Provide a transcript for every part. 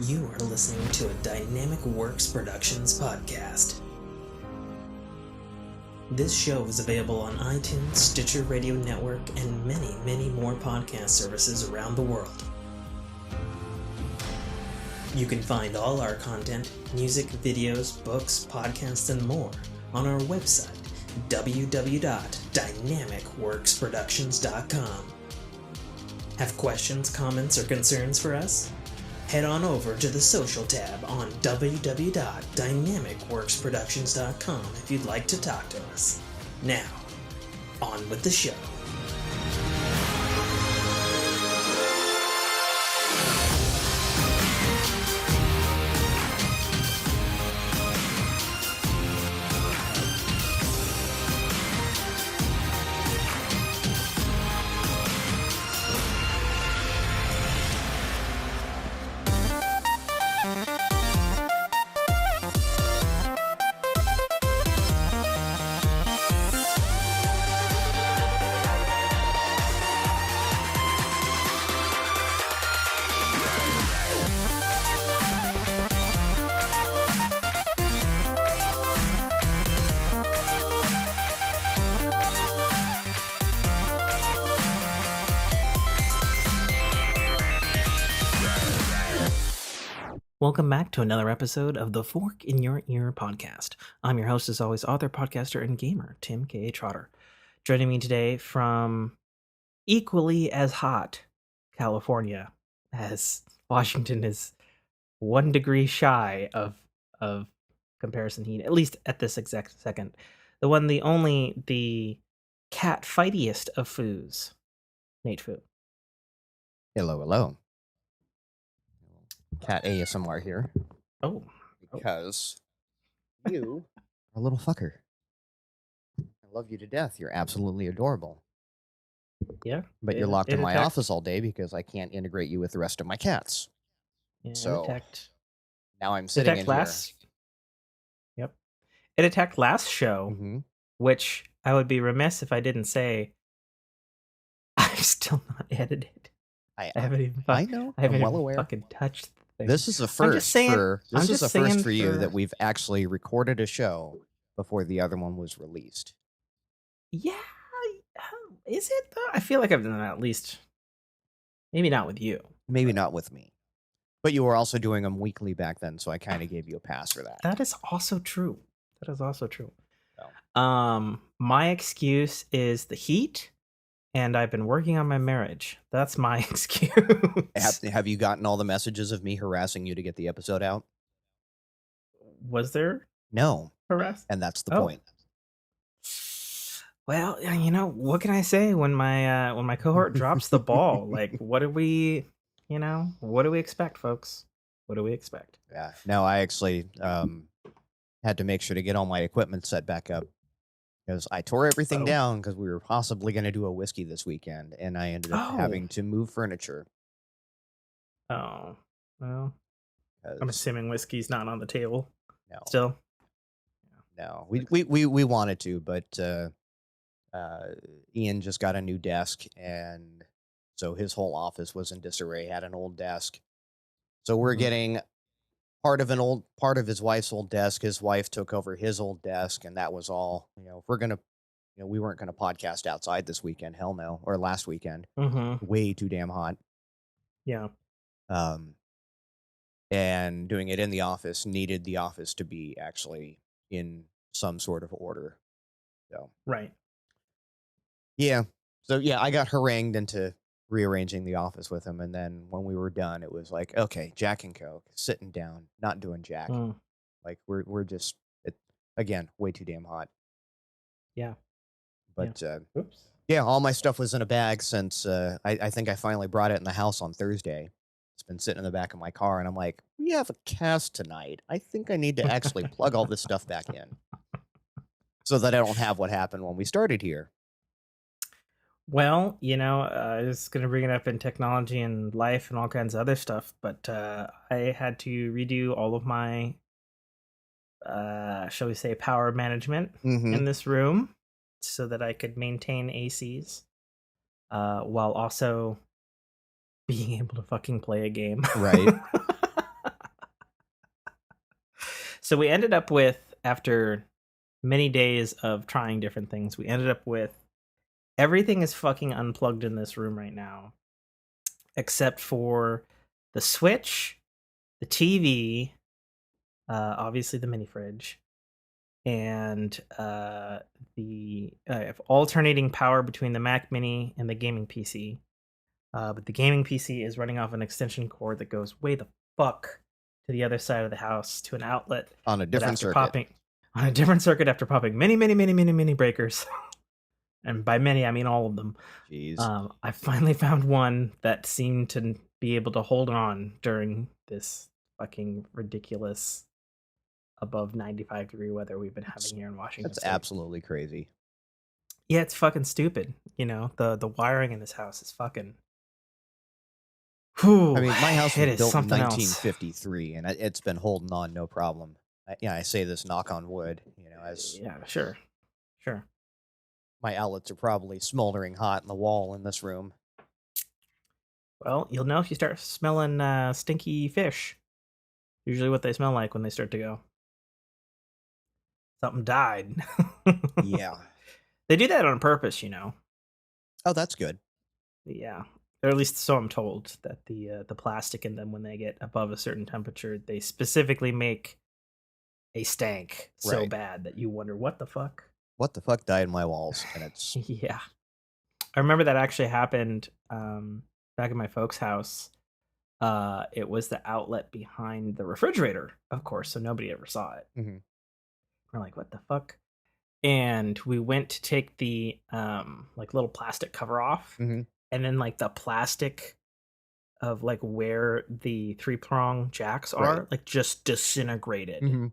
You are listening to a Dynamicworksproductions podcast. This show is available on iTunes, Stitcher Radio Network, and many, many more podcast services around the world. You can find all our content, music, videos, books, podcasts, and more on our website, www.dynamicworksproductions.com. Have questions, comments, or concerns for us? Head on over to the social tab on www.dynamicworksproductions.com if you'd like to talk to us. Now, on with the show. Welcome back to another episode of the Fork in Your Ear podcast. I'm your host, as always, author, podcaster, and gamer, Tim K. Trotter. Joining me today from equally as hot California, as Washington is 1 degree shy of comparison heat, at least at this exact second. The one, the only, the cat fightiest of foos, Nate Foo. Hello, hello. Cat ASMR here. Oh. Because you are a little fucker. I love you to death. You're absolutely adorable. Yeah. But you're locked in my office all day because I can't integrate you with the rest of my cats. Yeah, so now I'm sitting in here. Yep. It attacked last show, which I would be remiss if I didn't say I've still not edited. I haven't even. I know. I haven't I'm well even aware. fucking touched the thing. This is a first for you that we've actually recorded a show before the other one was released. Yeah, is it though? I feel like I've done that at least. Maybe not with you. Maybe not with me. But you were also doing them weekly back then, so I kind of gave you a pass for that. That is also true. My excuse is the heat. And I've been working on my marriage. That's my excuse. Have you gotten all the messages of me harassing you to get the episode out? Was there? No. Harass? And that's the point. Well, what can I say when my cohort drops the ball? Like, what do we expect, folks? What do we expect? Yeah. No, I actually had to make sure to get all my equipment set back up. Because I tore everything down because we were possibly going to do a whiskey this weekend, and I ended up having to move furniture. Oh, well, I'm assuming whiskey's not on the table. No, still. No, we wanted to, but Ian just got a new desk, and so his whole office was in disarray. Had an old desk, so we're getting part of his wife's old desk. His wife took over his old desk, and that was all. If we're gonna, we weren't gonna podcast outside this weekend. Hell no, or last weekend. Way too damn hot. Yeah. And doing it in the office needed the office to be actually in some sort of order. So right. Yeah. So yeah, I got harangued into rearranging the office with him, and then when we were done, it was like, okay, Jack and Coke, sitting down, not doing Jack. Like we're just again way too damn hot. Yeah. But yeah, all my stuff was in a bag since I think I finally brought it in the house on Thursday. It's been sitting in the back of my car, and I'm like, we have a cast tonight. I think I need to actually plug all this stuff back in so that I don't have what happened when we started here. Well, I was going to bring it up in technology and life and all kinds of other stuff, but I had to redo all of my, shall we say, power management in this room so that I could maintain ACs while also being able to fucking play a game. Right. So we ended up with, after many days of trying different things, we ended up with everything is fucking unplugged in this room right now, except for the Switch, the TV, obviously the mini fridge, and the I have alternating power between the Mac Mini and the gaming PC. But the gaming PC is running off an extension cord that goes way the fuck to the other side of the house to an outlet On a that different after circuit. popping on a different circuit after popping many breakers, and by many I mean all of them. Jeez. I finally found one that seemed to be able to hold on during this fucking ridiculous above 95-degree weather we've been having here in Washington That's State. absolutely crazy. Yeah, it's fucking stupid. You know, the wiring in this house is fucking. Whew, I mean, my house was built in something else. 1953, and it's been holding on no problem. I say this knock on wood, as Yeah, sure. my outlets are probably smoldering hot in the wall in this room. Well, you'll know if you start smelling stinky fish. Usually what they smell like when they start to go. Something died. Yeah. They do that on purpose, you know. Oh, that's good. Yeah. Or at least so I'm told, that the plastic in them, when they get above a certain temperature, they specifically make a stank so Right. bad that you wonder what the fuck. What the fuck died in my walls? And it's Yeah. I remember that actually happened back in my folks' house. It was the outlet behind the refrigerator, of course, so nobody ever saw it. Mhm. We're like, what the fuck? And we went to take the like little plastic cover off, Mhm. and then like the plastic of like where the 3-prong jacks Right. are like just disintegrated Mhm.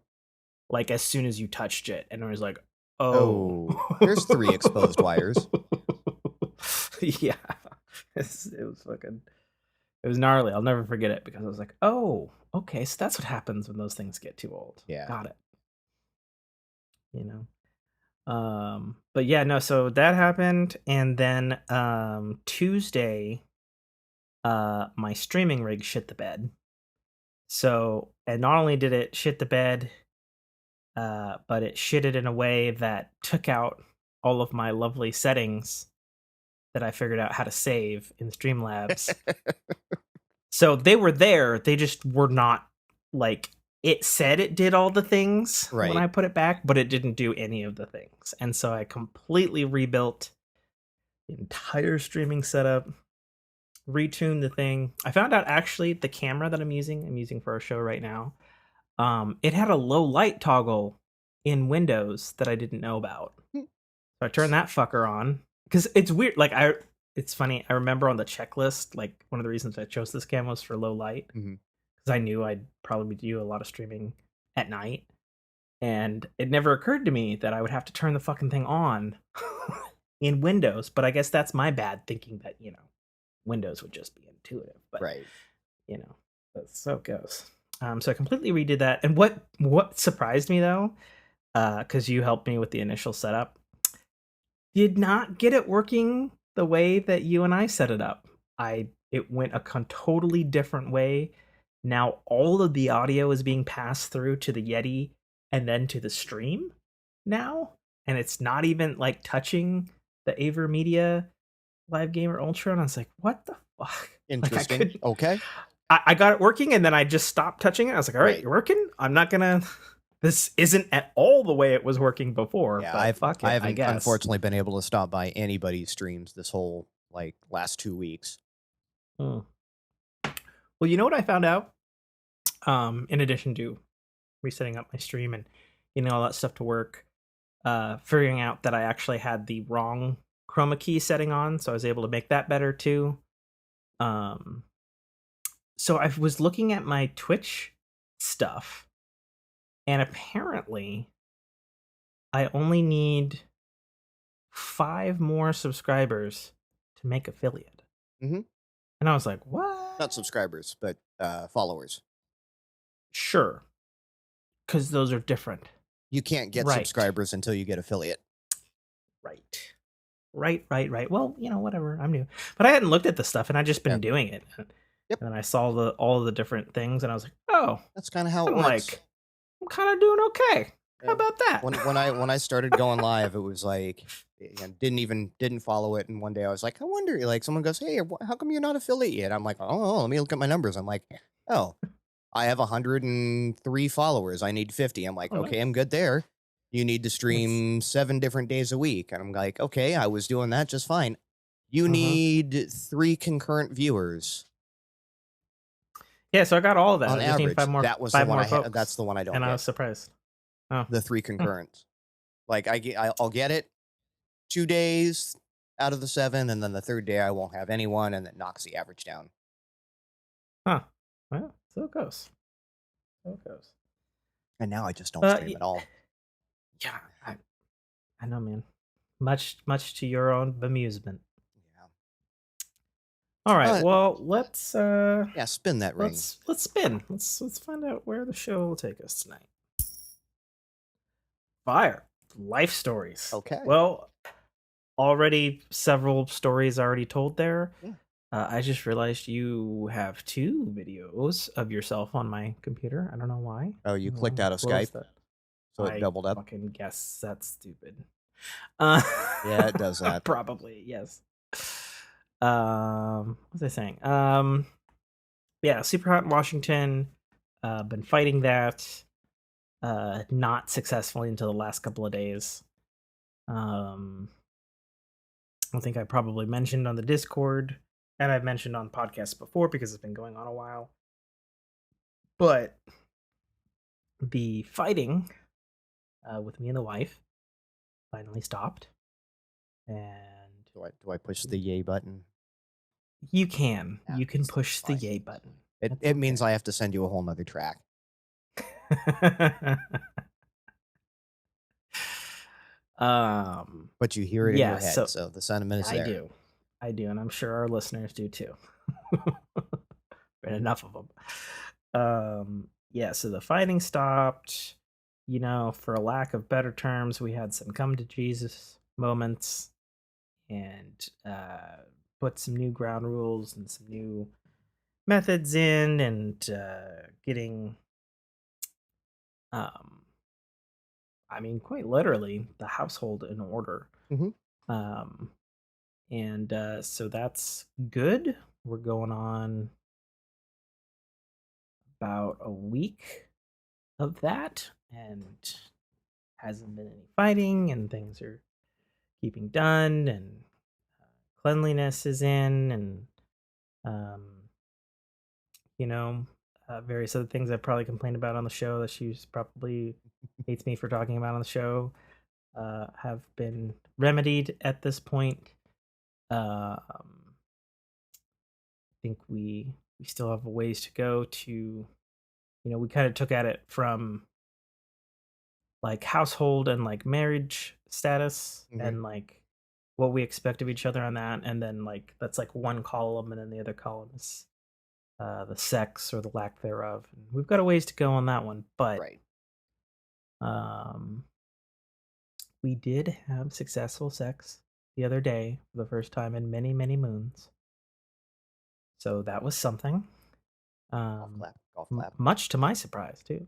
like as soon as you touched it, and I was like, Oh, there's 3 exposed wires. Yeah, it was fucking, it was gnarly. I'll never forget it because I was like, oh, okay, so that's what happens when those things get too old. Yeah. Got it. You know. But yeah, no, so that happened, and then Tuesday my streaming rig shit the bed. So, and not only did it shit the bed, but it shit it in a way that took out all of my lovely settings that I figured out how to save in Streamlabs. So they were there, they just were not like, it said it did all the things when Right. I put it back, but it didn't do any of the things. And so I completely rebuilt the entire streaming setup, retuned the thing. I found out actually the camera that I'm using for our show right now, it had a low light toggle in Windows that I didn't know about. So I turned that fucker on, because it's weird. Like it's funny. I remember on the checklist, like one of the reasons I chose this cam was for low light, because Mhm. I knew I'd probably do a lot of streaming at night, and it never occurred to me that I would have to turn the fucking thing on in Windows. But I guess that's my bad thinking that, you know, Windows would just be intuitive. But Right. you know, that's so it goes. So I completely redid that. And what surprised me though, because you helped me with the initial setup, did not get it working the way that you and I set it up. It went a totally different way. Now all of the audio is being passed through to the Yeti and then to the stream now, and it's not even like touching the AverMedia Live Gamer Ultra. And I was like, what the fuck? Interesting. Like Okay. I got it working, and then I just stopped touching it. I was like, all right, Right. you're working. I'm not gonna. This isn't at all the way it was working before. Yeah, but fuck it, I I haven't guess. unfortunately been able to stop by anybody's streams this whole last 2 weeks. Hmm. Well, you know what I found out? In addition to resetting up my stream and getting all that stuff to work, figuring out that I actually had the wrong chroma key setting on, so I was able to make that better too. So I was looking at my Twitch stuff, and apparently I only need 5 more subscribers to make affiliate. Mhm. And I was like, what? Not subscribers, but followers. Sure. Because those are different. You can't get Right. subscribers until you get affiliate. Right. Right. Well, you know, whatever. I'm new. But I hadn't looked at this stuff, and I'd just been Yeah. doing it. Yep. And I saw all of the different things, and I was like, oh, That's kind of how it I'm works. like, I'm kind of doing okay. How Yeah. about that? When I started going live, it was like and didn't follow it. And one day I was like, I wonder, like someone goes, "Hey, how come you're not affiliate yet?" I'm like, "Oh, let me look at my numbers." I'm like, "Oh, I have 103 followers. I need 50." I'm like, Oh, "Okay, I'm nice. good there. You need to Nice. stream 7 different days a week." And I'm like, "Okay, I was doing that just fine. You Uh-huh. need 3 concurrent viewers Yeah, so I got all of that. on I just need average." That was the five one more I had. That's folks. the one I don't And I get. was surprised. Oh. The 3 Hmm. concurrent. Like I'll get it 2 days out of the 7, and then the 3rd day I won't have anyone, and that knocks the average down. Huh. Well, so it goes. So it goes. And now I just don't But stream at all. yeah, I know, man. Much to your own bemusement. Yeah. All right. Uh, Well, yeah, spin that ring. let's spin. Let's find out where the show will take us tonight. Fire. Life stories. Okay. Well, already several stories already told there. Yeah. I just realized you have 2 videos of yourself on my computer. I don't know why. Oh, you clicked out of What was Skype, that? so it I doubled up? fucking guess that's stupid. Uh, Yeah, it does that. probably, yes. What was I saying? Yeah, super hot in Washington. Been fighting that. Not successfully until the last couple of days. Um, I think I probably mentioned on the Discord, and I've mentioned on podcasts before because it's been going on a while. But the fighting with me and the wife finally stopped, and Do I push the yay button? you can Yeah, it's push the fine. yay button. It means I have to send you a whole nother track. um, But you hear it in yeah, your head, so so the sentiment is I there. do, and I'm sure our listeners do too. Been enough of them. Yeah, so the fighting stopped. You know, for a lack of better terms, we had some come to Jesus moments and put some new ground rules and some new methods in, and getting, um, I mean, quite literally, the household in order. Mhm. Um, and so that's good. We're going on about a week of that, and hasn't been any fighting, and things are keeping done, and cleanliness is in, and um, you know, various other things I've probably complained about on the show that she's probably hates me for talking about on the show have been remedied at this point. I think we still have a ways to go to, we kind of took at it from like household and like marriage status Mhm. and like what we expect of each other on that, and then like that's like one column, and then the other column is the sex or the lack thereof. And we've got a ways to go on that one, but Right. um, we did have successful sex the other day for the first time in many many moons, so that was something. Golf Um, clap. Golf clap. much to my surprise too.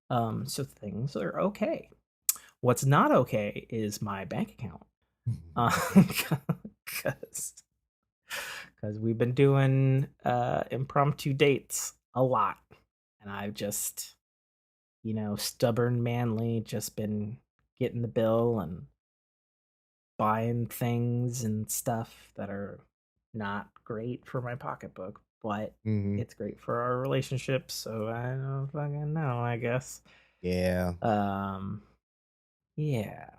Uh, so things are okay. What's not okay is my bank account. Because we've been doing impromptu dates a lot, and I've just, stubborn manly just been getting the bill and buying things and stuff that are not great for my pocketbook, but Mhm. it's great for our relationship, so I don't fucking know, I guess. Yeah. um yeah,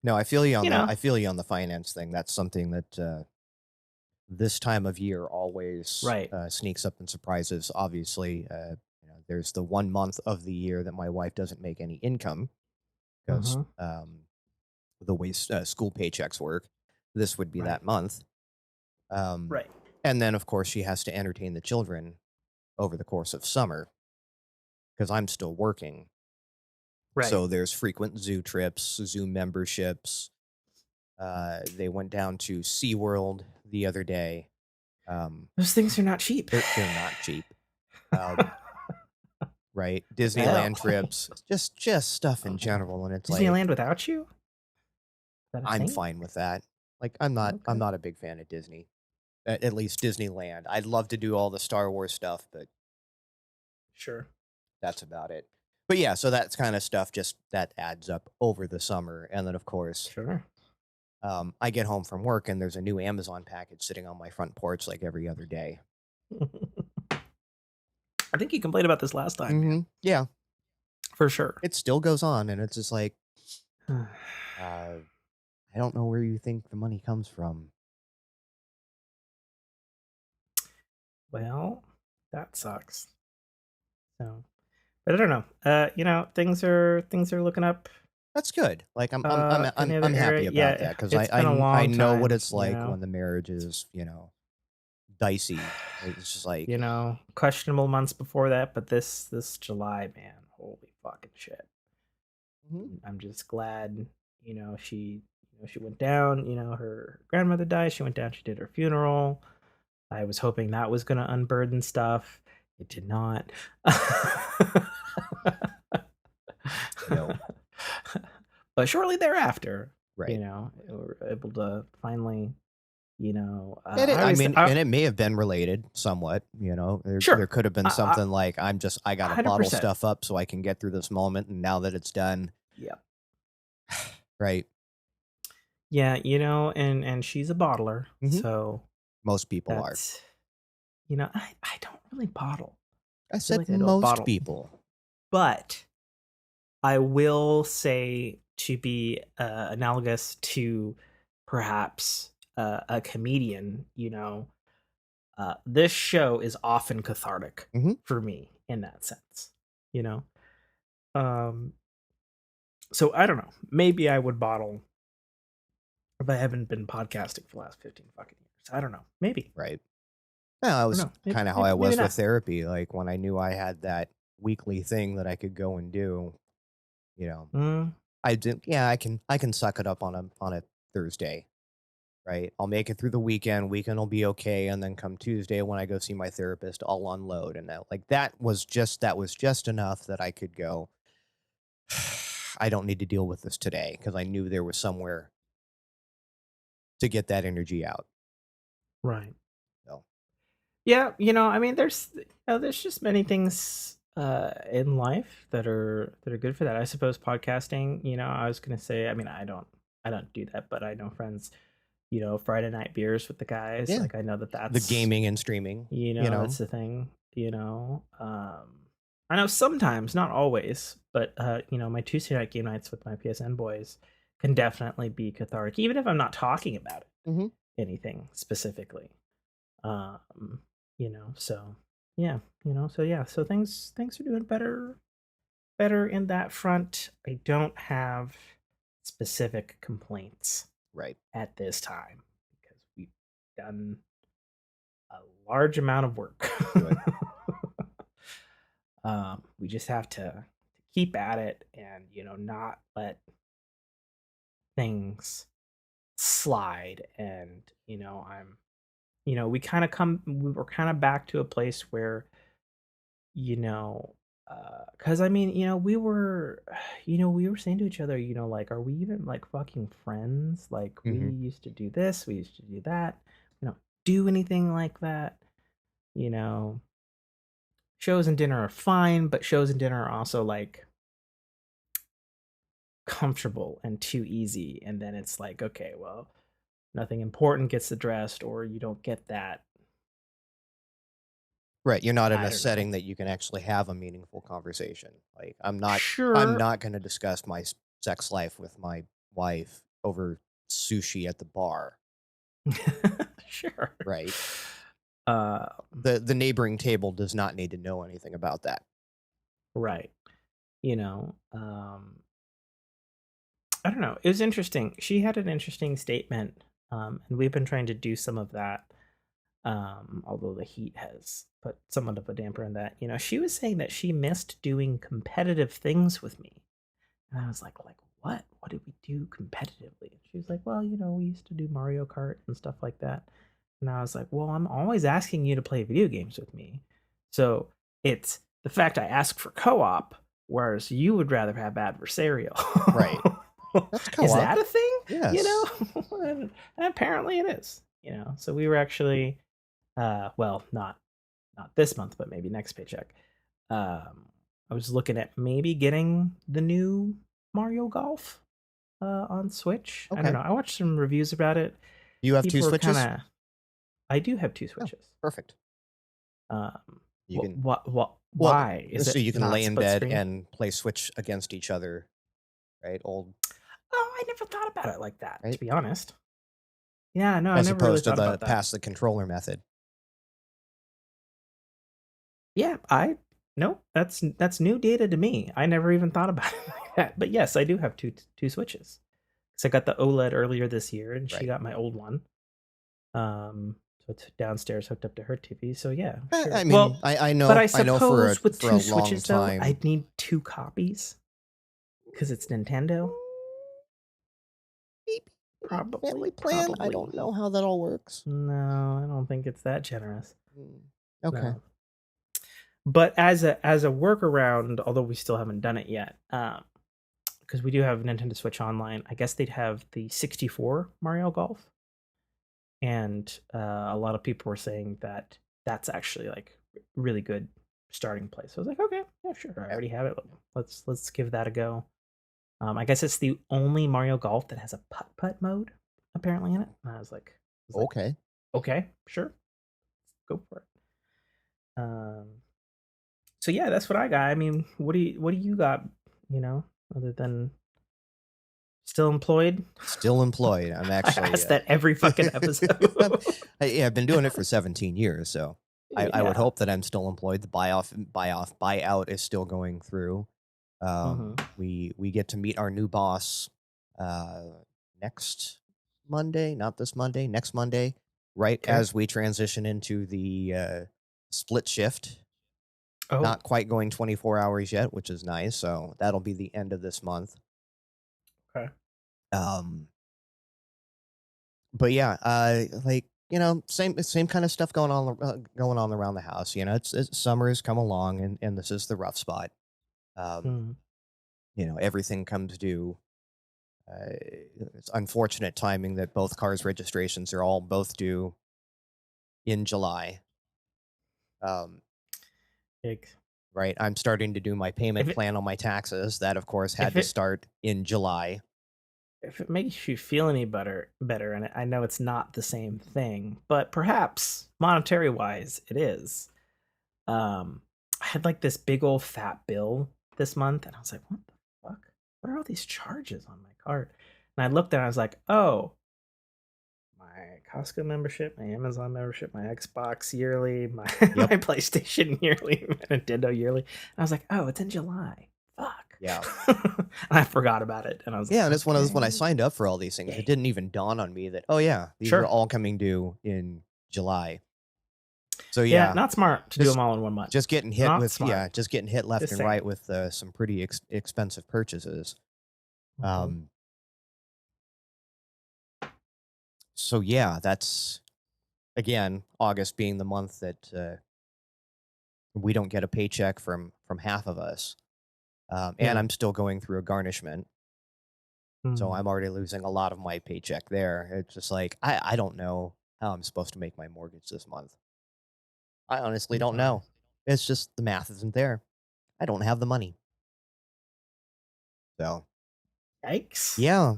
No, I feel you on you the know I feel you on the finance thing. That's something that this time of year always right. sneaks up and surprises. Obviously, there's the 1 month of the year that my wife doesn't make any income because Mm-hmm. the way school paychecks work. This would be Right. that month. Um, Right. and then, of course, she has to entertain the children over the course of summer because I'm still working. Right. So there's frequent zoo trips, zoo memberships. They went down to SeaWorld the other day. Um, Those things are not cheap. they're not cheap. Right? What the hell? Disneyland trips, just stuff in general, and it's like, Disneyland without you? Is that a I'm thing? fine with that. Like, I'm Okay. not a big fan of Disney. At least Disneyland. I'd love to do all the Star Wars stuff, but Sure. that's about it. But yeah, so that's kind of stuff just that adds up over the summer. And then, of course, Sure. I get home from work and there's a new Amazon package sitting on my front porch like every other day. I think you complained about this last time, man. Yeah, For sure. it still goes on. And it's just like, uh, I don't know where you think the money comes from. Well, that sucks. So, but I don't know. Things are looking up. That's good. Like In the other I'm area. happy about Yeah, that because it's been a I long know what time. it's like when the marriage is, dicey. It's just like, Questionable months before that, but this July, man, holy fucking shit. mhm, I'm just glad, she went down. Her grandmother died. She went down. She did her funeral. I was hoping that was gonna unburden stuff. It did not. no, But shortly thereafter, right. we were able to finally, And I always, and it may have been related somewhat. There sure, could have been I, something like I got to bottle 100%. stuff up so I can get through this moment, and now that it's done, Yeah, right? yeah, and she's a bottler, hmm so Most people are. that's, I don't really bottle. I I feel said like I don't most bottle, people. but I will say to be analogous to perhaps a comedian, this show is often cathartic hmm for me in that sense, you know. Um, so I don't know. Maybe I would bottle if I haven't been podcasting for the last 15 fucking years. I don't know. Maybe. Right. Yeah, that I don't was know. Maybe. kind of how I Maybe. Maybe was with not. therapy. Like when I knew I had that weekly thing that I could go and do, you know, Mm, I did. Yeah, I can suck it up on a Thursday, right? I'll make it through the weekend. Weekend will be okay, and then come Tuesday when I go see my therapist, I'll unload. And that was just enough that I could go. I don't need to deal with this today because I knew there was somewhere to get that energy out. right. So Yeah. I mean, there's just many things in life that are good for that. I suppose podcasting. I was gonna say. I mean, I don't do that, but I know friends. Friday night beers with the guys. yeah, Like I know that the that's gaming and streaming, that's the thing. I know sometimes, not always, but my Tuesday night game nights with my PSN boys can definitely be cathartic, even if I'm not talking about it, hmm anything specifically. So yeah, so yeah, so things are doing better in that front. I don't have specific complaints right. at this time because we've done a large amount of work. Good. We just have to keep at it and not let things slide. And we're kind of back to a place where you know because I mean we were saying to each other, like, are we even like fucking friends? Like, we hmm used to do this, we used to do that, we don't do anything like that. you know Shows and dinner are fine, but shows and dinner are also like comfortable and too easy. And then it's like, okay, well, nothing important gets addressed, or you don't get that. Right, you're not in I a don't know. setting that you can actually have a meaningful conversation. Like I'm Sure. not going to discuss my sex life with my wife over sushi at the bar, Sure. right? Uh, The neighboring table does not need to know anything about that. right. You know, um, I don't know. It was interesting. She had an interesting statement, and we've been trying to do some of that. Although the heat has put somewhat of a damper in that. She was saying that she missed doing competitive things with me. And I was like what? What did we do competitively? And she was like, well, we used to do Mario Kart and stuff like that. And I was like, well, I'm always asking you to play video games with me. So It's the fact I ask for co-op, whereas you would rather have adversarial. Right. That's Is co-op. that a thing? You Yes. know, and apparently it is. You know, so we were actually, well, not this month, but maybe next paycheck. I was looking at maybe getting the new Mario Golf on Switch. I don't Okay. know. I watched some reviews about it. You have two People were kind Switches? of. I do have two Oh, Switches. perfect. You can well, Why is so it you can not lay in split bed screen? and play Switch against each other, right? Old, Oh, I never thought about it like that. To right? be honest. Yeah, no, I As never really opposed to thought the about that. pass the controller method. Yeah, I no, that's new data to me. I never even thought about it like that. But yes, I do have two Switches. So I got the OLED earlier this year, and she Right. got my old one. So it's downstairs hooked up to her TV. So yeah, sure. I mean, Well, I but I know for suppose with a two long Switches though, time. I'd need two copies because it's Nintendo. Maybe family plan. I Probably. don't know how that all works. No, I don't think it's that generous. Okay. No. But as a workaround, although we still haven't done it yet, because we do have Nintendo Switch Online, I guess they'd have the 64 Mario Golf, and a lot of people were saying that that's actually like really good starting place. So I was like, okay, yeah, sure, I already have it. Let's give that a go. I guess it's the only Mario Golf that has a putt putt mode apparently in it. And I was like, Okay. okay, sure, go for it. So yeah, that's what I got. I mean, what do you got? You know, other than still employed? Still employed. I'm actually. I ask that every fucking episode. Yeah, I've been doing it for 17 years, so I would Yeah. hope that I'm still employed. The buyout is still going through. We get to meet our new boss next Monday, not this Monday, next Monday, right Okay. as we transition into the split shift. Oh, Not quite going 24 hours yet, which is nice. So that'll be the end of this month. okay. Um, but yeah, like same kind of stuff going on around the house. You know, it's summer's come along, and this is the rough spot. Um, Hmm. Everything comes due. It's unfortunate timing that both cars' registrations are all both due in July. Like, Right, I'm starting to do my payment if it plan on my taxes. That, of course, had if to it start in July. if it makes you feel any better, and I know it's not the same thing, but perhaps monetary wise, it is. Um, I had like this big old fat bill this month, and I was like, what the fuck? What are all these charges on my card? And I looked and I was like, oh, my Costco membership, my Amazon membership, my Xbox yearly, my Yep. my PlayStation yearly, my Nintendo yearly. And I was like, oh, it's in July. Fuck. Yeah. And I forgot about it, and I was Yeah, like, and it's one of those when I okay. signed up for all these things, it didn't even dawn on me that, oh yeah, these are Sure. all coming due in July. So Yeah, yeah, not smart to do just them all in one month. just getting hit Not with smart. just getting hit left Just and saying. right with some pretty expensive purchases. Mhm. Um, so yeah, that's again August being the month that we don't get a paycheck from half of us, and Yeah. I'm still going through a garnishment. So Mm. I'm already losing a lot of my paycheck there. It's just like I don't know how I'm supposed to make my mortgage this month. I honestly don't Okay. know. It's just the math isn't there. I don't have the money. So Yikes. yeah,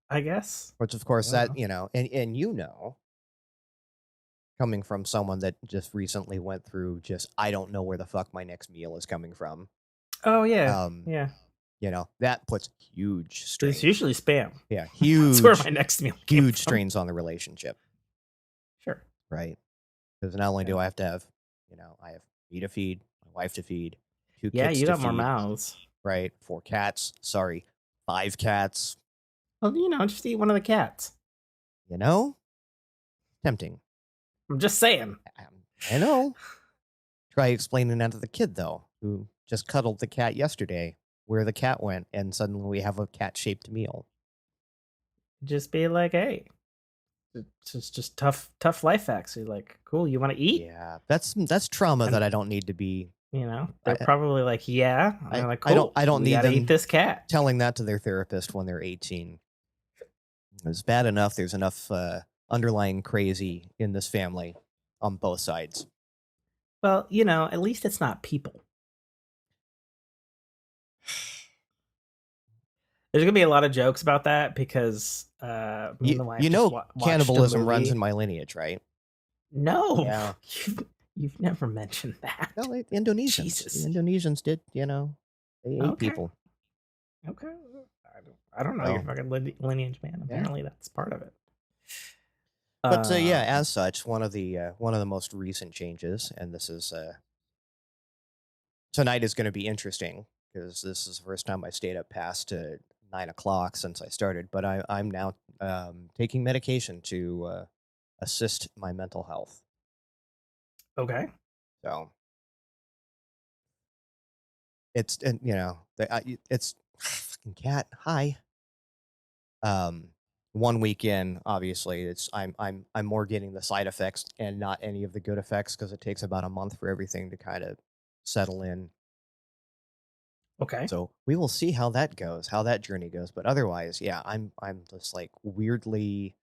I guess. which of course that Wow. and coming from someone that just recently went through just I don't know where the fuck my next meal is coming from. Oh yeah. Um, Yeah. that puts huge It's strains. usually spam. Yeah, That's where my next meal came huge from. strains on the relationship, Sure. right? Because not only do Yeah. I have to have, I have me to feed, my wife to feed, two Yeah, kids you to got more feed, mouths. right? 4 cats. Sorry, 5 cats. Well, just eat one of the cats. You know, tempting. I'm just saying. I know. Try explaining that to the kid though, who just cuddled the cat yesterday, where the cat went, and suddenly we have a cat-shaped meal. Just be like, hey, it's just tough life facts. You're like, cool, you want to eat? Yeah, that's trauma And that I don't need to be You know, they're probably like, yeah. And they're like, cool. I don't we need gotta them eat this cat. telling that to their therapist when they're 18. It's bad enough. There's enough underlying crazy in this family on both sides. Well, you know, at least it's not people. There's gonna be a lot of jokes about that because me and the wife watched cannibalism runs in my lineage, right? No, Yeah. you've never mentioned that. Well, Indonesians. Jesus. The Indonesians did, you know, they ate people. Okay. I don't know your fucking lineage, man. Apparently that's part of it. But yeah, as such, one of the most recent changes, and this is tonight is going to be interesting because this is the first time I stayed up past 9 o'clock since I started. But I'm now taking medication to assist my mental health. Okay. So it's, and you know, it's fucking cat. Hi. 1 week in, obviously, it's I'm more getting the side effects and not any of the good effects because it takes about a month for everything to kind of settle in. Okay. So we will see how that goes, how that journey goes. But otherwise, yeah, I'm just like weirdly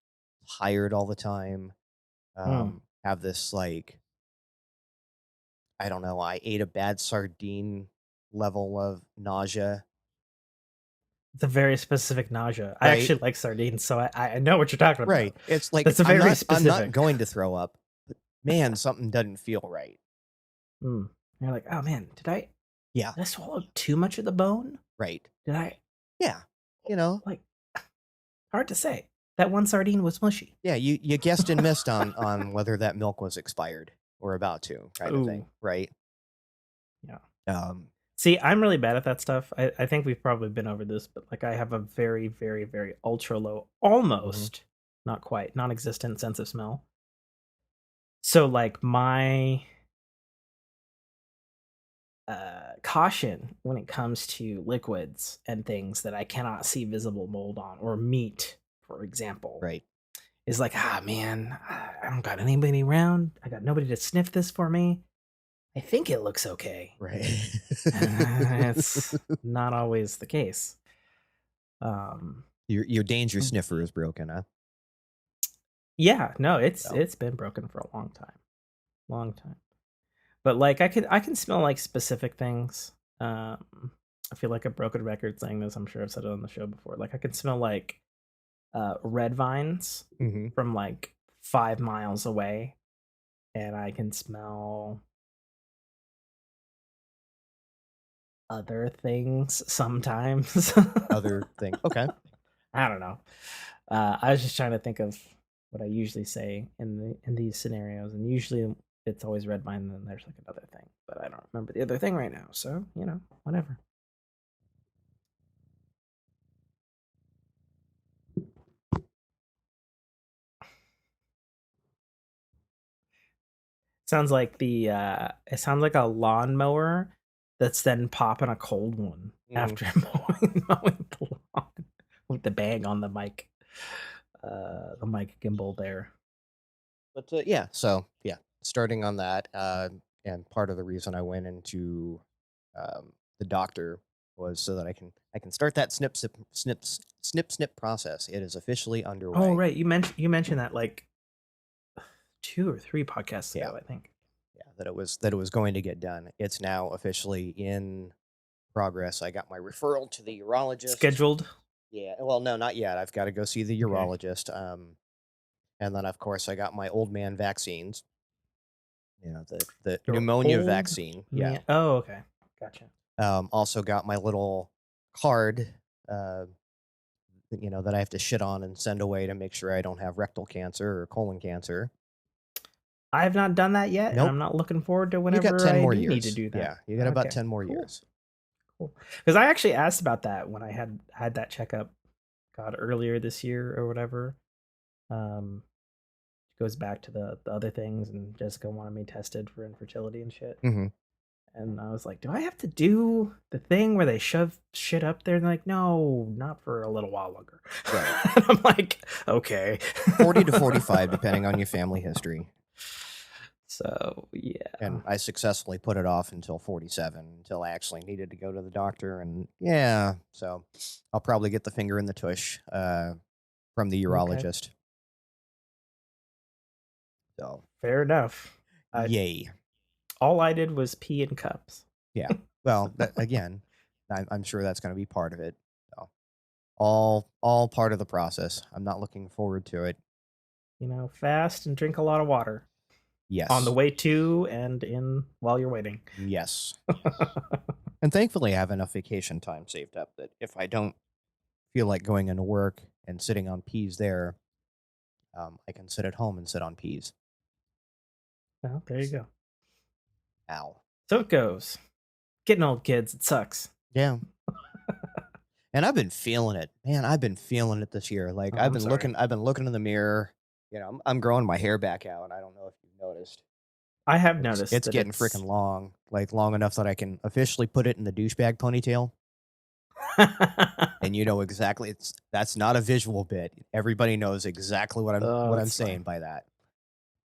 tired all the time. Have this like, I don't know, I ate a bad sardine level of nausea. It's a very specific nausea. I Right? actually like sardines, so I know what you're talking about. Right. It's like That's a very specific. I'm not going to throw up, but man, something doesn't feel right. You're like, oh man, did I swallow too much of the bone? Right. Did I? Yeah. You know, like, hard to say. That one sardine was mushy. Yeah, you guessed and missed on whether that milk was expired or about to, kind of thing, right? Yeah. See, I'm really bad at that stuff. I think we've probably been over this, but like I have a very, very, very ultra low, almost, not quite, non-existent sense of smell. So like my caution when it comes to liquids and things that I cannot see visible mold on, or meat, for example, right, is like, man, I don't got anybody around. I got nobody to sniff this for me. I think it looks okay. Right. It's not always the case. Your danger sniffer is broken, huh? Yeah, no, it's been broken for a long time. But like I can smell like specific things. I feel like a broken record saying this. I'm sure I've said it on the show before. Like I can smell like red vines from like 5 miles away, and I can smell other things sometimes. Other thing. Okay. I don't know. I was just trying to think of what I usually say in these scenarios, and usually it's always red vine, and then there's like another thing, but I don't remember the other thing right now. So you know, whatever. Sounds like it sounds like a lawnmower that's then popping a cold one after mowing the lawn with the bang on the mic gimbal there. But yeah, so yeah, starting on that, and part of the reason I went into the doctor was so that I can start that snip process. It is officially underway. Oh right, you mentioned that like 2 or 3 podcasts ago, I think. Yeah, that it was going to get done. It's now officially in progress. I got my referral to the urologist. Scheduled? Yeah. Well, no, not yet. I've got to go see the urologist. And then of course I got my old man vaccines. You know, the pneumonia vaccine. Yeah. Oh, okay. Gotcha. Also got my little card, you know, that I have to shit on and send away to make sure I don't have rectal cancer or colon cancer. I have not done that yet, and I'm not looking forward to whenever you got 10 more I years. need to do that. Yeah, you got about 10 more years. Cool. Because I actually asked about that when I had that checkup, earlier this year or whatever. Goes back to the other things, and Jessica wanted me tested for infertility and shit. And I was like, do I have to do the thing where they shove shit up there? And they're like, no, not for a little while longer. Right. And I'm like, okay. 40 to 45, depending on your family history. So, yeah. And I successfully put it off until 47, until I actually needed to go to the doctor. And yeah, so I'll probably get the finger in the tush from the Okay. urologist. So, Fair enough. yay. All I did was pee in cups. Yeah. Well, again, I'm sure that's going to be part of it. So, all part of the process. I'm not looking forward to it. Fast and drink a lot of water. Yes. On the way to and in while you're waiting. Yes. And thankfully, I have enough vacation time saved up that if I don't feel like going into work and sitting on peas there, I can sit at home and sit on peas. Well, there you go. Ow. So it goes. Getting old, kids. It sucks. Yeah. And I've been feeling it, man. I've been feeling it this year. Like I've been looking in the mirror. I'm growing my hair back out. I don't know if you've noticed. I have noticed it's getting freaking long, like long enough that I can officially put it in the douchebag ponytail. And you know exactly, that's not a visual bit. Everybody knows exactly what I'm saying by that.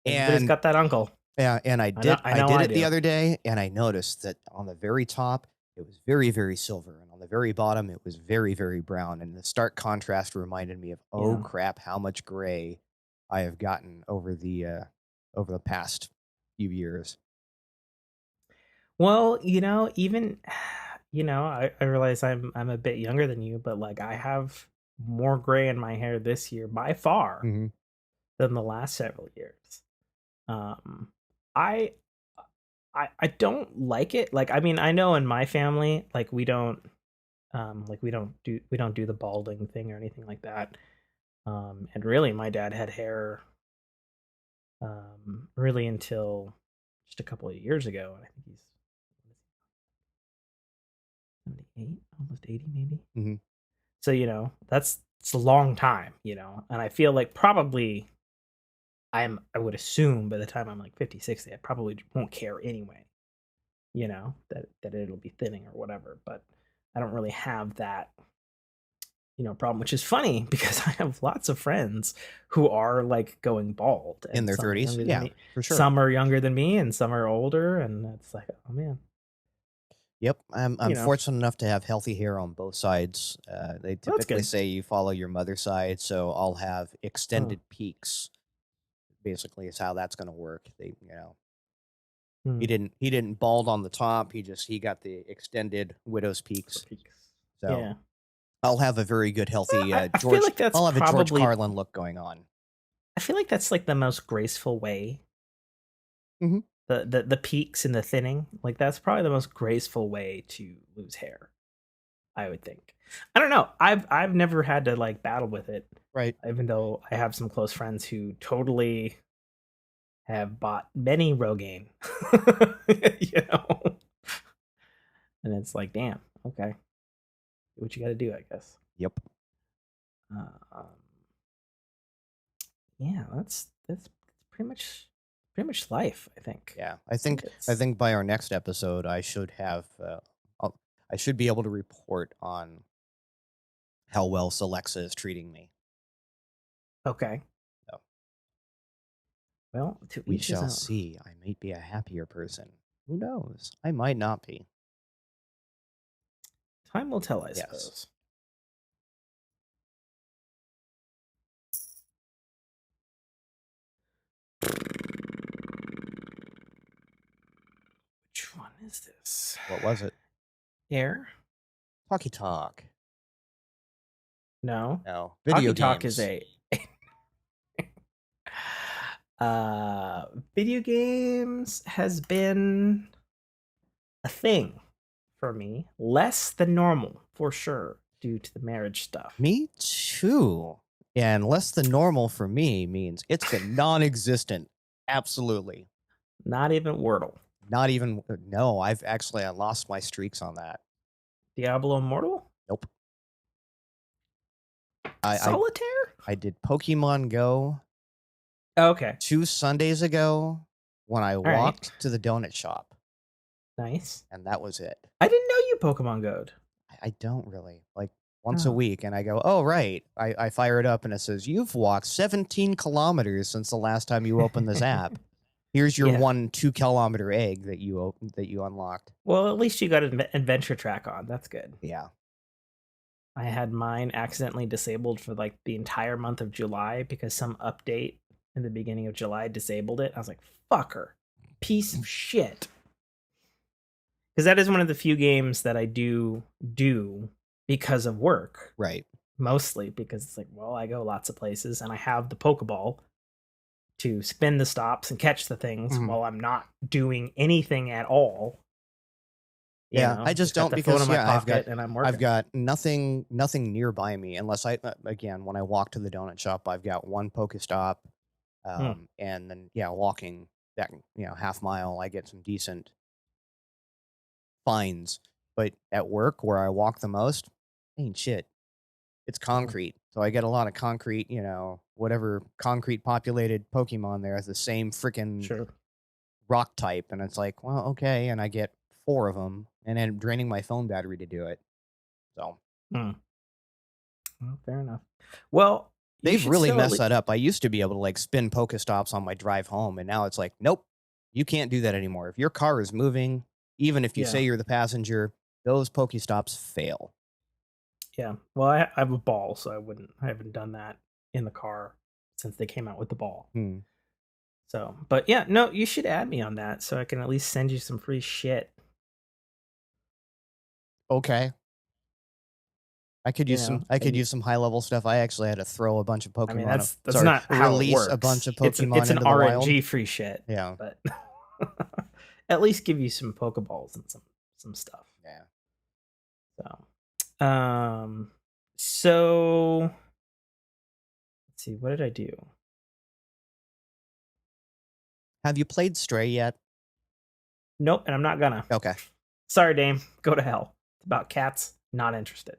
Everybody's got that uncle. Yeah, and I did it the other day, and I noticed that on the very top it was very, very silver, and on the very bottom it was very, very brown. And the stark contrast reminded me of crap, how much gray I have gotten over the past few years. Well, even I realize I'm a bit younger than you, but like I have more gray in my hair this year by far than the last several years. I don't like it. Like, I mean, I know in my family, like we don't do the balding thing or anything like that. And really my dad had hair really until just a couple of years ago. And I think he's 78, almost 80 maybe. So, it's a long time, and I feel like probably I would assume by the time I'm like 50, 60, I probably won't care anyway, that it'll be thinning or whatever. But I don't really have that, problem, which is funny because I have lots of friends who are like going bald in their 30s. Yeah, for sure. Some are younger than me and some are older, and it's like, oh man. Yep, I'm fortunate enough to have healthy hair on both sides. They typically say you follow your mother's side, so I'll have extended peaks. Basically, is how that's going to work. He didn't bald on the top. He got the extended widow's peaks. So yeah. I'll have a very good, healthy George. I'll have a George Carlin look going on. I feel like that's like the most graceful way. The peaks and the thinning, like that's probably the most graceful way to lose hair, I would think. I don't know. I've never had to like battle with it, right? Even though I have some close friends who totally have bought many Rogaine, and it's like, damn, okay, do what you got to do, I guess. Yep. Yeah, that's pretty much life, I think. Yeah, I think by our next episode, I should have, I should be able to report on how well Celexa is treating me. Okay. So, well, we shall see. I might be a happier person. Who knows? I might not be. Time will tell, I suppose. Which one is this? What was it? Air? Talkie Talk. No. Video Talkie Talk is a video games has been a thing for me, less than normal for sure, due to the marriage stuff. Me too. And less than normal for me means it's been non-existent. Absolutely. Not even Wordle. Not even. No, I've actually lost my streaks on that. Diablo Immortal? Nope. Solitaire? I did Pokemon Go. Okay. 2 Sundays ago when I walked to the donut shop. Nice. And that was it. I didn't know you Pokemon Go'd. I don't really. Like once a week, and I go, oh, right. I fire it up, and it says, you've walked 17 kilometers since the last time you opened this app. Here's your Yeah. 2 kilometer egg that you unlocked. Well, at least you got an adventure track on. That's good. Yeah. I had mine accidentally disabled for like the entire month of July because some update in the beginning of July disabled it. I was like, fucker, piece of shit. Because that is one of the few games that I do because of work. Right. Mostly because it's like, well, I go lots of places and I have the Pokeball to spin the stops and catch the things while I'm not doing anything at all. Yeah, I just don't, because in my pocket and I'm working. I've got nothing nearby me unless I again, when I walk to the donut shop, I've got one Pokestop, and then walking that half mile, I get some decent finds. But at work, where I walk the most, ain't shit. It's concrete, so I get a lot of concrete. Whatever concrete populated Pokemon there has the same freaking rock type, and it's like, well, okay, and I get 4 of them, and then draining my phone battery to do it. So, well, fair enough. Well, they've really messed that up. I used to be able to like spin Pokestops on my drive home, and now it's like, nope, you can't do that anymore. If your car is moving, even if you say you're the passenger, those Pokestops fail. Yeah, well, I have a ball, so I haven't done that in the car since they came out with the ball. So, but yeah, no, you should add me on that so I can at least send you some free shit. Okay. I could use some high level stuff. I actually had to throw a bunch of Pokemon. I mean, that's not how it works. A bunch of Pokemon it's an into the RNG wild. free shit. Yeah, but at least give you some Pokeballs and some stuff. Yeah. So let's see, what did I do? Have you played Stray yet? Nope, and I'm not gonna. Okay. Sorry, Dame. Go to hell. It's about cats. Not interested.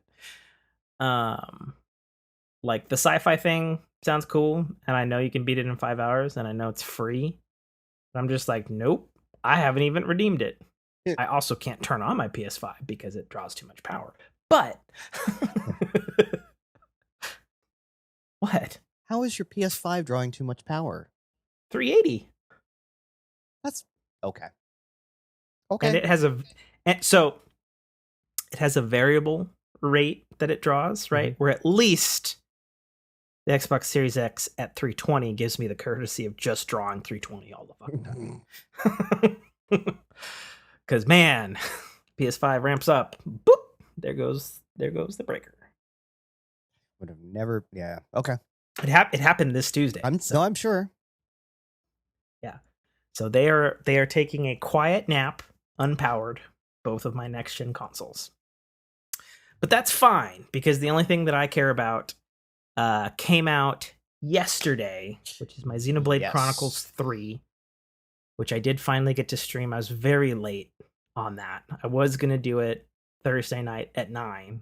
Like the sci-fi thing sounds cool, and I know you can beat it in 5 hours, and I know it's free. But I'm just like, nope. I haven't even redeemed it. I also can't turn on my PS5 because it draws too much power. But what? How is your PS5 drawing too much power? 380. That's okay. And it has a variable rate that it draws, right? Where at least the Xbox Series X at 320 gives me the courtesy of just drawing 320 all the fucking time. Because man, PS5 ramps up. Boop! There goes the breaker. Would have never. Yeah. Okay. It happened this Tuesday. I'm sure. Yeah. So they are taking a quiet nap, unpowered, both of my next gen consoles. But that's fine because the only thing that I care about came out yesterday, which is my Xenoblade Chronicles 3, which I did finally get to stream. I was very late on that. I was going to do it Thursday night at 9,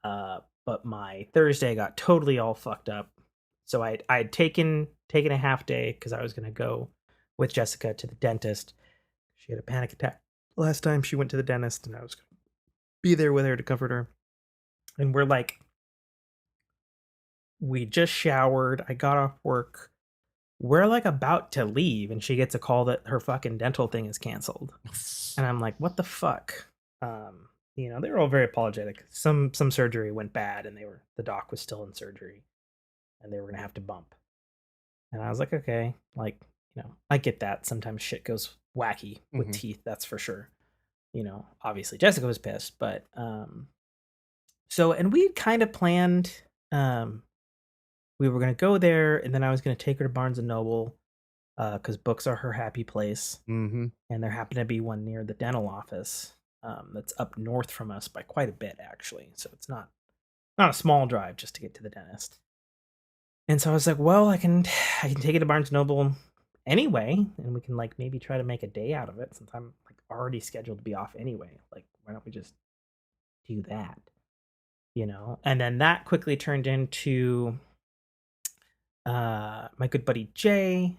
but my Thursday got totally all fucked up. So I'd taken a half day because I was going to go with Jessica to the dentist. She had a panic attack last time she went to the dentist, and I was going to be there with her to comfort her. And we just showered. I got off work. We're like about to leave, and she gets a call that her fucking dental thing is canceled. And I'm like, what the fuck? They were all very apologetic. Some surgery went bad, and the doc was still in surgery, and they were gonna have to bump. And I was like, okay, I get that. Sometimes shit goes wacky with teeth, that's for sure. Obviously Jessica was pissed, but and we kind of planned. We were going to go there, and then I was going to take her to Barnes & Noble because books are her happy place. And there happened to be one near the dental office that's up north from us by quite a bit, actually. So it's not a small drive just to get to the dentist. And so I was like, well, I can take it to Barnes & Noble anyway, and we can maybe try to make a day out of it since I'm already scheduled to be off anyway. Why don't we just do that? And then that quickly turned into my good buddy Jay,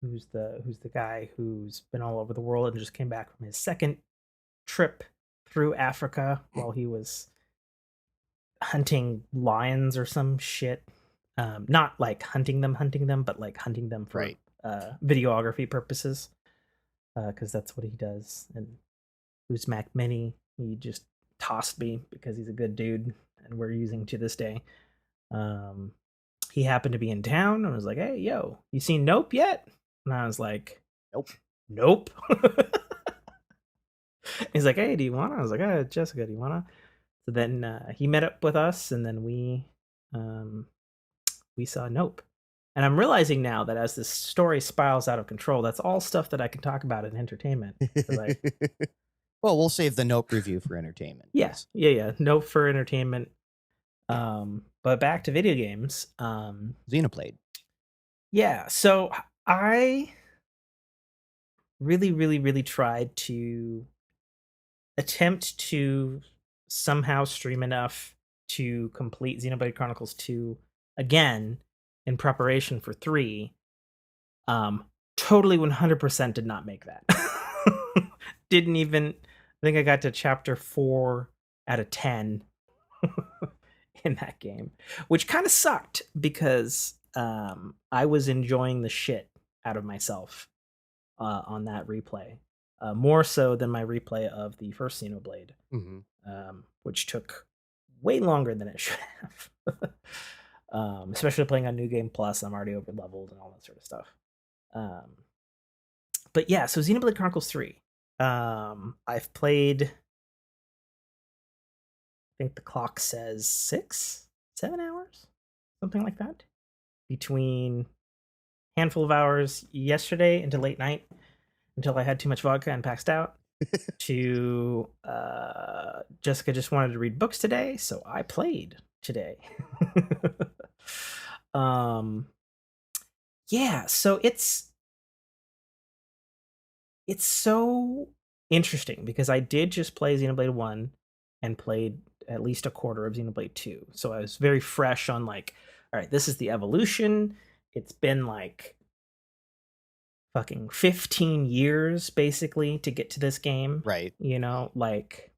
who's the guy who's been all over the world and just came back from his second trip through Africa while he was hunting lions or some shit. Not hunting them, but hunting them for videography purposes, because that's what he does. And who's Mac Mini? He just tossed me because he's a good dude, and we're using to this day. He happened to be in town and was like, "Hey, yo, you seen Nope yet?" And I was like, Nope. "Nope." He's like, "Hey, do you wanna?" I was like, Jessica, do you wanna?" So then he met up with us, and then we saw Nope. And I'm realizing now that as this story spirals out of control, that's all stuff that I can talk about in entertainment. Well, we'll save the Nope review for entertainment. Yeah. Nope for entertainment. But back to video games. Xenoblade. Yeah. So I really, really, really tried to attempt to somehow stream enough to complete Xenoblade Chronicles 2 again in preparation for 3. Totally 100% did not make that. Didn't even, I think I got to chapter 4 out of 10 in that game, which kind of sucked because I was enjoying the shit out of myself on that replay, more so than my replay of the first Xenoblade, which took way longer than it should have. Especially playing on New Game Plus, I'm already over leveled and all that sort of stuff. But yeah, so Xenoblade Chronicles 3. I've played, I think the clock says 7 hours, something like that, between handful of hours yesterday into late night until I had too much vodka and passed out to Jessica just wanted to read books today, so I played today. Yeah, so it's so interesting because I did just play Xenoblade 1 and played at least a quarter of Xenoblade 2. So I was very fresh on like, all right, this is the evolution. It's been like fucking 15 years basically to get to this game. Right. You know, like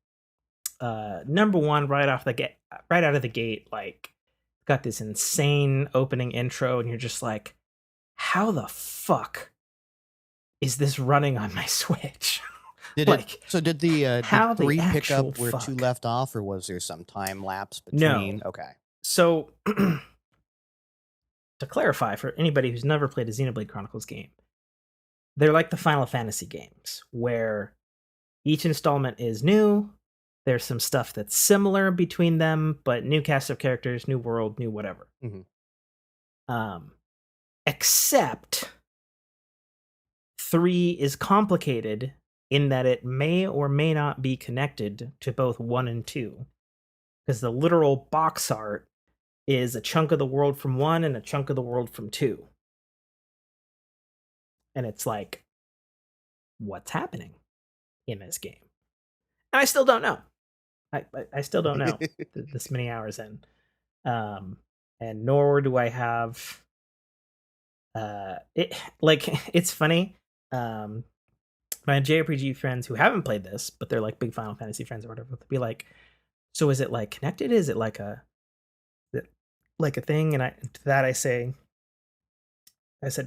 number one, right out of the gate, like got this insane opening intro, and you're just like, how the fuck is this running on my Switch? Did how 3 the pick up where fuck? 2 left off, or was there some time lapse between? No. Okay. So to clarify for anybody who's never played a Xenoblade Chronicles game, they're like the Final Fantasy games where each installment is new. There's some stuff that's similar between them, but new cast of characters, new world, new whatever. Except 3 is complicated in that it may or may not be connected to both 1 and 2. Because the literal box art is a chunk of the world from 1 and a chunk of the world from 2. And it's like, what's happening in this game? And I still don't know. I still don't know this many hours in. And nor do I have it's funny. My JRPG friends who haven't played this, but they're like big Final Fantasy friends or whatever, they'll be like, so is it like connected? Is it like a thing? And to that I said,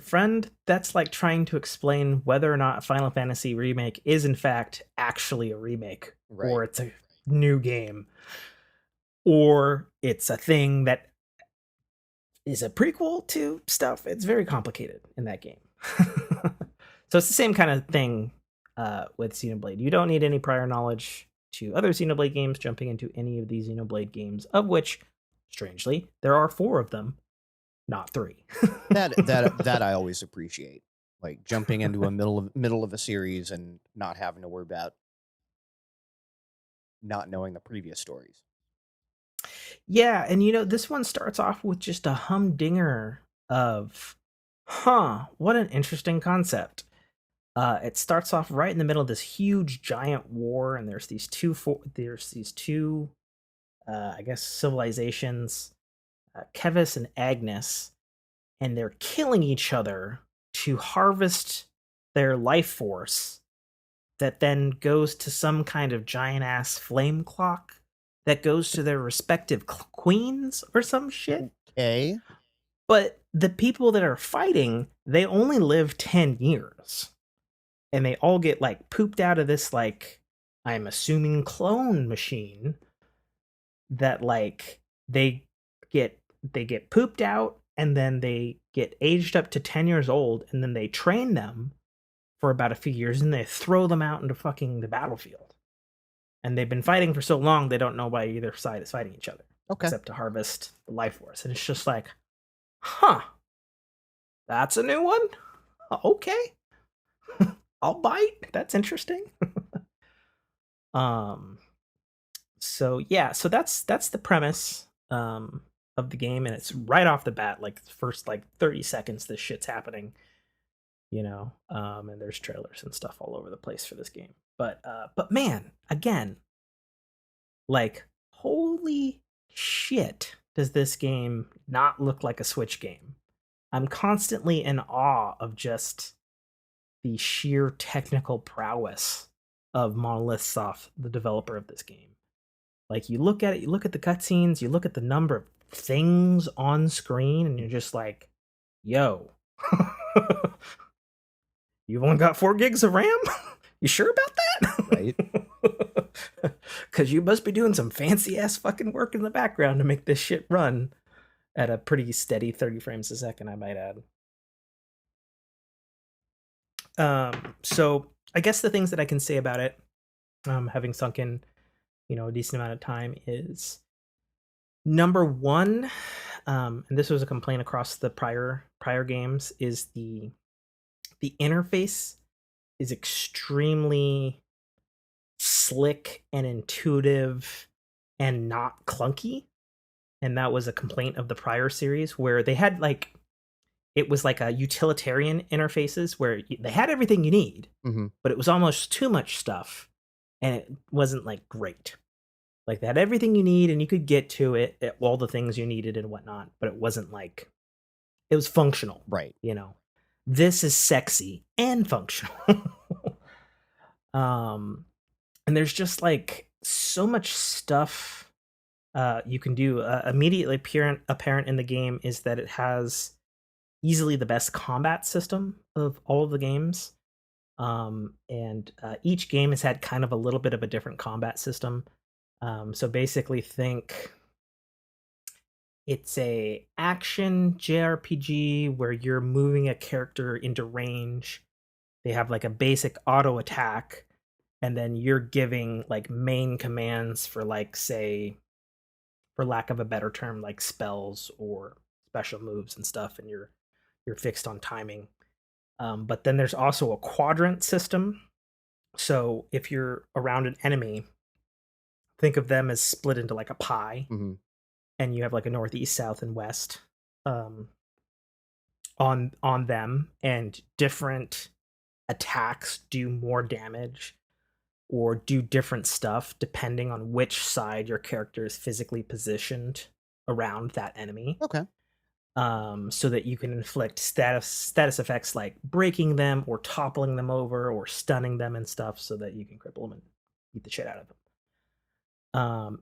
friend, that's like trying to explain whether or not a Final Fantasy remake is in fact actually a remake, right, or it's a new game, or it's a thing that is a prequel to stuff. It's very complicated in that game. So it's the same kind of thing with Xenoblade. You don't need any prior knowledge to other Xenoblade games jumping into any of these Xenoblade games, of which, strangely, there are 4 of them, not 3. that I always appreciate, like jumping into a middle of a series and not having to worry about not knowing the previous stories. Yeah, and this one starts off with just a humdinger of, what an interesting concept. It starts off right in the middle of this huge giant war, and there's these two I guess civilizations, Kevis and Agnes, and they're killing each other to harvest their life force that then goes to some kind of giant ass flame clock that goes to their respective queens or some shit. Okay. But the people that are fighting, they only live 10 years. And they all get like pooped out of this, like, I'm assuming clone machine that like they get pooped out and then they get aged up to 10 years old and then they train them for about a few years and they throw them out into fucking the battlefield. And they've been fighting for so long they don't know why either side is fighting each other. Okay. Except to harvest the life force. And it's just like, huh. That's a new one? Okay. I'll bite. That's interesting. So yeah, so that's the premise of the game, and it's right off the bat, like the first like 30 seconds this shit's happening, you know. And there's trailers and stuff all over the place for this game. But man, again, like holy shit, does this game not look like a Switch game? I'm constantly in awe of just the sheer technical prowess of Monolith Soft, the developer of this game. Like, you look at it, you look at the cutscenes, you look at the number of things on screen, and you're just like, yo, you've only got 4 gigs of RAM? You sure about that? Right. Because you must be doing some fancy ass fucking work in the background to make this shit run at a pretty steady 30 frames a second, I might add. So I guess the things that I can say about it, having sunk in, you know, a decent amount of time, is number one, and this was a complaint across the prior games, is the interface is extremely slick and intuitive and not clunky. And that was a complaint of the prior series, where they had like, it was like a utilitarian interfaces where they had everything you need, but it was almost too much stuff and it wasn't like great. Like, they had everything you need and you could get to it, all the things you needed and whatnot, but it wasn't like, it was functional. Right. You know, this is sexy and functional. And there's just like so much stuff you can do. Immediately apparent in the game is that it has easily the best combat system of all of the games. And each game has had kind of a little bit of a different combat system. So basically think it's a action JRPG where you're moving a character into range. They have like a basic auto attack, and then you're giving like main commands for, like, say, for lack of a better term, like spells or special moves and stuff, and you're fixed on timing. But then there's also a quadrant system. So if you're around an enemy, think of them as split into like a pie, and you have like a northeast, south, and west on them, and different attacks do more damage or do different stuff depending on which side your character is physically positioned around that enemy. Okay. So that you can inflict status effects like breaking them or toppling them over or stunning them and stuff, so that you can cripple them and beat the shit out of them.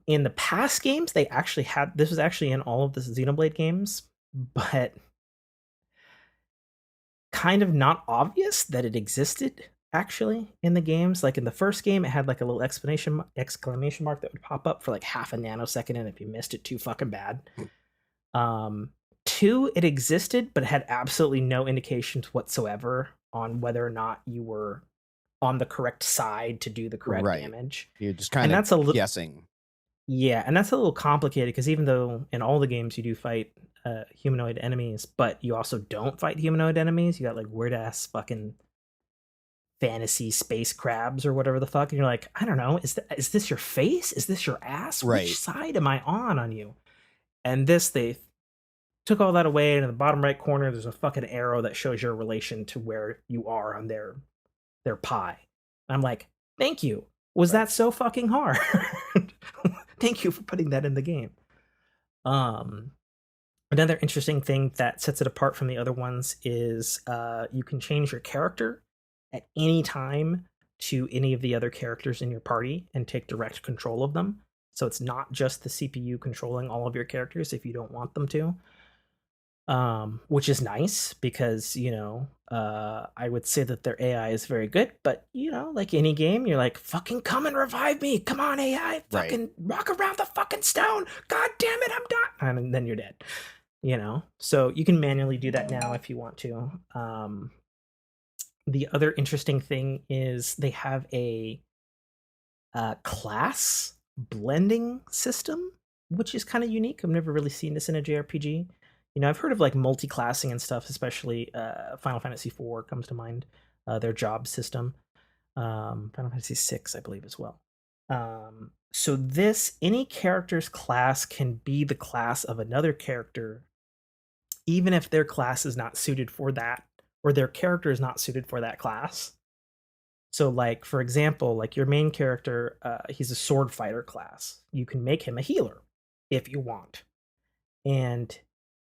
In the past games, they actually had, this was actually in all of the Xenoblade games, but kind of not obvious that it existed actually in the games. Like, in the first game, it had like a little exclamation mark that would pop up for like half a nanosecond, and if you missed it, too fucking bad. 2, it existed, but it had absolutely no indications whatsoever on whether or not you were on the correct side to do the correct damage. You're just kind of guessing. Yeah, and that's a little complicated, because even though in all the games you do fight humanoid enemies, but you also don't fight humanoid enemies. You got like weird ass fucking fantasy space crabs or whatever the fuck, and you're like, I don't know, is this your face? Is this your ass? Right. Which side am I on you? And this, they took all that away, and in the bottom right corner there's a fucking arrow that shows your relation to where you are on their pie. I'm like, thank you. Was that so fucking hard? Thank you for putting that in the game. Another interesting thing that sets it apart from the other ones is you can change your character at any time to any of the other characters in your party and take direct control of them. So it's not just the CPU controlling all of your characters if you don't want them to. which is nice because I would say that their AI is very good, but like any game, you're like, fucking come and revive me, come on AI, Right. fucking walk around the fucking stone, god damn it, I'm done, and then you're dead. So you can manually do that now if you want to. The other interesting thing is they have a class blending system, which is kind of unique. I've never really seen this in a JRPG. I've heard of like multi-classing and stuff, especially Final Fantasy IV comes to mind. Their job system, Final Fantasy VI, I believe, as well. So any character's class can be the class of another character, even if their class is not suited for that, or their character is not suited for that class. So, like, for example, like your main character, he's a sword fighter class. You can make him a healer if you want. And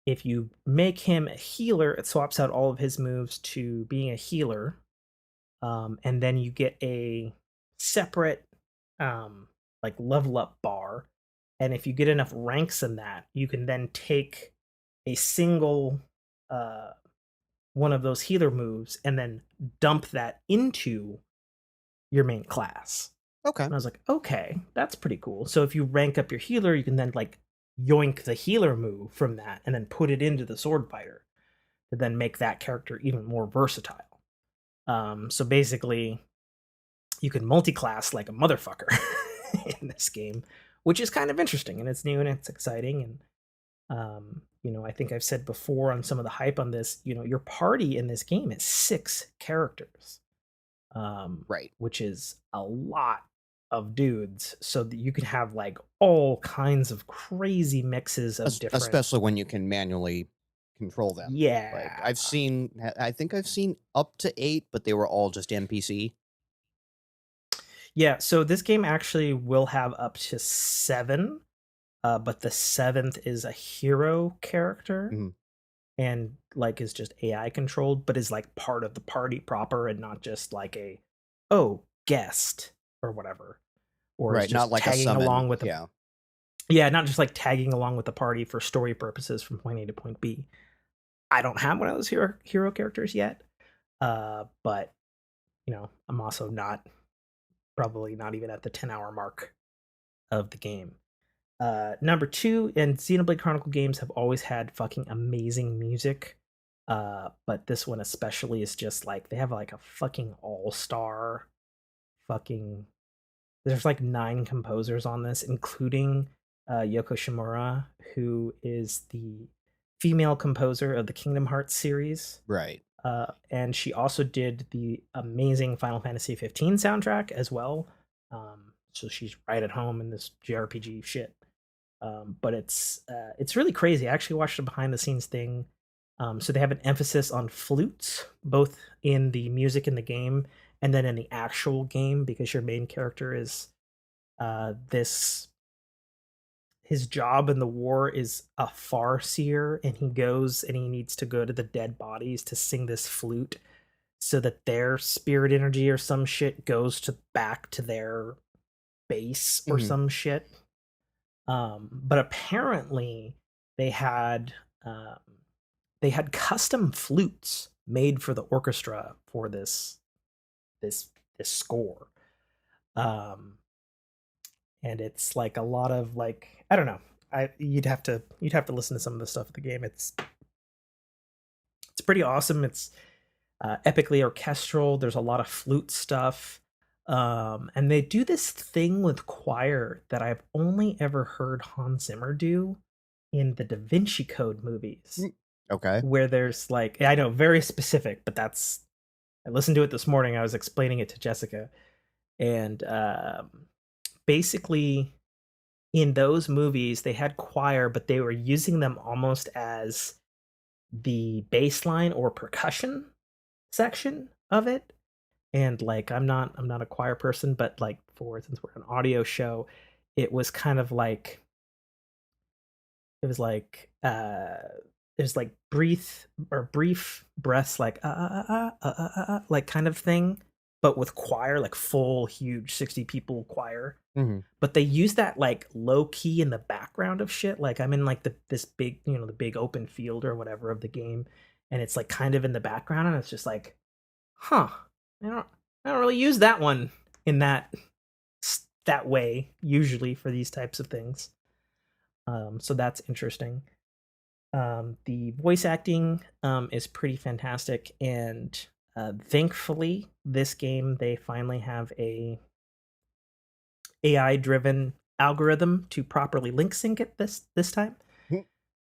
if you make him a healer, it swaps out all of his moves to being a healer. And then you get a separate, like, level up bar. And if you get enough ranks in that, you can then take a single one of those healer moves and then dump that into your main class. Okay. And I was like, okay, that's pretty cool. So if you rank up your healer, you can then like yoink the healer move from that and then put it into the sword fighter to then make that character even more versatile. So basically, you can multi-class like a motherfucker in this game, which is kind of interesting and it's new and it's exciting. And I think I've said before on some of the hype on this, your party in this game is 6 characters, Right. which is a lot of dudes, so that you can have like all kinds of crazy mixes of different. Especially when you can manually control them. Like Yeah, I think I've seen up to 8, but they were all just NPC. yeah. So this game actually will have up to 7, but the 7th is a hero character. Mhm. And like is just AI controlled, but is like part of the party proper and not just like guest or whatever, or is Right, not just like a tagging summon. along with the. Yeah. Yeah, not just like tagging along with the party for story purposes from point A to point B. I don't have one of those hero characters yet, but I'm also not probably not even at the 10-hour mark of the game. Number 2, and Xenoblade Chronicle games have always had fucking amazing music, but this one especially is just like they have like a fucking all-star fucking. There's like 9 composers on this, including Yoko Shimura, who is the female composer of the Kingdom Hearts series. Right. And she also did the amazing Final Fantasy 15 soundtrack as well. So she's right at home in this JRPG shit. But it's really crazy. I actually watched a behind the scenes thing. So they have an emphasis on flutes, both in the music in the game and then in the actual game, because your main character is this. His job in the war is a farseer, and he goes and he needs to go to the dead bodies to sing this flute so that their spirit energy or some shit goes to back to their base or Mhm. some shit. But apparently they had um, custom flutes made for the orchestra for this score. Um, and it's like a lot of like, I don't know. You'd have to listen to some of the stuff of the game. It's pretty awesome. It's epically orchestral. There's a lot of flute stuff. And they do this thing with choir that I've only ever heard Hans Zimmer do in the Da Vinci Code movies, Okay. where there's like, I know, very specific, but I listened to it this morning. I was explaining it to Jessica, and basically in those movies they had choir, but they were using them almost as the bass line or percussion section of it. And like I'm not a choir person, but like since we're an audio show, it was kind of like it was like it was like brief breaths, like like kind of thing, but with choir, like full huge 60 people choir. Mm-hmm. But they use that like low key in the background of shit. Like I'm in like this big, the big open field or whatever of the game, and it's like kind of in the background, and it's just like, huh, I don't I don't really use that one in that way usually for these types of things. So that's interesting. The voice acting is pretty fantastic, and thankfully, this game they finally have a AI driven algorithm to properly link sync it this time.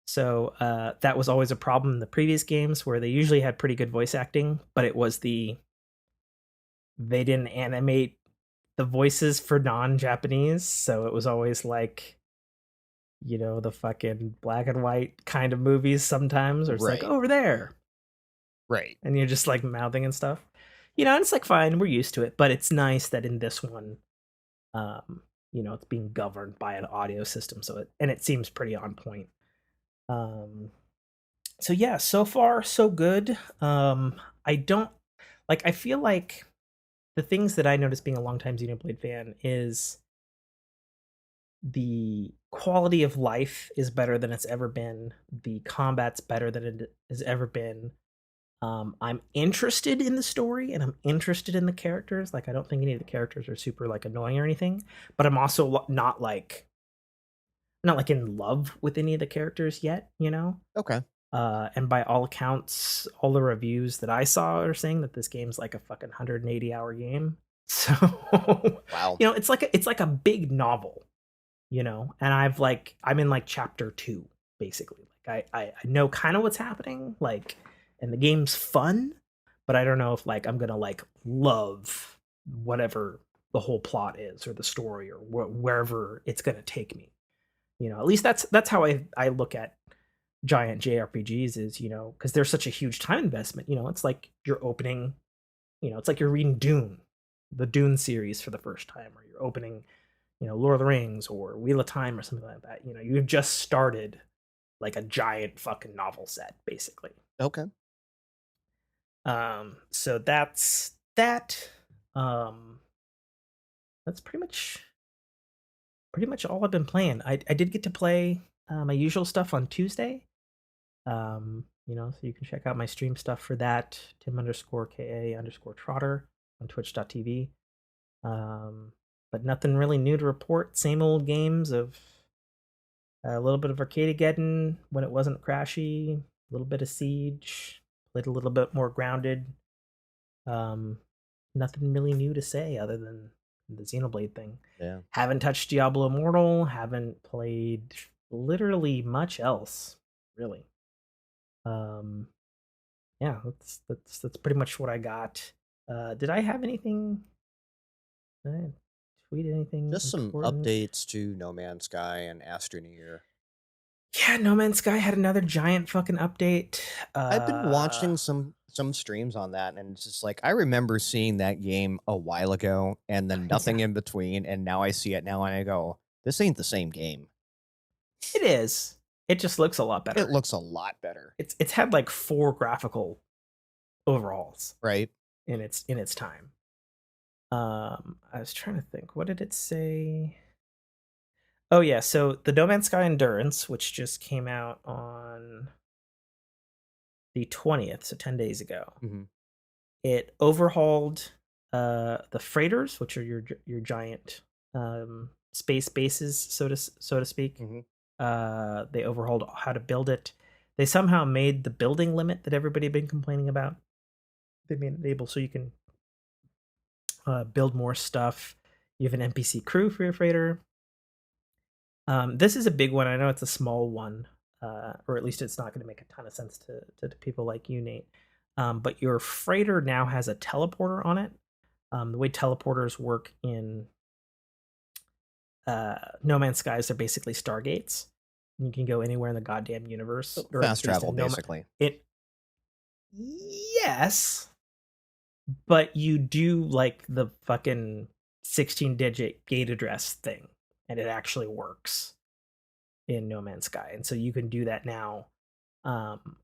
So that was always a problem in the previous games where they usually had pretty good voice acting, but it was they didn't animate the voices for non-Japanese, so it was always like the fucking black and white kind of movies sometimes, or it's like Right. over there, Right. and you're just like mouthing and stuff. And it's like fine, we're used to it, but it's nice that in this one, it's being governed by an audio system, so it seems pretty on point. So yeah, so far so good. I don't I feel like the things that I noticed being a longtime Xenoblade fan is the quality of life is better than it's ever been. The combat's better than it has ever been. I'm interested in the story and I'm interested in the characters. Like I don't think any of the characters are super like annoying or anything, but I'm also not in love with any of the characters yet, Okay. And by all accounts, all the reviews that I saw are saying that this game's like a fucking 180-hour game. So, Wow. it's like a big novel, and I'm in like chapter 2 basically. Like I know kind of what's happening, like, and the game's fun, but I don't know if like I'm gonna like love whatever the whole plot is or the story or wherever it's gonna take me. At least that's how I look at giant JRPGs is, because there's such a huge time investment. It's like you're opening, it's like you're reading Dune, the Dune series for the first time, or you're opening, Lord of the Rings or Wheel of Time or something like that. You've just started like a giant fucking novel set, basically. Okay. So that's that. Um, that's pretty much all I've been playing. I did get to play my usual stuff on Tuesday. So you can check out my stream stuff for that. Tim_KA_Trotter on twitch.tv. But nothing really new to report. Same old games of a little bit of Arcadegeddon when it wasn't crashy, a little bit of Siege, played a little bit more grounded. Nothing really new to say other than the Xenoblade thing. Yeah. Haven't touched Diablo Immortal, haven't played literally much else, really. Yeah, that's pretty much what I got. Did I have anything? Did I tweet anything Just some important? updates to No Man's Sky and Astroneer. Yeah, No Man's Sky had another giant fucking update. I've been watching some streams on that, and it's just like I remember seeing that game a while ago, and then nothing Yeah, in between, and now I see it now, and I go, "This ain't the same game." it is. It just looks a lot It better. looks a lot better, It's had like 4 graphical overhauls right? in its time. I was trying to think. What did it say? Oh yeah, so the No Man's Sky Endurance, which just came out on the 20th, so 10 days ago. Mm-hmm. It overhauled the freighters, which are your giant space bases, so to speak. Mm-hmm. They overhauled how to build it. They somehow made the building limit that everybody had been complaining about. They made it able so you can build more stuff. You have an NPC crew for your freighter. This is a big one. I know it's a small one, or at least it's not going to make a ton of sense to people like you, Nate. But your freighter now has a teleporter on it. The way teleporters work in No Man's Skies, they're basically stargates. You can go anywhere in the goddamn universe. Or Fast travel, basically. Yes, but you do like the fucking 16-digit gate address thing, and it actually works in No Man's Sky. And so you can do that now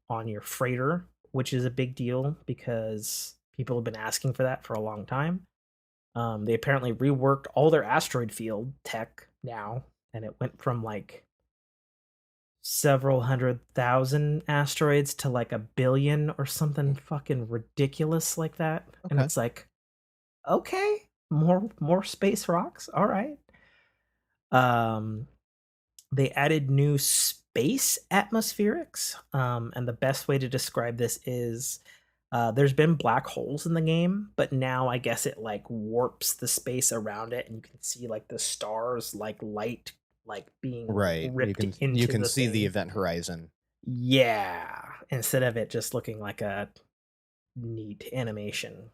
on your freighter, which is a big deal because People have been asking for that for a long time. They apparently reworked all their asteroid field tech now, and it went from like several 100,000 asteroids to like a billion or something fucking ridiculous like that. And Okay. it's like, okay, more space rocks. All right. Um, they added new space atmospherics. And the best way to describe this is there's been black holes in the game, but now I guess it like warps the space around it, and you can see like the stars like light like being Right. ripped You into can the see the thing. event horizon. Yeah, instead of it just looking like a neat animation.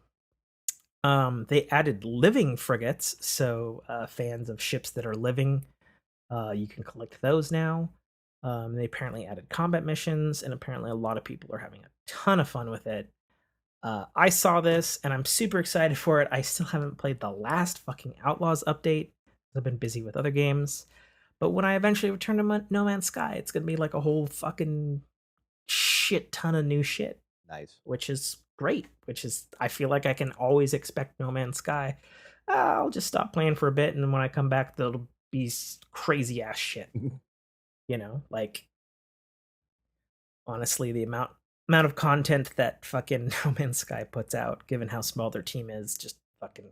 They added living frigates, so fans of ships that are living, you can collect those now. They apparently added combat missions, and apparently a lot of people are having a ton of fun with it. I saw this, and I'm super excited for it. I still haven't played the last fucking Outlaws update. I've been busy with other games. But when I eventually return to No Man's Sky, it's gonna be like a whole fucking shit ton of new shit, Nice. which is great. Which is, I feel like I can always expect No Man's Sky. I'll just stop playing for a bit, and then when I come back, there'll be crazy ass shit. Like honestly, the amount of content that fucking No Man's Sky puts out, given how small their team is, just fucking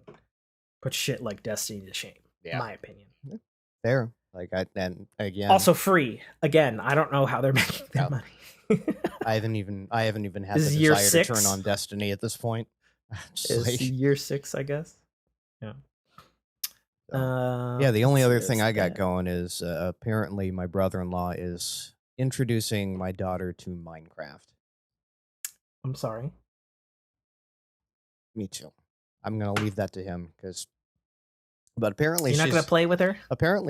puts shit like Destiny to shame. Yeah. My opinion. Yeah. Fair. Like and again, Also free. Again, I don't know how they're making their money. I haven't even had This the is year desire to turn 6. on Destiny at this point. Just Is like year 6, I guess. Yeah. yeah, the only other Let's see, thing I got that. going is apparently my brother-in-law is introducing my daughter to Minecraft. I'm sorry. Me too. I'm gonna leave that to him but apparently You're not gonna play with her?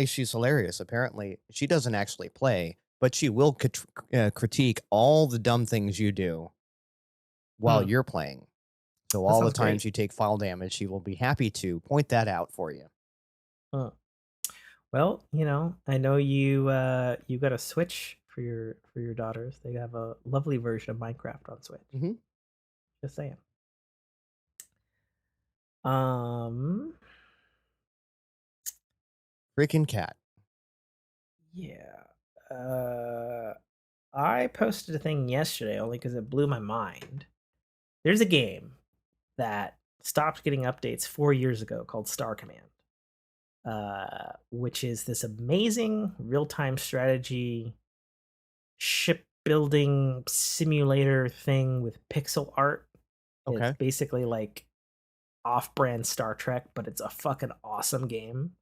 she's hilarious. Apparently she doesn't actually play, but she will critique all the dumb things you do while you're playing. So That all the sounds times great. you take fall damage, she will be happy to point that out for you. Huh. Well, I know you got a Switch for your daughters. They have a lovely version of Minecraft on Switch. Mm-hmm. Just saying. Um, Freaking cat. yeah. I posted a thing yesterday only because it blew my mind. There's a game that stopped getting updates 4 years ago called Star Command, which is this amazing real-time strategy shipbuilding simulator thing with pixel art. It's Okay. basically like off-brand Star Trek, but it's a fucking awesome game.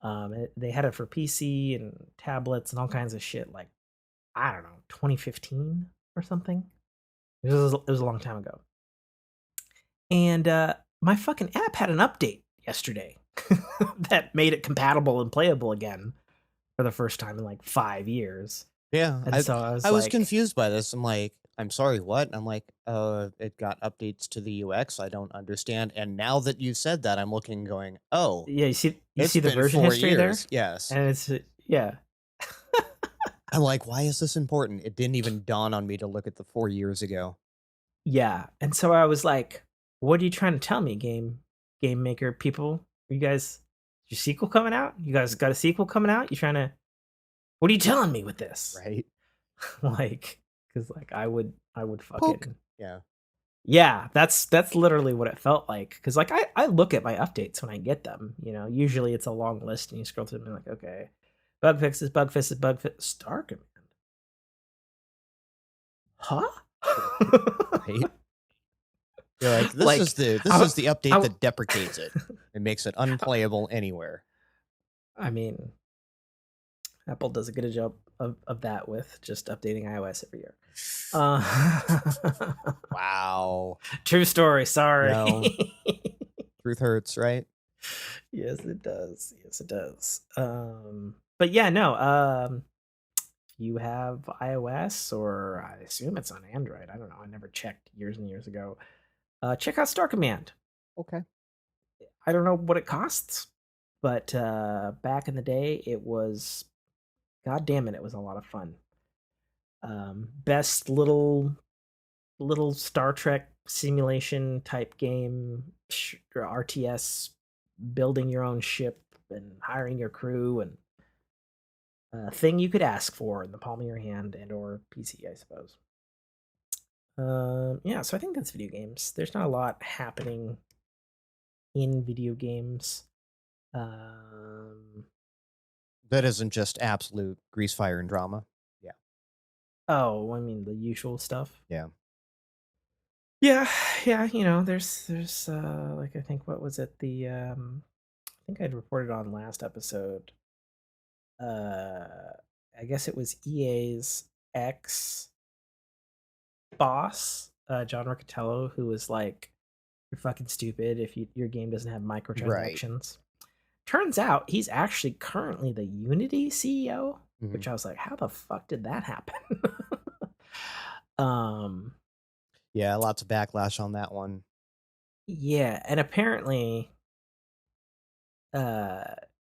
They had it for PC and tablets and all kinds of shit. Like, I don't know, 2015 or something. It was a long time ago. And my fucking app had an update yesterday that made it compatible and playable again for the first time in like 5 years. Yeah, And so I was like, confused by this. I'm like, I'm sorry, what? I'm like, it got updates to the UX. I don't understand. And now that you said that, I'm looking, going, oh, yeah, you it's see the been version 4 history there, years. Yes. and it's yeah, I'm like, why is this important? It didn't even dawn on me to look at the 4 years ago. yeah. And so I was like, what are you trying to tell me, game maker people? You guys, your sequel coming out? You guys got a sequel coming out? You trying to? What are you telling me with this? Right? Like, because like I would Poke. fucking Yeah. yeah. That's literally what it felt like. Because like I look at my updates when I get them. Usually it's a long list, and you scroll through them and like, okay, bug fixes, bug fixes, bug fix. Star Command. Huh? Right? You're like, this Like, is the update I that deprecates it. It makes it unplayable anywhere. I mean, Apple does a good job of that with just updating iOS every year. Wow. True story. Sorry. No. Truth hurts, right? Yes, it does. Yes, it does. But yeah, no. You have iOS, or I assume it's on Android. I don't know. I never checked years and years ago. Check out Star Command. Okay. I don't know what it costs, but back in the day, it was, god damn it, it was a lot of fun. Best little Star Trek simulation type game, or RTS, building your own ship and hiring your crew, and thing you could ask for in the palm of your hand and or PC, I suppose. Yeah, so I think that's video games. There's not a lot happening in video games. Um, That isn't just absolute grease fire and drama. Yeah. oh, I mean the usual stuff. Yeah. Yeah, yeah, there's like I think what was it? I think I'd reported on last episode. Uh I guess it was EA's ex boss, John Riccatello, who was like, "You're fucking stupid if your game doesn't have Right. microtransactions." Turns out he's actually currently the Unity CEO, Hmm. which I was like, "How the fuck did that happen?" um, Yeah, lots of backlash on that one. yeah, and apparently, uh,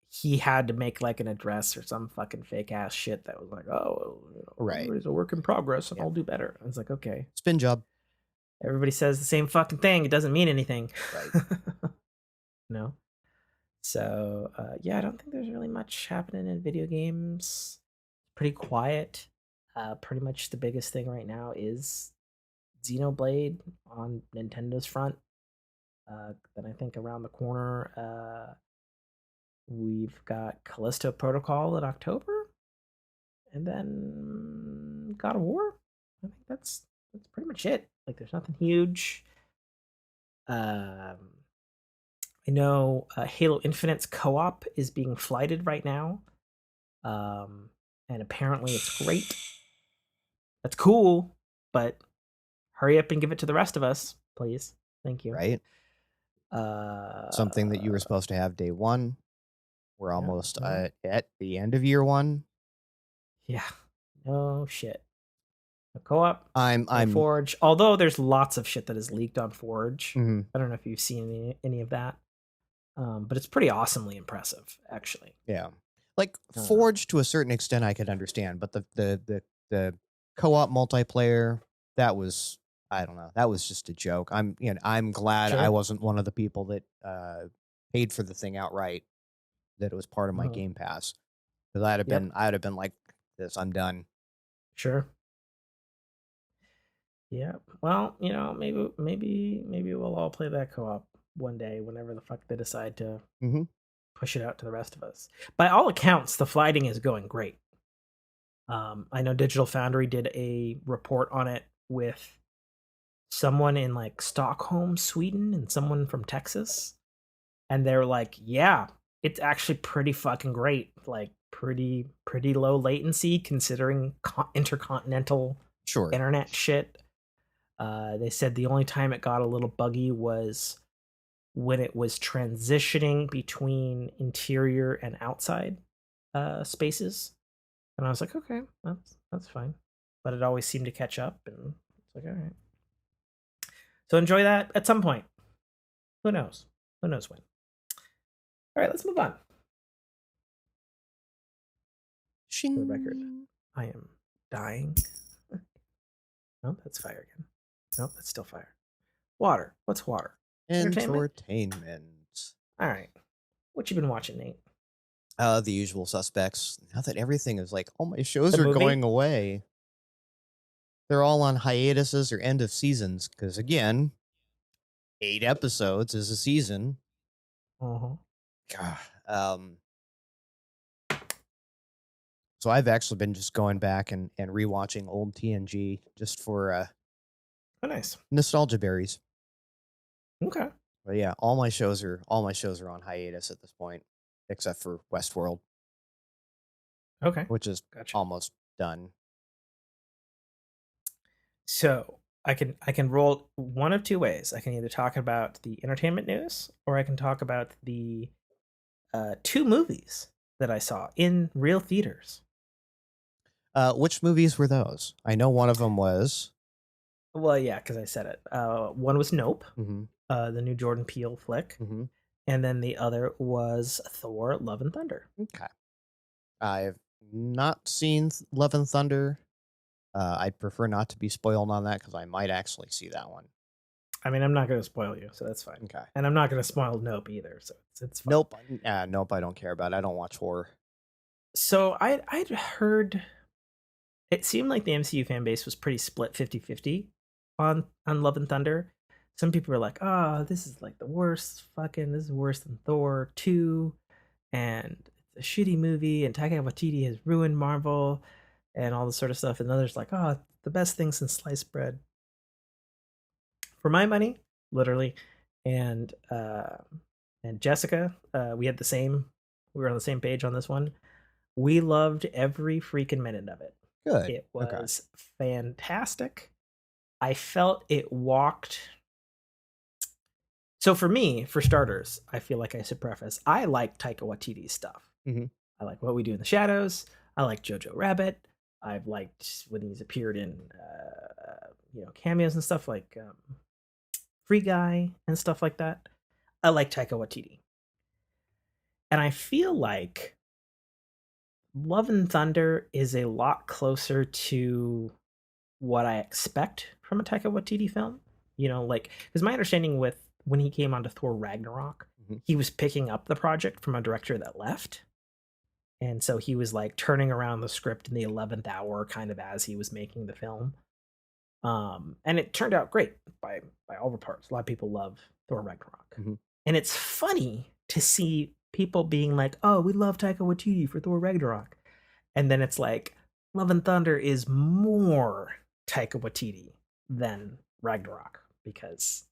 he had to make like an address or some fucking fake ass shit that was like, "Oh, Right. everybody's a work in progress, and Yeah. I'll do better." I was like, "Okay." Spin job. Everybody says the same fucking thing. It doesn't mean anything. Right. No. So, yeah, I don't think there's really much happening in video games. Pretty quiet. Pretty much the biggest thing right now is Xenoblade on Nintendo's front. Then I think around the corner, we've got Callisto Protocol in October, and then God of War. I think that's pretty much it. Like, there's nothing huge. Um, I know Halo Infinite's co-op is being flighted right now, and apparently it's great. That's cool, but hurry up and give it to the rest of us, please. Thank you. Right. Something that you were Uh, supposed to have day one. We're yeah, almost no, at the end of year one. yeah, no shit. No co-op, no I'm Forge. Although there's lots of shit that is leaked on Forge. mhm, I don't know if you've seen any of that, but it's pretty awesomely impressive, actually. yeah. Like Um, Forge to a certain extent I could understand, but the co-op multiplayer, that was, I don't know, that was just a joke. I'm glad I sure. wasn't one of the people that paid for the thing outright, that it was part of my Mhm. Game Pass. Because Yep. I'd have been like this, I'm done. Sure. Yeah. Well, maybe we'll all play that co-op one day whenever the fuck they decide to Mhm. push it out to the rest of us. By all accounts, the flighting is going great. I know Digital Foundry did a report on it with someone in like Stockholm, Sweden, and someone from Texas, and they're like, "Yeah, it's actually pretty fucking great. Like pretty low latency considering intercontinental Sure. internet shit." They said the only time it got a little buggy was when it was transitioning between interior and outside spaces. And I was like, okay, that's fine. But it always seemed to catch up, and it's like, all right. So enjoy that at some point. Who knows? Who knows when? All right, let's move on. For the record, Shing. I am dying. No, that's fire again. No, that's still fire. Water. What's water? Entertainment. Entertainment. All right. What you been watching, Nate? The usual suspects. Now that everything is like, all my shows The are movie. going away. They're all on hiatuses or end of seasons. Because again, 8 episodes is a season. Uh huh. God. So I've actually been just going back and rewatching old TNG just for Oh, nice. nostalgia berries. Okay. But yeah, all my shows are on hiatus at this point, except for Westworld, Okay. which is Gotcha. almost done. So I can roll one of two ways. I can either talk about the entertainment news, or I can talk about the two movies that I saw in real theaters. Which movies were those? I know one of them was. Well, yeah, because I said it. One was Nope, Mm-hmm, the new Jordan Peele flick, mm-hmm. and then the other was Thor: Love and Thunder. Okay. I've not seen Love and Thunder. I'd prefer not to be spoiled on that because I might actually see that one. I mean, I'm not going to spoil you, so that's fine. Okay. And I'm not going to spoil Nope either, so it's fine. Nope. Nope. I don't care about it. I don't watch horror. So I'd heard it seemed like the MCU fan base was pretty split 50-50 on Love and Thunder. Some people were like, "Oh, this is like the worst this is worse than Thor 2 and it's a shitty movie and Taika Waititi has ruined Marvel and all this sort of stuff." And others like, "Oh, the best thing since sliced bread." For my money, literally, and Jessica, we had we were on the same page on this one. We loved every freaking minute of it. Good. It Okay. was fantastic. I felt it walked. So for me, for starters, I feel like I should preface, I like Taika Waititi's stuff. Mhm. I like What We Do in the Shadows. I like Jojo Rabbit. I've liked when he's appeared in, cameos and stuff like Free Guy and stuff like that. I like Taika Waititi. And I feel like Love and Thunder is a lot closer to what I expect from a Taika Waititi film. You know, like, because my understanding with when he came onto Thor Ragnarok, he was picking up the project from a director that left. And so he was like turning around the script in the 11th hour, kind of as he was making the film. And it turned out great by all reports. A lot of people love Thor Ragnarok. And it's funny to see people being like, "Oh, we love Taika Waititi for Thor Ragnarok," and then it's like Love and Thunder is more Taika Waititi than Ragnarok because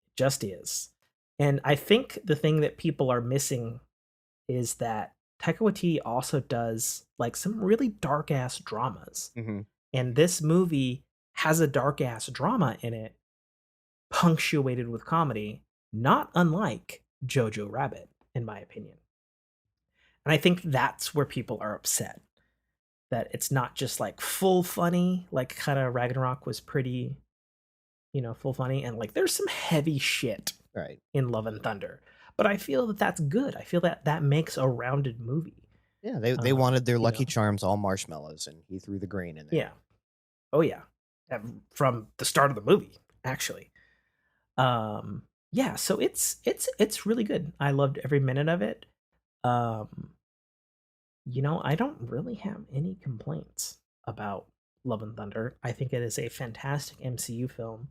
it just is. And I think the thing that people are missing is that Taika Waititi also does like some really dark ass dramas. And this movie has a dark ass drama in it, punctuated with comedy, not unlike Jojo Rabbit, in my opinion. And I think that's where people are upset. That it's not just like full funny, like kind of Ragnarok was pretty, full funny. And like there's some heavy shit in Love and Thunder. But I feel that that's good. I feel that that makes a rounded movie. Yeah, they wanted their Lucky Charms all marshmallows, and he threw the grain in there. Yeah. Oh yeah. From the start of the movie, actually. Yeah, so it's really good. I loved every minute of it. I don't really have any complaints about Love and Thunder. I think it is a fantastic MCU film.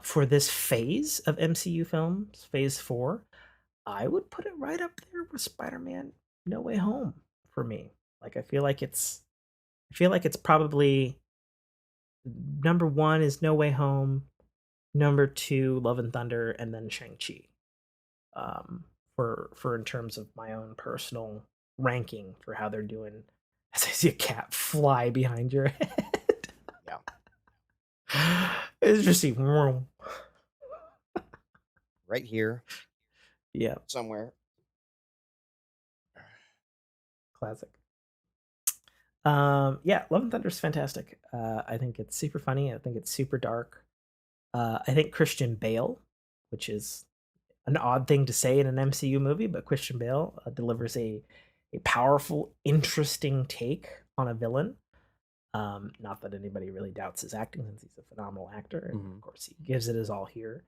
For this phase of MCU films, phase 4, I would put it right up there with Spider-Man No Way Home for me. Like I feel like it's probably number 1 is No Way Home, number 2 Love and Thunder, and then Shang-Chi. For in terms of my own personal ranking for how they're doing. As I see a cat fly behind your head. Yeah. It's just right here. Yeah. Somewhere. Classic. Yeah, Love and Thunder is fantastic. I think it's super funny. I think it's super dark. I think Christian Bale, which is an odd thing to say in an MCU movie, but Christian Bale delivers a powerful, interesting take on a villain. Not that anybody really doubts his acting, since he's a phenomenal actor, and of course he gives it his all here.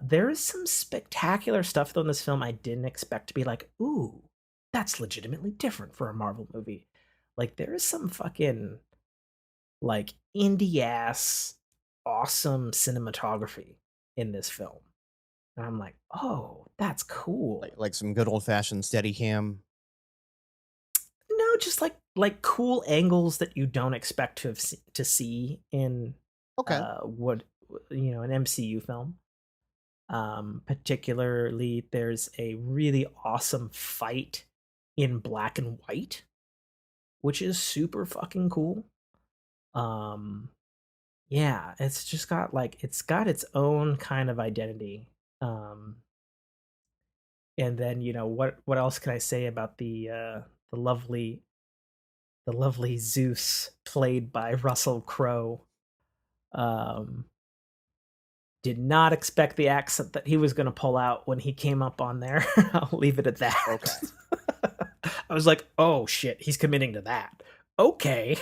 There is some spectacular stuff though in this film I didn't expect to be like, ooh, that's legitimately different for a Marvel movie. Like there is some fucking like indie ass awesome cinematography in this film. And I'm like, oh, that's cool. Like some good old fashioned Steadicam. No, just like cool angles that you don't expect to see in what an MCU film. Particularly, there's a really awesome fight in black and white, which is super fucking cool. Yeah, it's just got it's got its own kind of identity. And then what else can I say about the lovely Zeus played by Russell Crowe? Did not expect the accent that he was going to pull out when he came up on there. I'll leave it at that. Okay. I was like, oh shit, he's committing to that. Okay.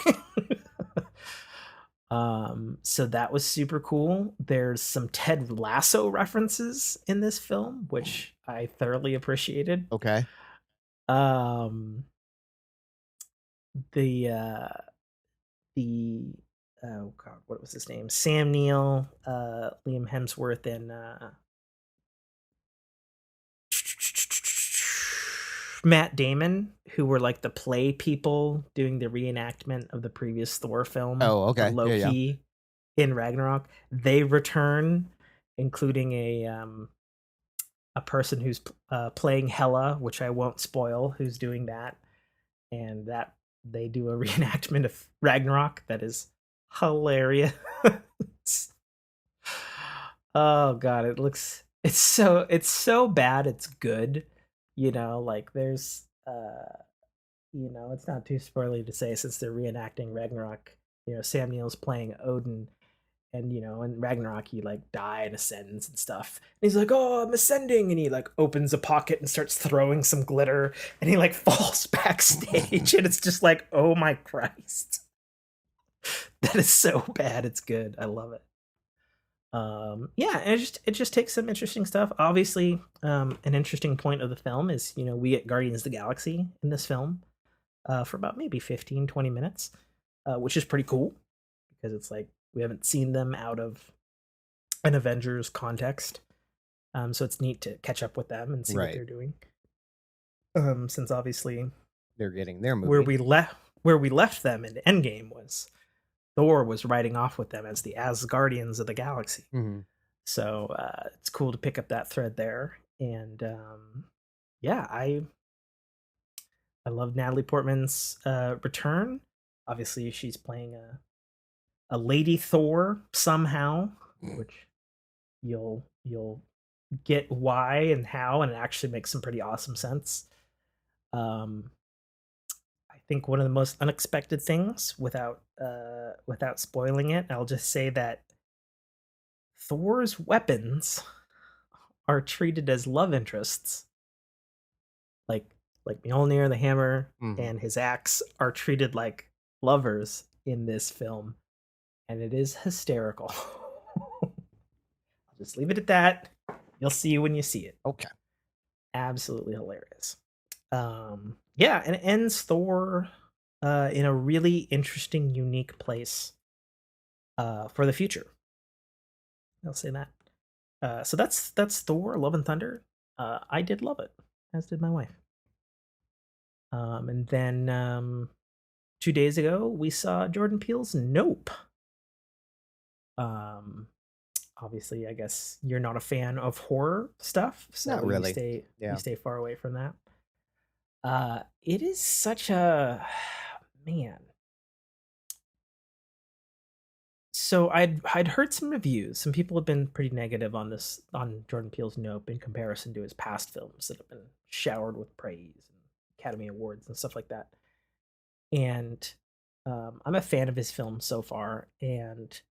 So that was super cool. There's some Ted Lasso references in this film, which I thoroughly appreciated. Okay. Um, the the oh god, what was his name? Sam Neill, Liam Hemsworth, and Matt Damon, who were like the play people doing the reenactment of the previous Thor film Oh, of okay. Yeah, yeah. Loki in Ragnarok. They return, including a person who's playing Hela, which I won't spoil, who's doing that, and that they do a reenactment of Ragnarok that is hilarious. Oh god, it's so bad it's good. Like there's it's not too spoilery to say since they're reenacting Ragnarok. Sam Neill's playing Odin, and in Ragnarok he like die and ascends and stuff. And he's like, "Oh, I'm ascending," and he like opens a pocket and starts throwing some glitter, and he like falls backstage, and it's just like, oh my Christ, that is so bad. It's good. I love it. Yeah, and it just takes some interesting stuff. Obviously, an interesting point of the film is we get Guardians of the Galaxy in this film for about maybe 15-20 minutes, which is pretty cool because it's like we haven't seen them out of an Avengers context. So it's neat to catch up with them and see what Right. they're doing. Since obviously They're getting their where movie. we left them in Endgame was Thor was riding off with them as the Asgardians of the galaxy. Mhm. So it's cool to pick up that thread there. And yeah, I love Natalie Portman's return. Obviously, she's playing a Lady Thor somehow, which you'll get why and how, and it actually makes some pretty awesome sense. Um, I think one of the most unexpected things, without spoiling it, I'll just say that Thor's weapons are treated as love interests. Like like Mjolnir, the hammer, Mhm. and his axe are treated like lovers in this film, and it is hysterical. I'll just leave it at that. You'll see when you see it. Okay. Absolutely hilarious. Yeah, and it ends Thor in a really interesting, unique place for the future. I'll say that. So that's Thor: Love and Thunder. I did love it, as did my wife. And then 2 days ago we saw Jordan Peele's Nope. Um, Obviously, I guess you're not a fan of horror stuff, Not so you really. stay you Yeah. stay far away from that. It is such a man. So I'd heard some reviews. Some people have been pretty negative on Jordan Peele's Nope in comparison to his past films that have been showered with praise and Academy Awards and stuff like that. And I'm a fan of his films so far, and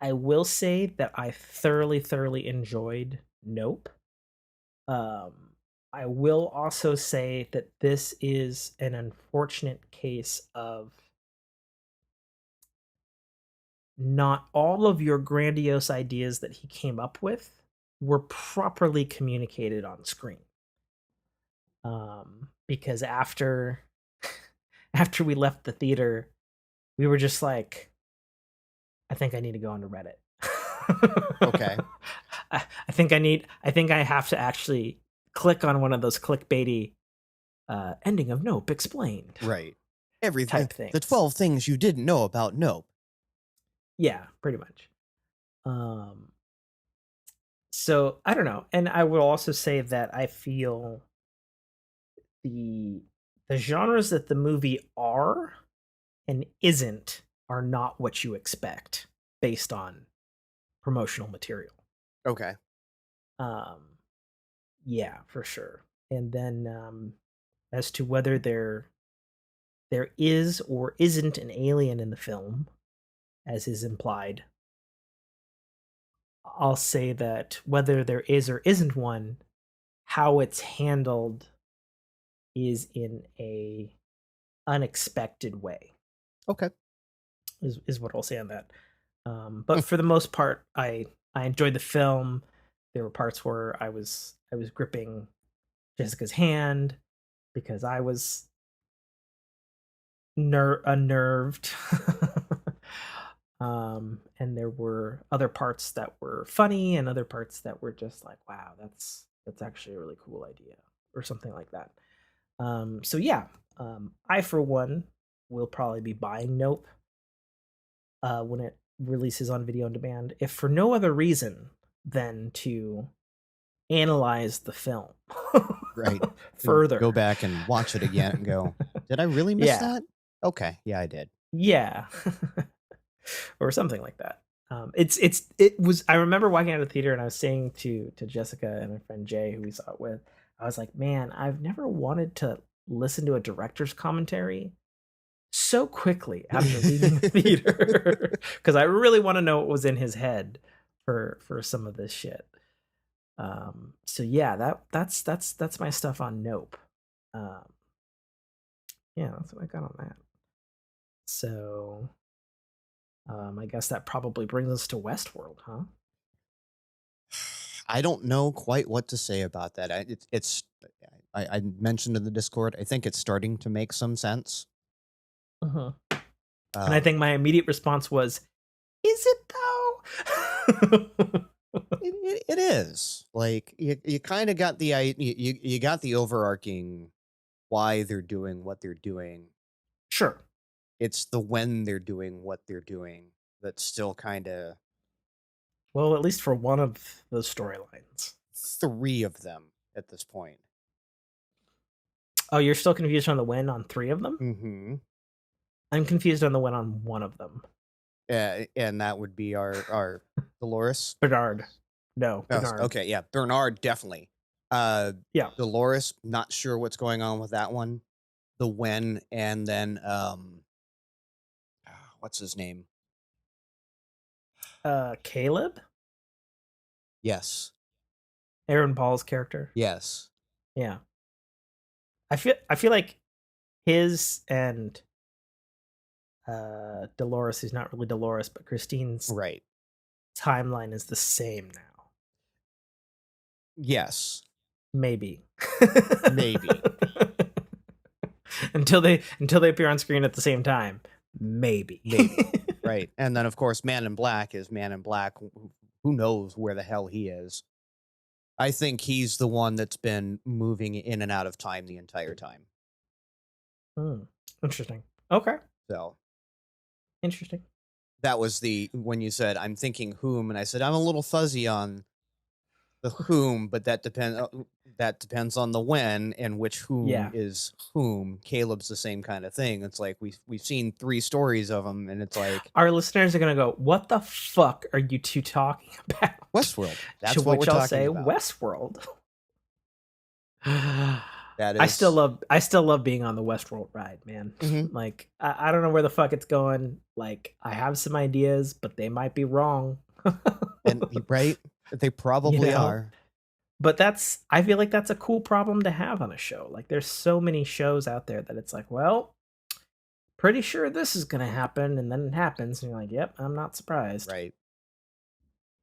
I will say that I thoroughly, thoroughly enjoyed Nope. I will also say that this is an unfortunate case of not all of your grandiose ideas that he came up with were properly communicated on screen. Because after we left the theater, we were just like, I think I need to go onto Reddit. Okay. I think I have to actually click on one of those clickbaity ending of Nope explained Right. Everything. type The things. 12 things you didn't know about Nope. Yeah, pretty much. Um, so I don't know, and I will also say that I feel the the genres that the movie are and isn't are not what you expect based on promotional material. Okay. Um, yeah, for sure. And then as to whether there is or isn't an alien in the film, as is implied, I'll say that whether there is or isn't one, how it's handled is in a unexpected way. Okay. is what I'll say on that. But for the most part, I enjoyed the film. There were parts where I was gripping Jessica's hand because I was unnerved. And there were other parts that were funny and other parts that were just like, wow, that's actually a really cool idea or something like that. So yeah, I for one will probably be buying Nope when it releases on video on demand, if for no other reason than to analyze the film Right. And go further. back and watch it again and go, did I really miss Yeah, that? Okay. Yeah, I did. yeah, or something like that. It was. I remember walking out of the theater and I was saying to Jessica and my friend Jay, who we saw it with, I was like, man, I've never wanted to listen to a director's commentary so quickly after leaving the theater because I really want to know what was in his head for some of this shit. So yeah, that's my stuff on Nope. Um, yeah, that's what I got on that. So I guess that probably brings us to Westworld, huh? I don't know quite what to say about that. I mentioned in the Discord, I think it's starting to make some sense. Uh-huh. And I Um, think my immediate response was, "Is it though?" it is like you kind of got the you got the overarching why they're doing what they're doing. Sure. It's the when they're doing what they're doing that's still kind of Well, at least for one of those storylines. three of them at this point. Oh, you're still confused on the win on three of them? Mm-hmm. I'm confused on the win on one of them. And that would be our Dolores. Bernard. No, Oh, Bernard. okay, yeah, Bernard definitely. Uh, Yeah. Dolores, not sure what's going on with that one. The when and then what's his name? Caleb? Yes, Aaron Paul's character. yes, Yeah. I feel like his and Dolores, who's not really Dolores, but Christine's right. timeline is the same now. Yes, Maybe. maybe, until they appear on screen at the same time. Maybe. maybe, right. And then of course, Man in Black is Man in Black. Who knows where the hell he is? I think he's the one that's been moving in and out of time the entire time. Hmm. Interesting. Okay. So Interesting. that was the when you said I'm thinking whom, and I said I'm a little fuzzy on the whom, but that depends on the when and which whom Yeah. is whom. Caleb's the same kind of thing. It's like we've seen 3 stories of him, and it's like Our listeners are gonna go, "What the fuck are you two talking about?" Westworld. That's To what we're which I'll talking say, about. Westworld. That I still is love being on the Westworld ride, man. Mhm. Like I don't know where the fuck it's going. Like I have some ideas, but they might be wrong. and right, they You probably know? are. But I feel like that's a cool problem to have on a show. Like there's so many shows out there that it's like, well, pretty sure this is gonna happen, and then it happens, and you're like, yep, I'm not surprised. Right.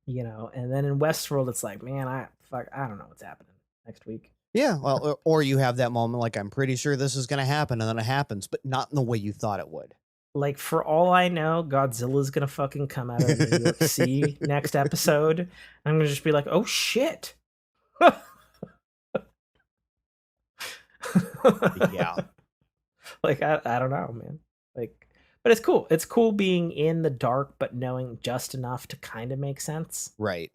And then in Westworld, it's like, man, I don't know what's happening next week. Yeah, well, or you have that moment like I'm pretty sure this is going to happen and then it happens, but not in the way you thought it would. Like for all I know, Godzilla's gonna fucking come out of New York Sea next episode. I'm gonna just be like, oh shit. Yeah. Like I don't know, man. Like, but it's cool. It's cool being in the dark, but knowing just enough to kind of make sense. Right.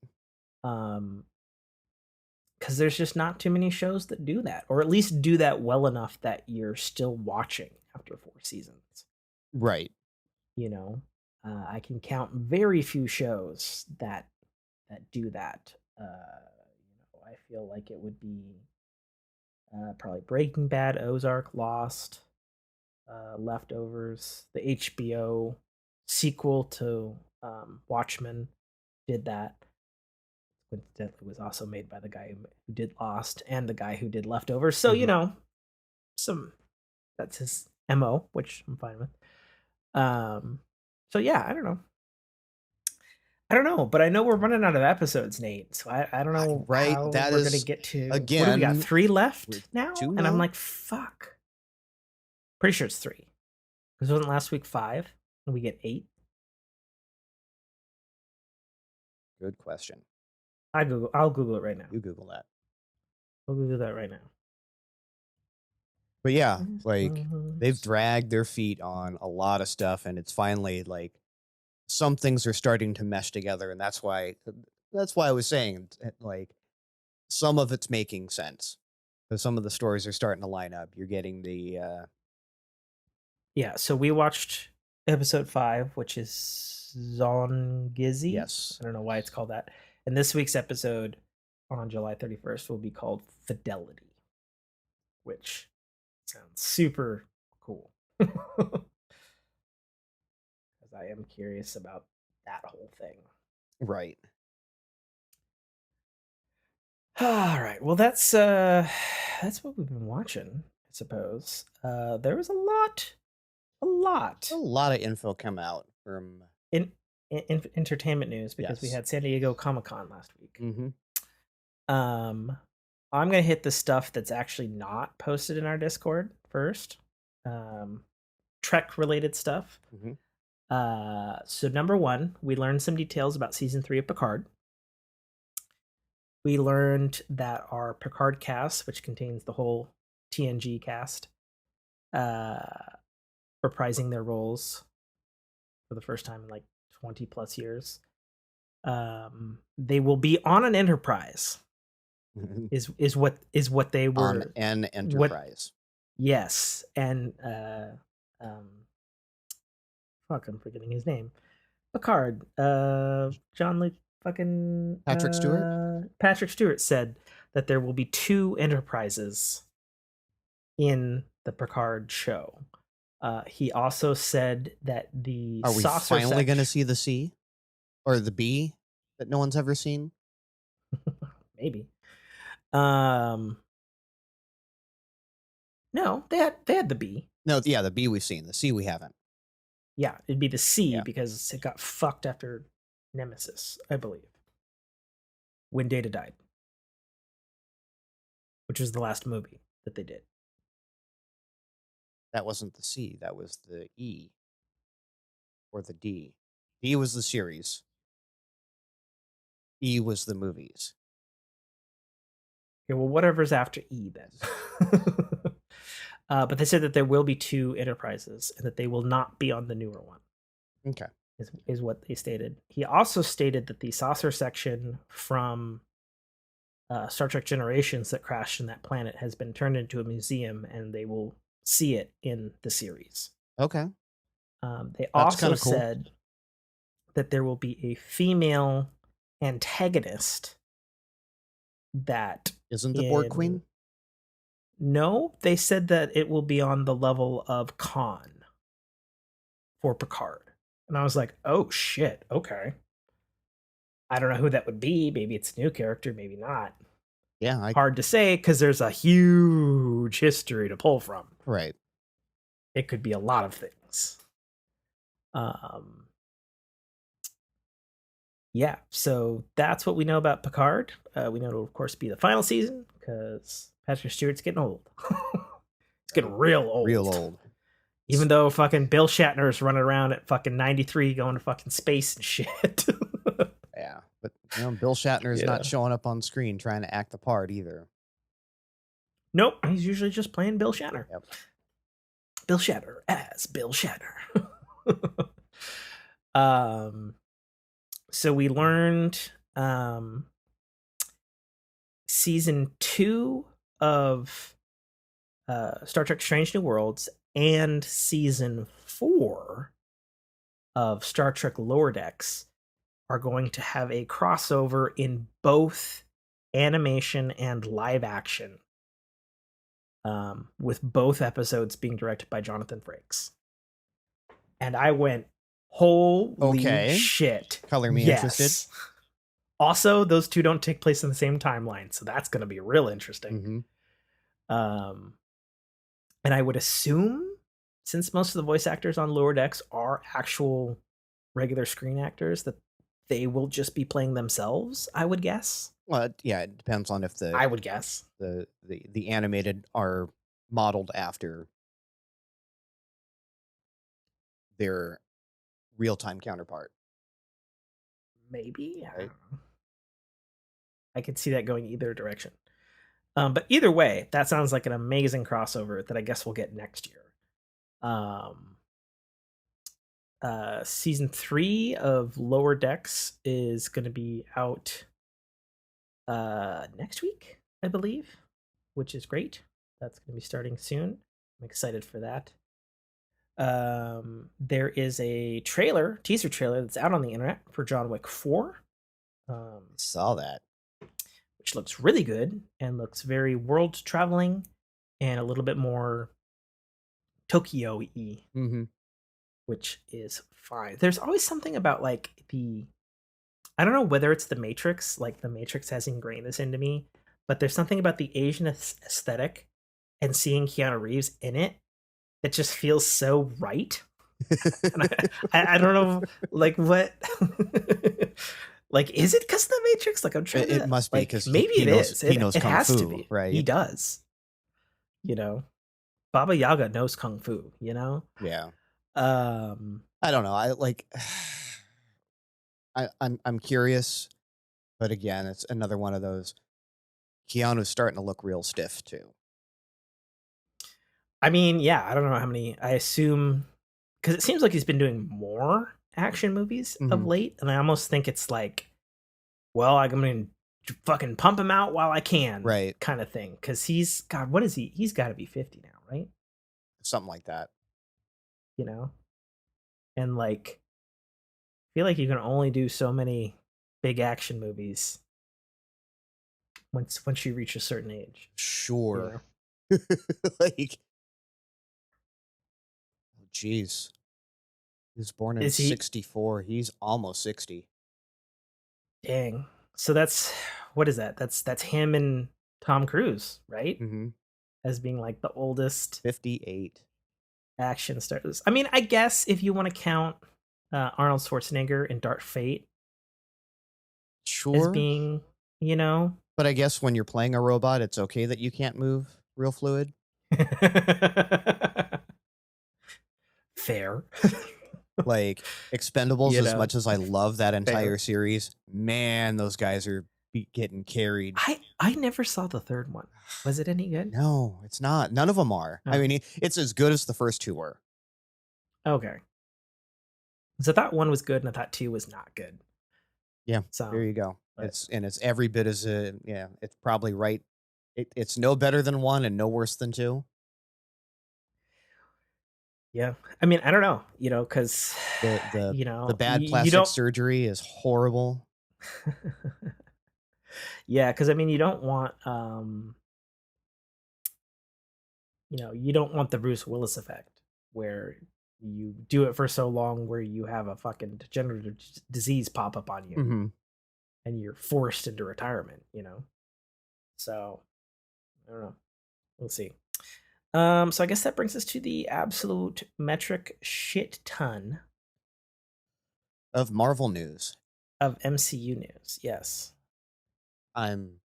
Um, because there's just not too many shows that do that, or at least do that well enough that you're still watching after 4 seasons. Right. I can count very few shows that do that. I feel like it would be probably Breaking Bad, Ozark, Lost, Leftovers, the HBO sequel to Watchmen did that. Coincidentally, was also made by the guy who did Lost and the guy who did Leftovers. So Mhm. some that's his mo, which I'm fine with. Um, So yeah, I don't know. But I know we're running out of episodes, Nate. So I don't know Right? how That we're gonna is, get to what do we got? again, 3 we're left now? two And I'm now. like, fuck. Pretty sure it's 3. Because wasn't last week 5? And we get 8? Good question. I'll Google it right now. You Google that. I'll Google that right now. But yeah, like they've dragged their feet on a lot of stuff, and it's finally like some things are starting to mesh together, and that's why I was saying like some of it's making sense because some of the stories are starting to line up. You're getting the Yeah, so we watched episode 5, which is Zongizi. yes, I don't know why it's called that. And this week's episode on July 31st will be called Fidelity, which sounds super cool. Because I am curious about that whole thing. right. All right. Well, that's what we've been watching, I suppose. There was a lot A lot of info come out from in entertainment news because we yes. had San Diego Comic-Con last week. Mm-hmm. I'm gonna hit the stuff that's actually not posted in our Discord first. Trek related stuff. Mm-hmm. So number 1, we learned some details about season 3 of Picard. We learned that our Picard cast, which contains the whole TNG cast, reprising their roles for the first time in like 20 plus years. They will be on an Enterprise. Is what they were On an Enterprise. Yes, and fuck, I'm forgetting his name. Picard, John Luke, fucking Patrick Stewart? Patrick Stewart said that there will be 2 Enterprises in the Picard show. He also said that the Are we saucer finally going to see the C or the B that no one's ever seen? Maybe. No, they had the B. No, yeah, the B we've seen. The C we haven't. Yeah, it'd be the C Yeah. because it got fucked after Nemesis, I believe. When Data died. Which was the last movie that they did. That wasn't the C. That was the E. Or the D. D was the series. E was the movies. Okay, well, whatever's after E then. But they said that there will be 2 Enterprises and that they will not be on the newer one. Okay. Is what they stated. He also stated that the saucer section from Star Trek Generations that crashed in that planet has been turned into a museum and they will see it in the series. Okay. They also said that there will be a female antagonist that isn't the Borg Queen? No, they said that it will be on the level of Khan for Picard. And I was like, oh shit, okay. I don't know who that would be. Maybe it's a new character, maybe not. Yeah. Hard to say because there's a huge history to pull from. Right. It could be a lot of things. Yeah, so that's what we know about Picard. We know it'll, of course, be the final season because Patrick Stewart's getting old. He's getting real old. Real old. Even though fucking Bill Shatner is running around at fucking 93 going to fucking space and shit. Yeah, but Bill Shatner is not showing up on screen trying to act the part either. Nope, he's usually just playing Bill Shatner. Yep. Bill Shatner as Bill Shatner. So we learned season 2 of Star Trek Strange New Worlds and season 4 of Star Trek Lower Decks are going to have a crossover in both animation and live action, with both episodes being directed by Jonathan Frakes. And I went, holy shit. Color me interested. Also, those 2 don't take place in the same timeline, so that's going to be real interesting. Mm-hmm. And I would assume, since most of the voice actors on Lower Decks are actual regular screen actors that they will just be playing themselves, I would guess. Well, yeah, it depends on if I would guess. the animated are modeled after their real-time counterpart, Maybe. I right? don't know. I could see that going either direction. But either way, that sounds like an amazing crossover that I guess we'll get next year. Um, Season 3 of Lower Decks is going to be out next week, I believe, which is great. That's going to be starting soon. I'm excited for that. There is a teaser trailer that's out on the internet for John Wick 4, Saw that. which looks really good and looks very world traveling and a little bit more Tokyo-y, Mm-hmm. which is fine. There's always something about like I don't know whether it's the Matrix, like the Matrix has ingrained this into me, but there's something about the Asian aesthetic and seeing Keanu Reeves in it that just feels so right. And I don't know, like what, like is it because of the Matrix? Like I'm trying to, It must be like because maybe it is. he knows It kung has to fu, be. right? He does. You know, Baba Yaga knows kung fu. You know. Yeah. Um. I don't know. I like. I'm curious, but again, it's another one of those. Keanu's starting to look real stiff too. I mean, yeah. I don't know how many. I assume because it seems like he's been doing more action movies of Mhm. late, and I almost think it's like, well, I'm gonna fucking pump him out while I can, Right. kind of thing. Because he's God, what is he? He's got to be 50 now, right? Something like that. You know, and like, I feel like you can only do so many big action movies once you reach a certain age. You Sure. know, Like, oh, jeez. He was born in is he? '64. He's almost 60. Dang. So that's what is that? That's him and Tom Cruise, right? Mm-hmm. As being like the oldest 58. action stars. I mean, I guess if you want to count Arnold Schwarzenegger in Dark Fate as Sure. being, you know, But I guess when you're playing a robot, it's okay that you can't move real fluid. fair, Like Expendables, you as know, much as I love that fair. entire series, man, those guys are getting carried. I never saw the third one. Was it any good? No, it's not. None of them are. I Oh, mean, it's as good as the first two were. okay. So that one was good, and I thought two was not good. Yeah, there So, you go. but It's every bit as yeah. It's probably right. It's no better than one and no worse than two. yeah, I mean, I don't know, you know, because The the you the know, bad you plastic don't. surgery is horrible. Yeah, because I mean, you don't want, you know, you don't want the Bruce Willis effect where you do it for so long where you have a fucking degenerative disease pop up on you Hmm. and you're forced into retirement, you know? So, I don't know. We'll see. So I guess that brings us to the absolute metric shit ton Of Marvel news, of MCU news. Yes. I'm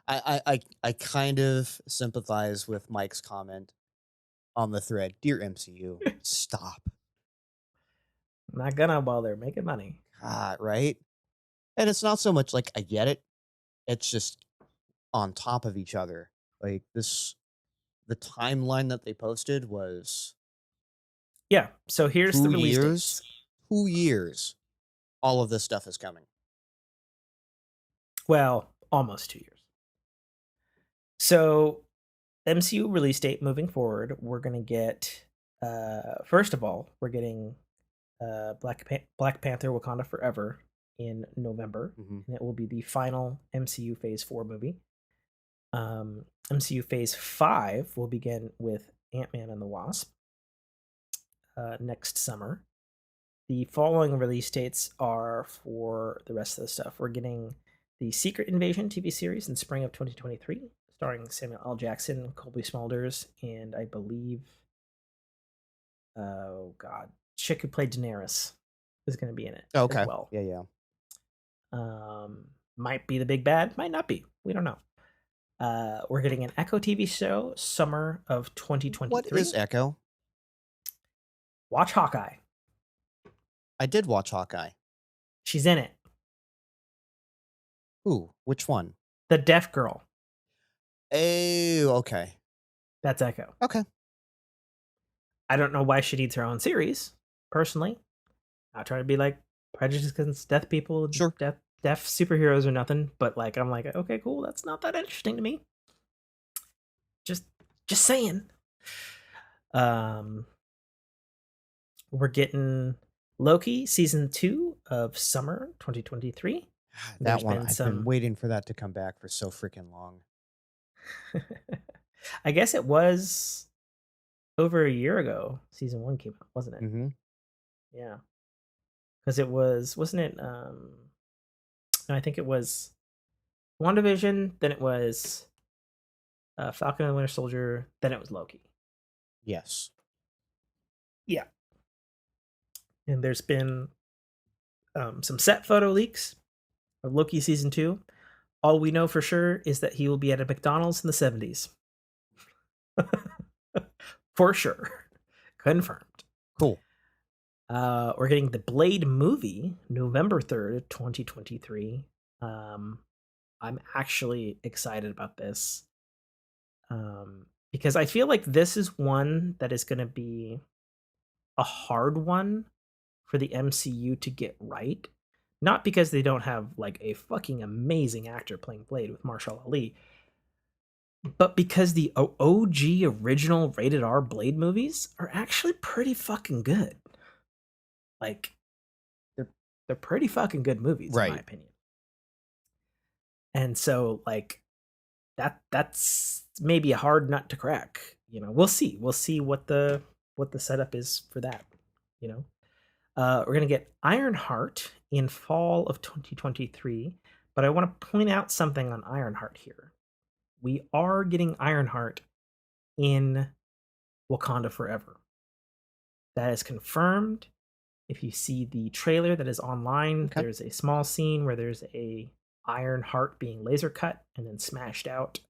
I kind of sympathize with Mike's comment on the thread. Dear MCU, stop. Not gonna while they're making money. God, right? And it's not so much like I get it. It's just on top of each other. Like this, the timeline that they posted was Yeah. So here's the two release years. dates. 2 years. All of this stuff is coming. Well, almost 2 years. So MCU release date moving forward, we're gonna get first of all, we're getting Black Panther Wakanda Forever in November, Hmm. and it will be the final MCU Phase 4 movie. MCU Phase 5 will begin with Ant-Man and the Wasp next summer. The following release dates are for the rest of the stuff. We're getting the Secret Invasion TV series in spring of 2023, starring Samuel L. Jackson, Colby Smulders, and I believe, oh god, chick who played Daenerys. is going to be in it as Okay. well. Yeah. Might be the big bad, might not be. We don't know. We're getting an Echo TV show summer of What 2023. is Echo? Watch Hawkeye. I did watch Hawkeye. She's in it. Ooh, which one? The deaf girl. Oh, okay. That's Echo. Okay. I don't know why she needs her own series, personally. Not trying to be like prejudiced against deaf people, Sure. deaf superheroes or nothing, but like I'm like, okay, cool, that's not that interesting to me. Just saying. We're getting Loki season 2 of summer 2023. That one, I've been waiting for that to come back for so freaking long. I guess it was over a year ago. Season 1 came out, wasn't it? Mm-hmm. Yeah, because it wasn't it? No, I think it was WandaVision. Then it was Falcon and the Winter Soldier. Then it was Loki. Yes. Yeah, and there's been some set photo leaks of Loki season 2. All we know for sure is that he will be at a McDonald's in the 70s. For sure. Confirmed. Cool. We're getting the Blade movie November 3rd, 2023. I'm actually excited about this. Because I feel like this is one that is going to be a hard one for the MCU to get right. Not because they don't have like a fucking amazing actor playing Blade with Marshall Ali, but because the OG original rated R Blade movies are actually pretty fucking good. Like they're pretty fucking good movies, right, in my opinion. And so like that's maybe a hard nut to crack. You know, we'll see. We'll see what the setup is for that. You know, we're gonna get Ironheart in fall of 2023, but I want to point out something on Ironheart here. We are getting Ironheart in Wakanda Forever. That is confirmed. If you see the trailer that is online, okay, there's a small scene where there's a Ironheart being laser cut and then smashed out.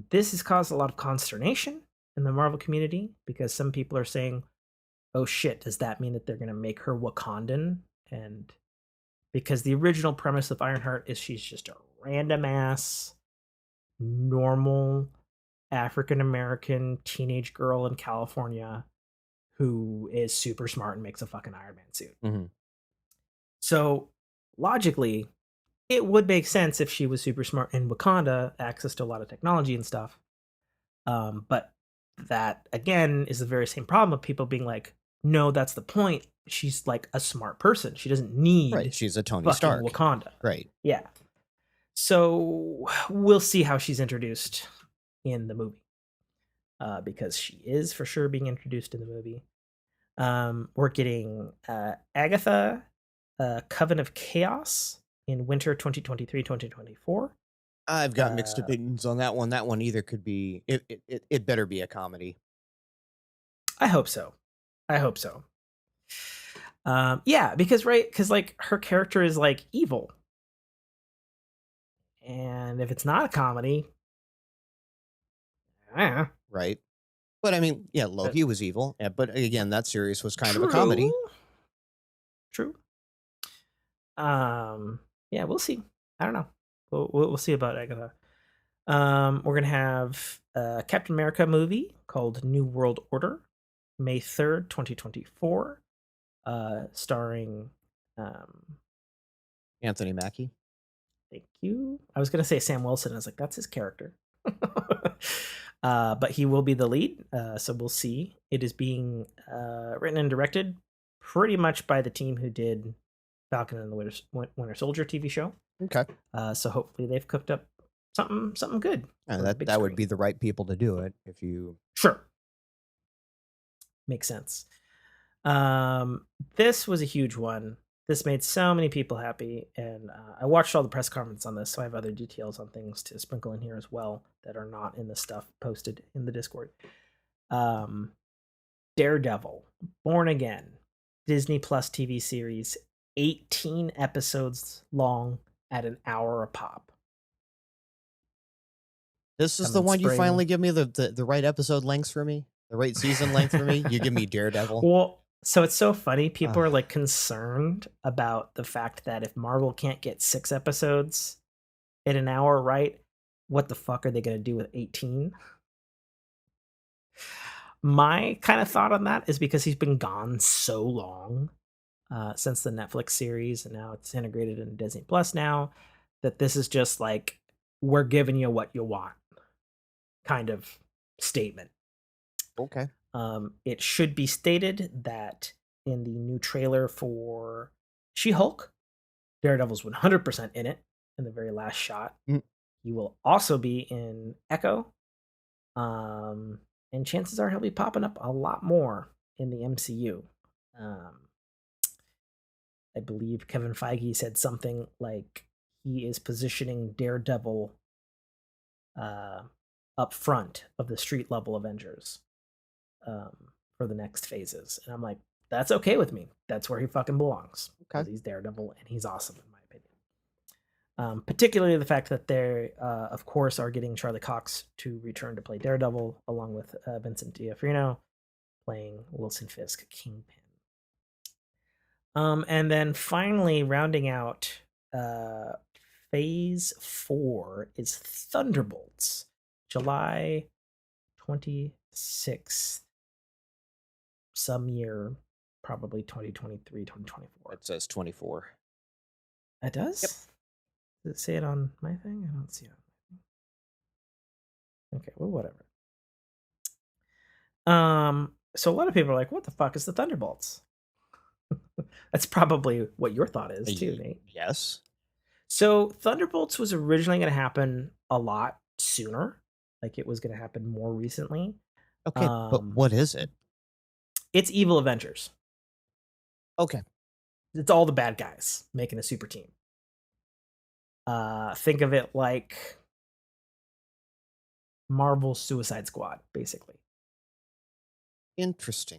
This has caused a lot of consternation in the Marvel community because some people are saying, oh shit, does that mean that they're going to make her Wakandan? And because the original premise of Ironheart is she's just a random ass, normal African American teenage girl in California who is super smart and makes a fucking Iron Man suit. Mm-hmm. So logically, it would make sense if she was super smart in Wakanda, access to a lot of technology and stuff. But that again is the very same problem of people being like, no, that's the point. She's like a smart person. She doesn't need right. She's a Tony Stark. Wakanda. Right. Yeah. So we'll see how she's introduced in the movie. Because she is for sure being introduced in the movie. We're getting Agatha, Coven of Chaos in winter 2023-2024. I've got mixed opinions on that one. That one either could be it better be a comedy. I hope so. Yeah, because like her character is like evil, and if it's not a comedy, right? But I mean, yeah, Loki was evil, but again, that series was kind of a comedy. True. Yeah, we'll see. I don't know. We'll see about Agatha. We're gonna have a Captain America movie called New World Order, May 3rd, 2024, starring Anthony Mackie. Thank you. I was gonna say Sam Wilson. I was like, that's his character. But he will be the lead, so we'll see. It is being written and directed pretty much by the team who did Falcon and the Winter Soldier TV show. Okay. So hopefully they've cooked up something good. That would be the right people to do it if you sure. Makes sense. This was a huge one. This made so many people happy, and I watched all the press conference on this, so I have other details on things to sprinkle in here as well that are not in the stuff posted in the Discord. Daredevil, Born Again, Disney Plus TV series, 18 episodes long at an hour a pop. This is the Coming one you spring. finally give me the right episode lengths for me, the right season length for me. You give me Daredevil. Well, so it's so funny. People are Ah, like concerned about the fact that if Marvel can't get 6 episodes in an hour, right? What the fuck are they going to do with 18? My kind of thought on that is because he's been gone so long since the Netflix series, and now it's integrated in Disney Plus now, that this is just like, we're giving you what you want kind of statement. okay. It should be stated that in the new trailer for She-Hulk, Daredevil's 100% in it in the very last shot. Mm. He will also be in Echo, and chances are he'll be popping up a lot more in the MCU. I believe Kevin Feige said something like he is positioning Daredevil up front of the street level Avengers for the next phases. And I'm like, that's okay with me. That's where he fucking belongs. Because Okay. he's Daredevil and he's awesome, in my opinion. Particularly the fact that they, of course, are getting Charlie Cox to return to play Daredevil, along with Vincent D'Onofrio playing Wilson Fisk, Kingpin. And then finally, rounding out Phase 4 is Thunderbolts, July 26th, some year, probably 2023, 2024. It says 24. It does? Yep. Does it say it on my thing? I don't see it. Okay, well, whatever. So a lot of people are like, what the fuck is the Thunderbolts? That's probably what your thought is too, Nate. Yes. So Thunderbolts was originally going to happen a lot sooner. Like it was going to happen more recently. Okay, but what is it? It's Evil Avengers. Okay. It's all the bad guys making a super team. Think of it like Marvel Suicide Squad, basically. Interesting.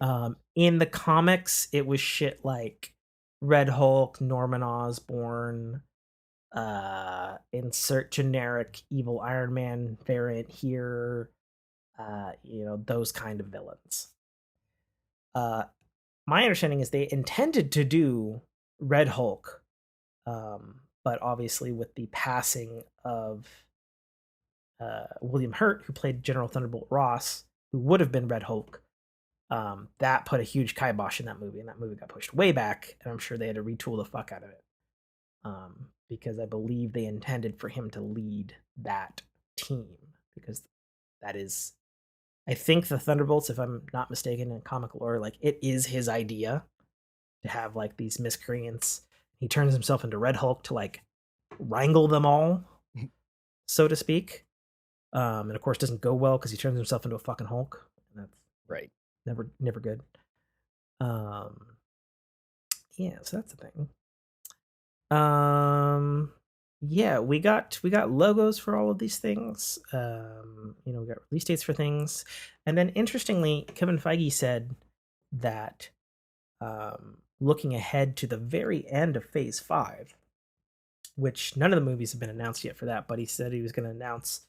In the comics, it was shit like Red Hulk, Norman Osborn, insert generic evil Iron Man variant here, those kind of villains. My understanding is they intended to do Red Hulk, but obviously with the passing of William Hurt, who played General Thunderbolt Ross, who would have been Red Hulk, that put a huge kibosh in that movie, and that movie got pushed way back, and I'm sure they had to retool the fuck out of it. Because I believe they intended for him to lead that team, because that is, I think the Thunderbolts, if I'm not mistaken in comic lore, like it is his idea to have like these miscreants. He turns himself into Red Hulk to like wrangle them all, so to speak. And of course, doesn't go well because he turns himself into a fucking Hulk. And that's Right. never good. Yeah, so that's the thing. Yeah, we got logos for all of these things. We got release dates for things. And then interestingly, Kevin Feige said that looking ahead to the very end of Phase 5, which none of the movies have been announced yet for that, but he said he was going to announce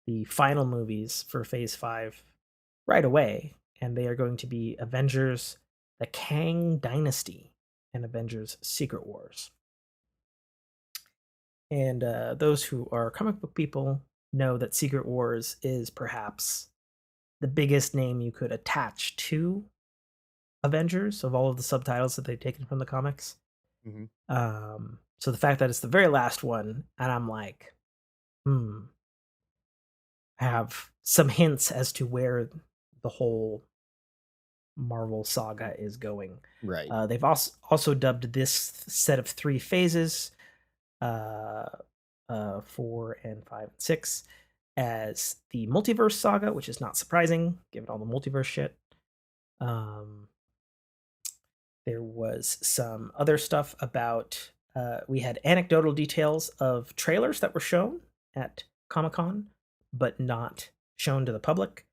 the final movies for Phase 5 right away, and they are going to be Avengers: The Kang Dynasty and Avengers: Secret Wars. And those who are comic book people know that Secret Wars is perhaps the biggest name you could attach to Avengers of all of the subtitles that they've taken from the comics. So the fact that it's the very last one, and I'm like, I have some hints as to where the whole Marvel saga is going. Right. They've also dubbed this set of 3 phases, 4 and 5 and 6, as the multiverse saga, which is not surprising given all the multiverse shit. There was some other stuff about, we had anecdotal details of trailers that were shown at Comic-Con, but not shown to the public.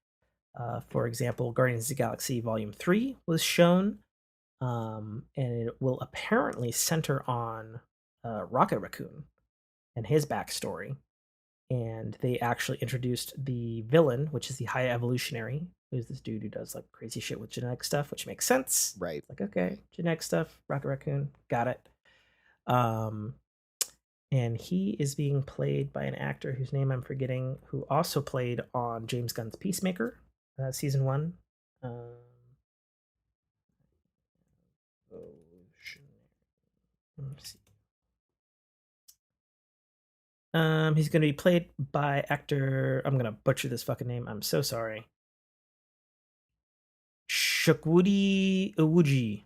For example, Guardians of the Galaxy Volume 3 was shown and it will apparently center on Rocket Raccoon and his backstory. And they actually introduced the villain, which is the High Evolutionary, who's this dude who does like crazy shit with genetic stuff, which makes sense. Right. Like, okay, genetic stuff, Rocket Raccoon, got it. And he is being played by an actor whose name I'm forgetting, who also played on James Gunn's Peacemaker, season 1. Let's see. He's going to be played by actor. I'm going to butcher this fucking name. I'm so sorry. Shukwudi Iwuji.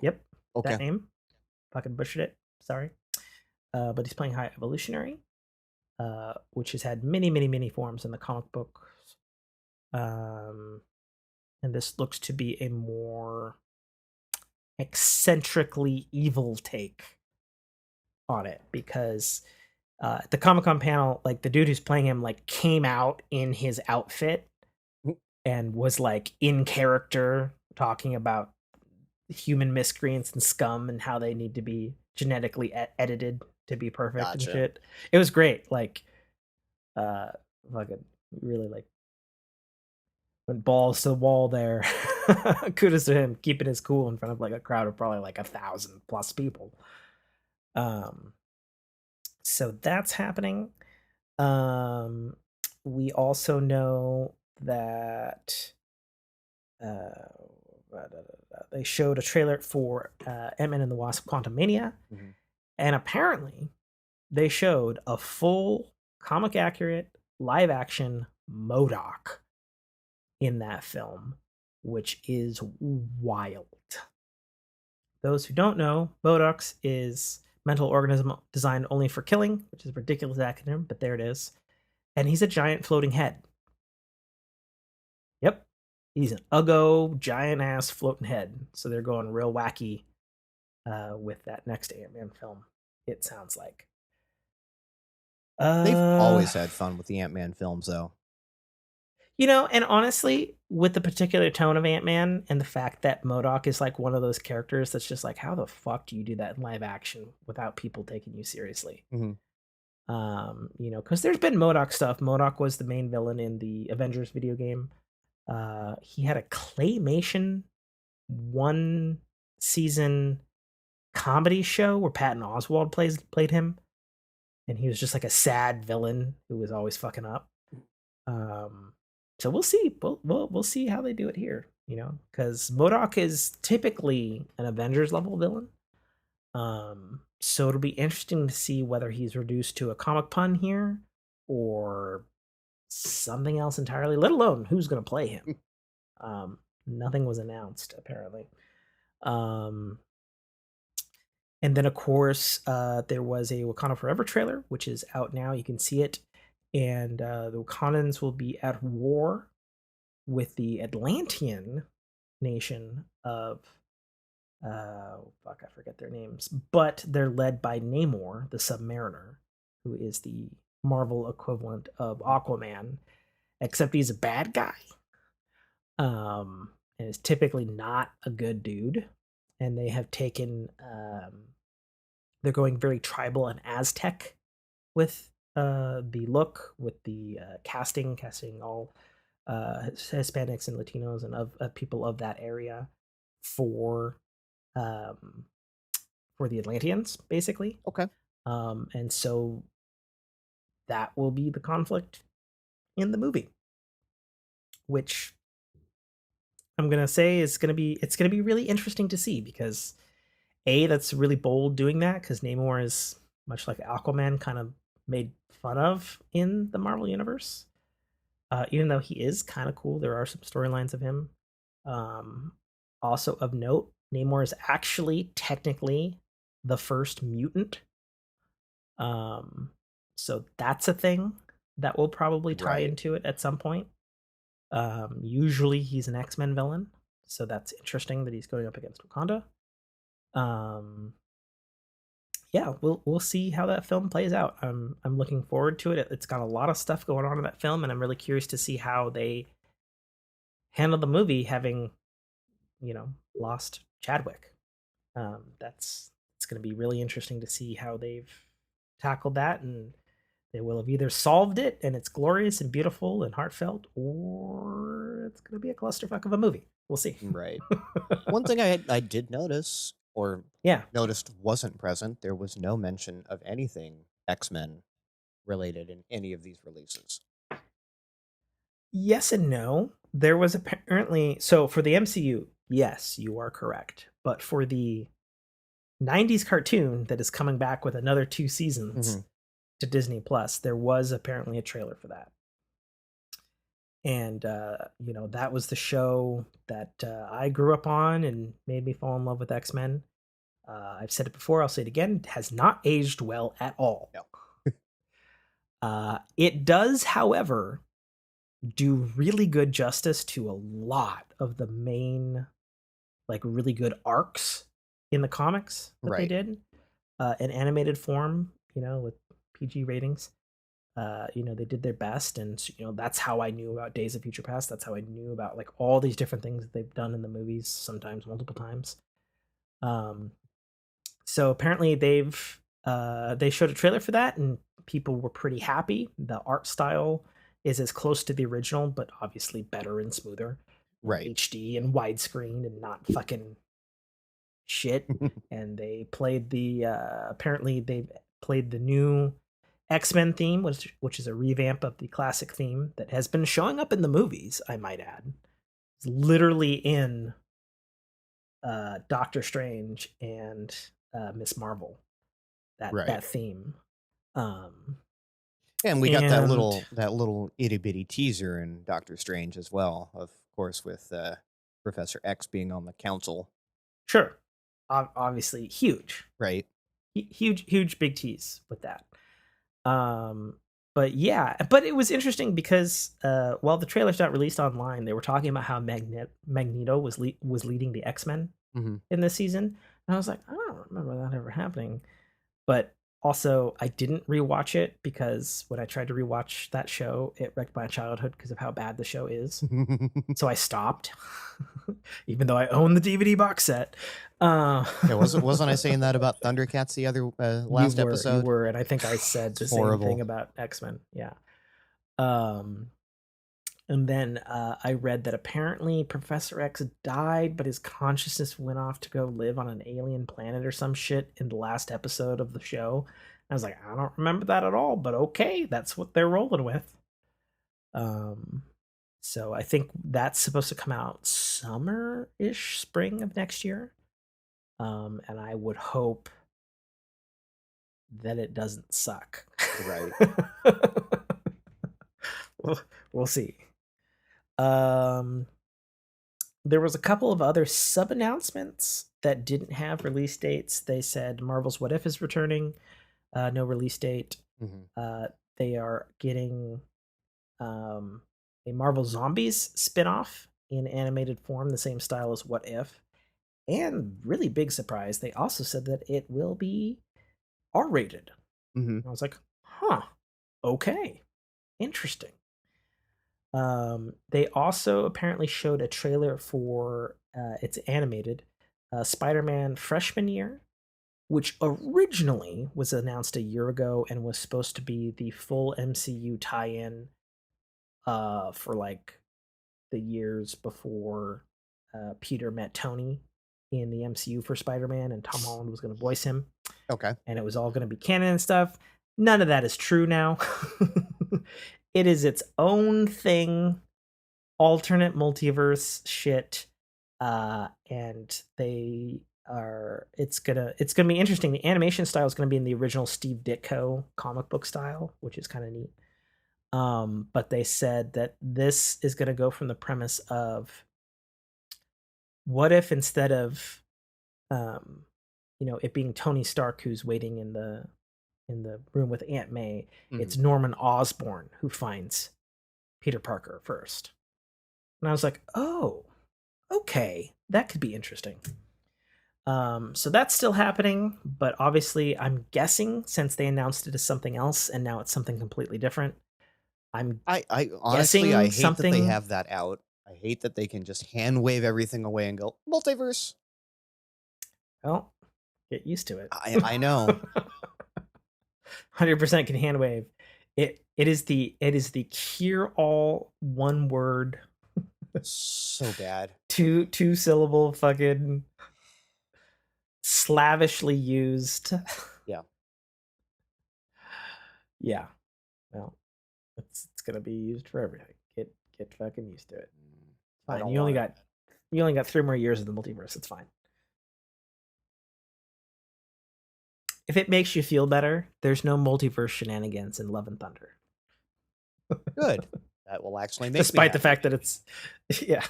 Yep, Okay. that name. Fucking butchered it. Sorry. But he's playing High Evolutionary, which has had many, many, many forms in the comic books. And this looks to be a more eccentrically evil take on it, because the Comic-Con panel, like the dude who's playing him like came out in his outfit and was like in character talking about human miscreants and scum and how they need to be genetically edited to be perfect. Gotcha. And shit. It was great. Like fucking really like went balls to the wall there. Kudos to him keeping his cool in front of like a crowd of probably like 1,000+ people. So that's happening. We also know that they showed a trailer for Ant-Man and the Wasp: Quantumania, and apparently they showed a full comic accurate live action MODOK in that film, which is wild. Those who don't know, MODOK is mental organism designed only for killing, which is a ridiculous acronym, but there it is. And he's a giant floating head. Yep. He's an uggo, giant ass floating head. So they're going real wacky with that next Ant-Man film, it sounds like. They've always had fun with the Ant-Man films, though. You know, and honestly, with the particular tone of Ant-Man and the fact that MODOK is like one of those characters that's just like, how the fuck do you do that in live action without people taking you seriously? You know, because there's been MODOK stuff. MODOK was the main villain in the Avengers video game. He had a claymation 1-season comedy show where Patton Oswalt played him, and he was just like a sad villain who was always fucking up. So we'll see. We'll see how they do it here, you know, because MODOK is typically an Avengers level villain. So it'll be interesting to see whether he's reduced to a comic pun here or something else entirely, let alone who's going to play him. Nothing was announced, apparently. And then, of course, there was a Wakanda Forever trailer, which is out now. You can see it. And the Wakandans will be at war with the Atlantean nation of I forget their names, but they're led by Namor, the Submariner, who is the Marvel equivalent of Aquaman, except he's a bad guy. And is typically not a good dude. And they have taken they're going very tribal and Aztec with the look, with the casting all Hispanics and Latinos and of people of that area for the Atlanteans, basically. Okay. And so that will be the conflict in the movie, which I'm gonna say it's gonna be really interesting to see, because that's really bold doing that, because Namor is much like Aquaman, kind of made fun of in the Marvel universe. Even though he is kind of cool, there are some storylines of him. Also of note, Namor is actually technically the first mutant. So that's a thing that will probably tie into it at some point. Usually he's an X-Men villain, so that's interesting that he's going up against Wakanda. Yeah, we'll see how that film plays out. I'm looking forward to it. It's got a lot of stuff going on in that film, and I'm really curious to see how they handle the movie, having lost Chadwick. It's going to be really interesting to see how they've tackled that, and they will have either solved it and it's glorious and beautiful and heartfelt, or it's going to be a clusterfuck of a movie. We'll see. Right. One thing I did notice, or Yeah. noticed wasn't present, there was no mention of anything X-Men related in any of these releases. Yes and no. There was apparently, so for the MCU, yes, you are correct. But for the 90s cartoon that is coming back with another 2 seasons to Disney Plus, there was apparently a trailer for that. And that was the show that I grew up on and made me fall in love with X-Men. I've said it before, I'll say it again, it has not aged well at all. No. It does, however, do really good justice to a lot of the main, like, really good arcs in the comics that they did in animated form, with PG ratings. They did their best, and that's how I knew about Days of Future Past. That's how I knew about, like, all these different things that they've done in the movies, sometimes multiple times. So apparently they showed a trailer for that, and people were pretty happy. The art style is as close to the original, but obviously better and smoother. Right. HD and widescreen and not fucking shit. And they played apparently they played the new X-Men theme, which is a revamp of the classic theme that has been showing up in the movies, I might add. It's literally in Doctor Strange and Miss Marvel, that theme. And we got that little itty bitty teaser in Doctor Strange as well, of course, with Professor X being on the council. Sure, obviously huge, right? Huge big tease with that. But yeah, but it was interesting because while the trailer's not released online, they were talking about how Magneto was leading the X-Men in this season, and I was like, I don't remember that ever happening. But also, I didn't rewatch it because when I tried to rewatch that show, it wrecked my childhood because of how bad the show is. So I stopped, even though I own the DVD box set. Wasn't I saying that about Thundercats the other last episode? You were, and I think I said the same thing about X-Men. Yeah. And then I read that apparently Professor X died, but his consciousness went off to go live on an alien planet or some shit in the last episode of the show. I was like, I don't remember that at all, but okay, that's what they're rolling with. So I think that's supposed to come out summer-ish, spring of next year. And I would hope that it doesn't suck. Right. We'll see. There was a couple of other sub-announcements that didn't have release dates. They said Marvel's What If is returning. No release date. They are getting a Marvel Zombies spinoff in animated form, the same style as What If. And really big surprise, they also said that it will be R-rated. I was like, huh, okay, interesting. They also apparently showed a trailer for it's animated Spider-Man Freshman Year, which originally was announced a year ago and was supposed to be the full MCU tie-in for like the years before Peter met Tony in the MCU for Spider-Man, and Tom Holland was going to voice him. Okay. And it was all going to be canon and stuff. None of that is true now. It is its own thing, alternate multiverse shit, and it's gonna be interesting. The animation style is gonna be in the original Steve Ditko comic book style, which is kind of neat. But they said that this is gonna go from the premise of what if instead of it being Tony Stark who's waiting in the room with Aunt May, it's Norman Osborn who finds Peter Parker first. And I was like, oh, okay, that could be interesting. So that's still happening, but obviously I'm guessing since they announced it as something else and now it's something completely different. I honestly, I hate that they have that out. I hate that they can just hand wave everything away and go multiverse. Well, get used to it. I know. 100% can hand wave. It is the cure all one word So bad. two syllable fucking slavishly used. Yeah. Yeah. Well, it's gonna be used for everything. Get fucking used to it. I Fine. don't You only want got 3 more years of the multiverse. It's fine. If it makes you feel better, there's no multiverse shenanigans in Love and Thunder. good. That will actually make me Despite the happy. fact that it's yeah.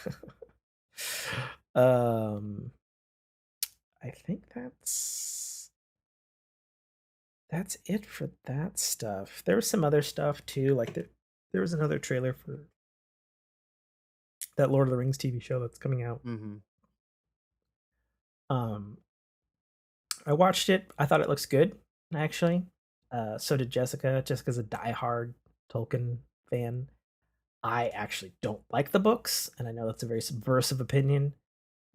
I think that's it for that stuff. There was some other stuff too, like there was another trailer for that Lord of the Rings TV show that's coming out. Mm-hmm. I watched it. I thought it looks good, actually. So did Jessica. Jessica's a diehard Tolkien fan. I actually don't like the books, and I know that's a very subversive opinion.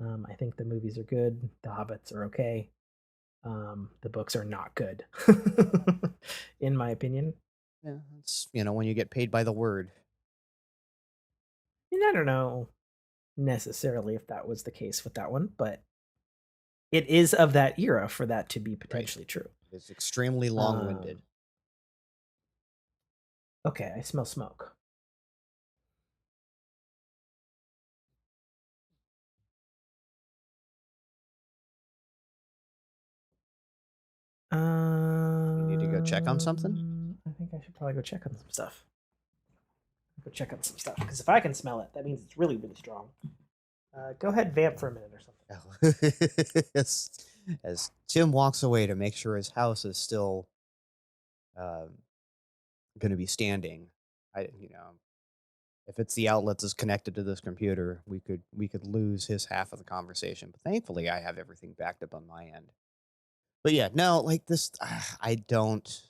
I think the movies are good. The Hobbits are okay. The books are not good, in my opinion. Yeah, it's when you get paid by the word. And I don't know necessarily if that was the case with that one, but it is of that era for that to be potentially true. It's extremely long-winded. Okay, I smell smoke. You need to go check on something? I think I should probably go check on some stuff. Go check on some stuff, because if I can smell it, that means it's really, really strong. Go ahead, vamp for a minute or something. As Tim walks away to make sure his house is still going to be standing, if it's the outlet that's connected to this computer, we could lose his half of the conversation. But thankfully, I have everything backed up on my end. But yeah, no, like this, I don't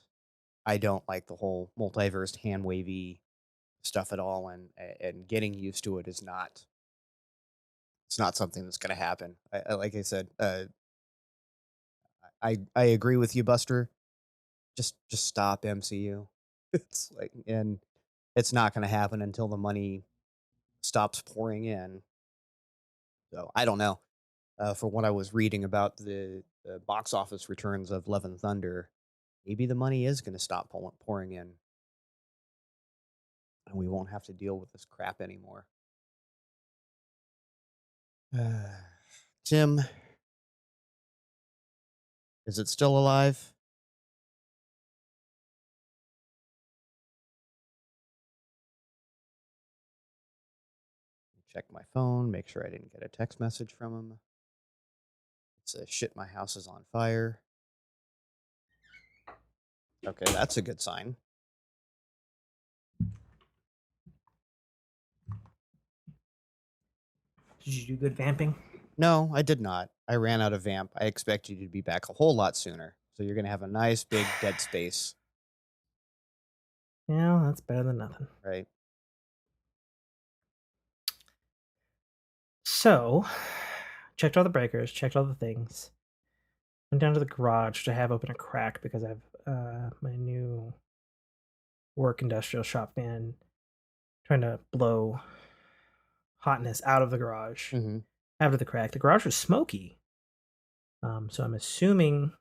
like the whole multiverse hand wavy stuff at all, and getting used to it is not. It's not something that's going to happen. Like I said, I agree with you, Buster. Just stop MCU. It's like, and it's not going to happen until the money stops pouring in. So I don't know. For what I was reading about the box office returns of Love and Thunder, maybe the money is going to stop pouring in, and we won't have to deal with this crap anymore. Tim, is it still alive? Check my phone, make sure I didn't get a text message from him. It says, shit, my house is on fire. Okay, that's a good sign. Did you do good vamping? No, I did not. I ran out of vamp. I expect you to be back a whole lot sooner. So you're going to have a nice big dead space. Yeah, that's better than nothing. Right. So, checked all the breakers, checked all the things. Went down to the garage to have open a crack because I have my new work industrial shop fan trying to blow hotness out of the garage. Mm-hmm. After the crack, the garage was smoky. So I'm assuming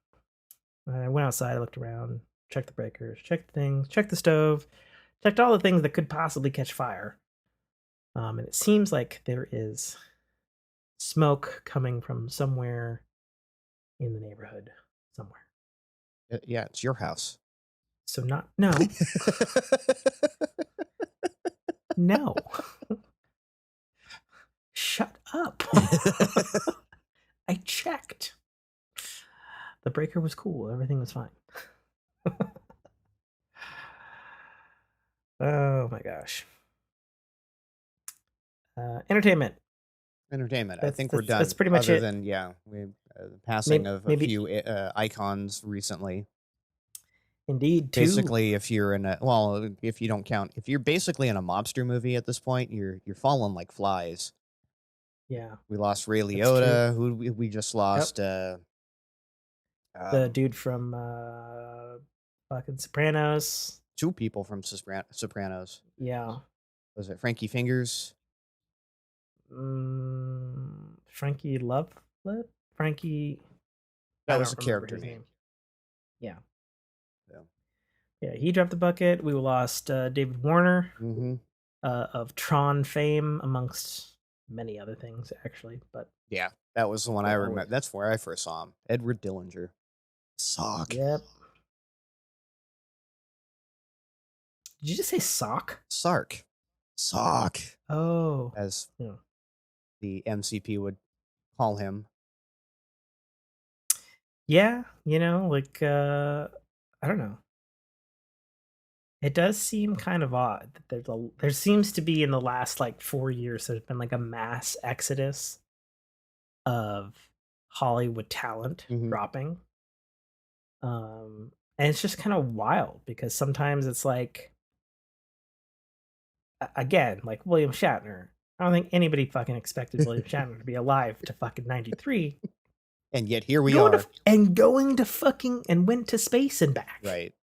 I went outside, I looked around, checked the breakers, checked things, checked the stove, checked all the things that could possibly catch fire. And it seems like there is smoke coming from somewhere in the neighborhood, somewhere. Yeah, it's your house. So no. No. Shut up. I checked. The breaker was cool. Everything was fine. Oh my gosh. Entertainment. I think we're done. That's pretty much Other it. than, the passing of a Maybe few icons recently. Indeed, two. Basically, if you're in a if you don't count, if you're basically in a mobster movie at this point, you're falling like flies. Yeah, We lost Ray that's true. Liotta, who we just Yep. lost. The Um, dude from fucking Sopranos. two people from Sopranos. Yeah. Was it Frankie Fingers? Frankie Love Flip? Frankie. That I was don't a remember character his name. name. Yeah. Yeah. Yeah, he dropped the bucket. We lost David Warner Mm-hmm. of Tron fame, amongst many other things, actually. But Yeah, that was the one I we'll remember. always. That's where I first saw him. Edward Dillinger. Sock. Yep. Did you just say sock? Sark. Sock. Oh. As Yeah. the MCP would call him. Yeah, like I don't know. It does seem kind of odd that there seems to be in the last like 4 years there's been like a mass exodus of Hollywood talent Mm-hmm. dropping. And it's just kind of wild because sometimes it's like again, like William Shatner. I don't think anybody fucking expected William Shatner to be alive to fucking 93. And yet here we are. Going to fucking and went to space and back. Right.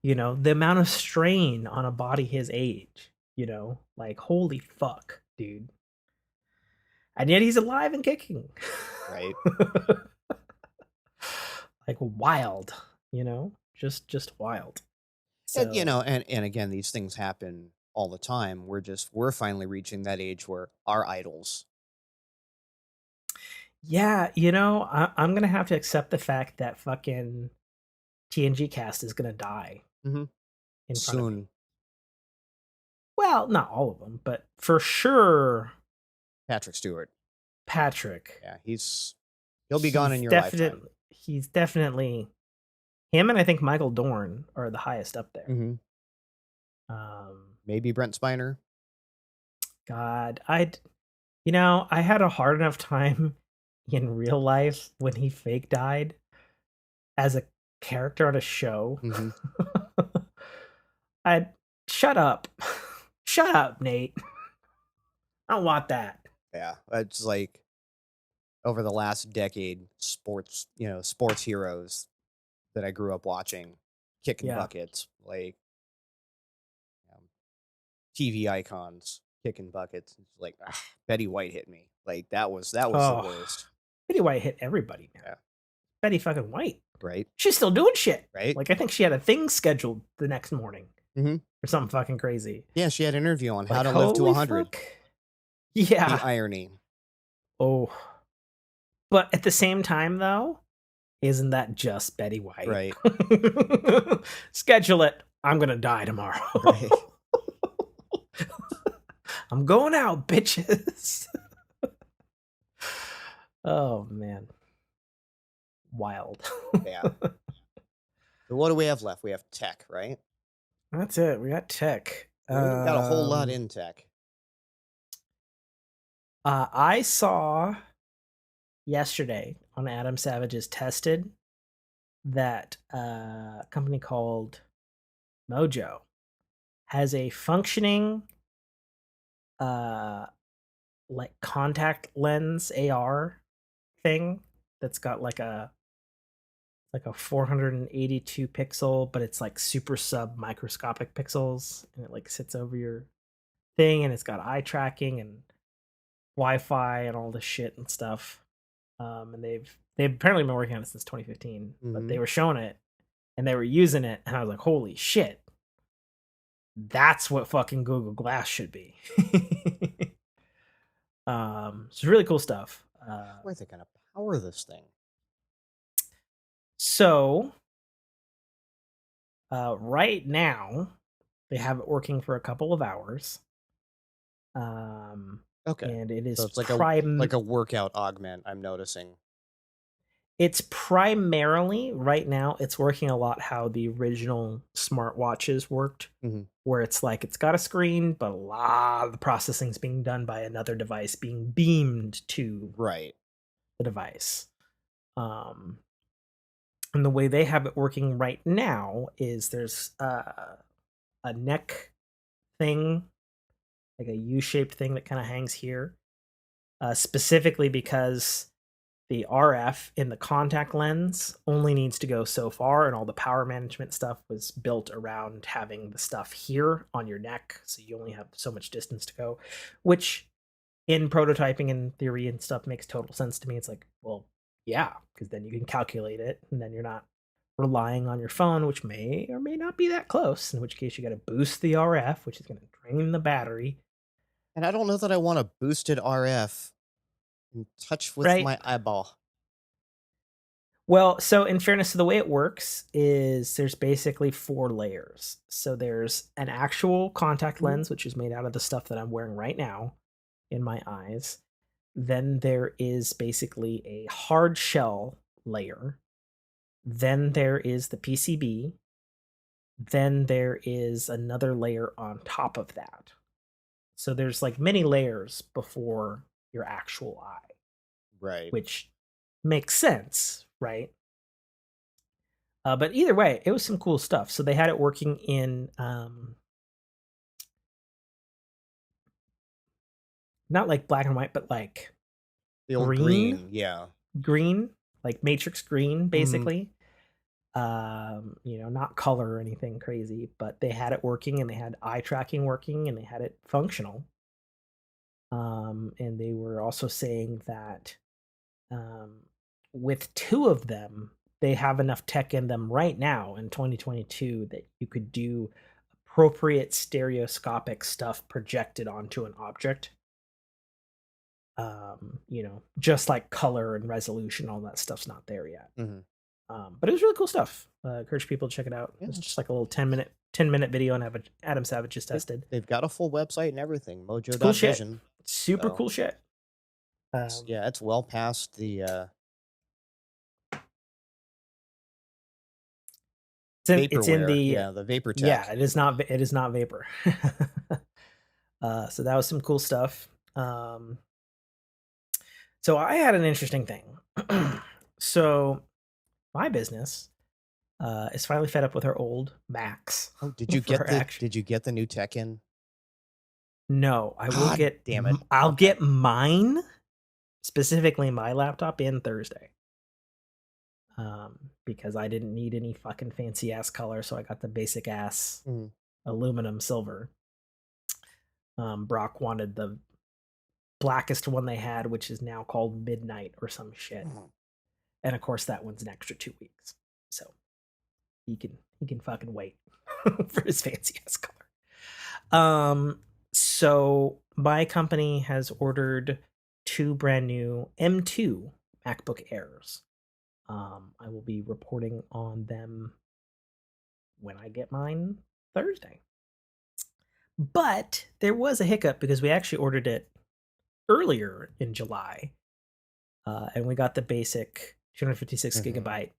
The amount of strain on a body his age, like holy fuck, dude. And yet he's alive and kicking. Right. Like wild, just wild. So, And again, these things happen all the time. We're finally reaching that age where our idols. yeah, I'm gonna have to accept the fact that fucking TNG cast is gonna die Mm-hmm. in front of me. Soon. Well, not all of them, but for sure, Patrick Stewart. Patrick. Yeah, he'll be gone in your lifetime. He's definitely him, and I think Michael Dorn are the highest up there. Mm-hmm. Maybe Brent Spiner. God, I had a hard enough time in real life when he fake died as a character on a show. Mm-hmm. I'd shut up. Shut up, Nate. I don't want that. Yeah, it's like over the last decade, sports heroes that I grew up watching, kicking buckets, like TV icons kicking buckets. It's like Betty White hit me. Like that was the worst. Betty White hit everybody, man. Yeah. Betty fucking White. Right. She's still doing shit. Right. Like I think she had a thing scheduled the next morning. Mm-hmm. Or something fucking crazy. Yeah, she had an interview on how to live to 100. Fuck. Yeah. The irony. Oh. But at the same time, though, isn't that just Betty White? Right. Schedule it. I'm going to die tomorrow. Right. I'm going out, bitches. Oh, man. Wild. Yeah. So what do we have left? We have tech, right? That's it. We got tech. We got a whole lot in tech. I saw yesterday on Adam Savage's Tested that a company called Mojo has a functioning like contact lens AR thing that's got like a 482 pixel, but it's like super sub microscopic pixels, and it like sits over your thing, and it's got eye tracking and Wi-Fi and all this shit and stuff. And they've apparently been working on it since 2015, but they were showing it and they were using it, and I was like, holy shit, that's what fucking Google Glass should be. It's really cool stuff. How are they gonna power this thing? So right now they have it working for a couple of hours. Okay. And it is so it's like a workout augment, I'm noticing. It's primarily right now it's working a lot how the original smartwatches worked, where it's like it's got a screen, but a lot of the processing's being done by another device being beamed to the device. And the way they have it working right now is there's a neck thing, like a U-shaped thing that kind of hangs here, specifically because the RF in the contact lens only needs to go so far, and all the power management stuff was built around having the stuff here on your neck, so you only have so much distance to go, which in prototyping and theory and stuff makes total sense to me. It's like, well, yeah, because then you can calculate it, and then you're not relying on your phone, which may or may not be that close, in which case you got to boost the RF, which is going to drain the battery. And I don't know that I want a boosted RF in touch with Right. my eyeball. Well, so in fairness, the way it works is there's basically 4 layers. So there's an actual contact lens, which is made out of the stuff that I'm wearing right now in my eyes. Then there is basically a hard shell layer. Then there is the PCB. Then there is another layer on top of that. So there's like many layers before your actual eye, Right. which makes sense, right? But either way, it was some cool stuff. So they had it working in not like black and white, but like The old green, yeah. green, like matrix green, Mhm. basically. Not color or anything crazy, but they had it working, and they had eye tracking working, and they had it functional. And they were also saying that with 2 of them, they have enough tech in them right now in 2022 that you could do appropriate stereoscopic stuff projected onto an object. Just like color and resolution, all that stuff's not there yet. Mhm. But it was really cool stuff. Encourage people to check it out. Yeah. It's just like a little 10-minute video on Adam Savage just tested. They've got a full website and everything. Cool shit. Mojo.vision. Super So, cool shit. yeah, it's well past the It's in vaporware. the Yeah, the vapor tech. yeah. It is not vapor. So that was some cool stuff. So I had an interesting thing. So my business is finally fed up with our old Macs. Oh, did you get the new tech in? No, I will God get. damn it. I'll get mine, specifically my laptop, in Thursday. Because I didn't need any fucking fancy ass color, so I got the basic ass aluminum silver. Brock wanted the blackest one they had, which is now called Midnight or some shit. And of course, that one's an extra 2 weeks, so he can fucking wait for his fancy ass color. So my company has ordered 2 brand new M2 MacBook Airs. I will be reporting on them when I get mine Thursday. But there was a hiccup because we actually ordered it earlier in July, and we got the basic 256 gigabyte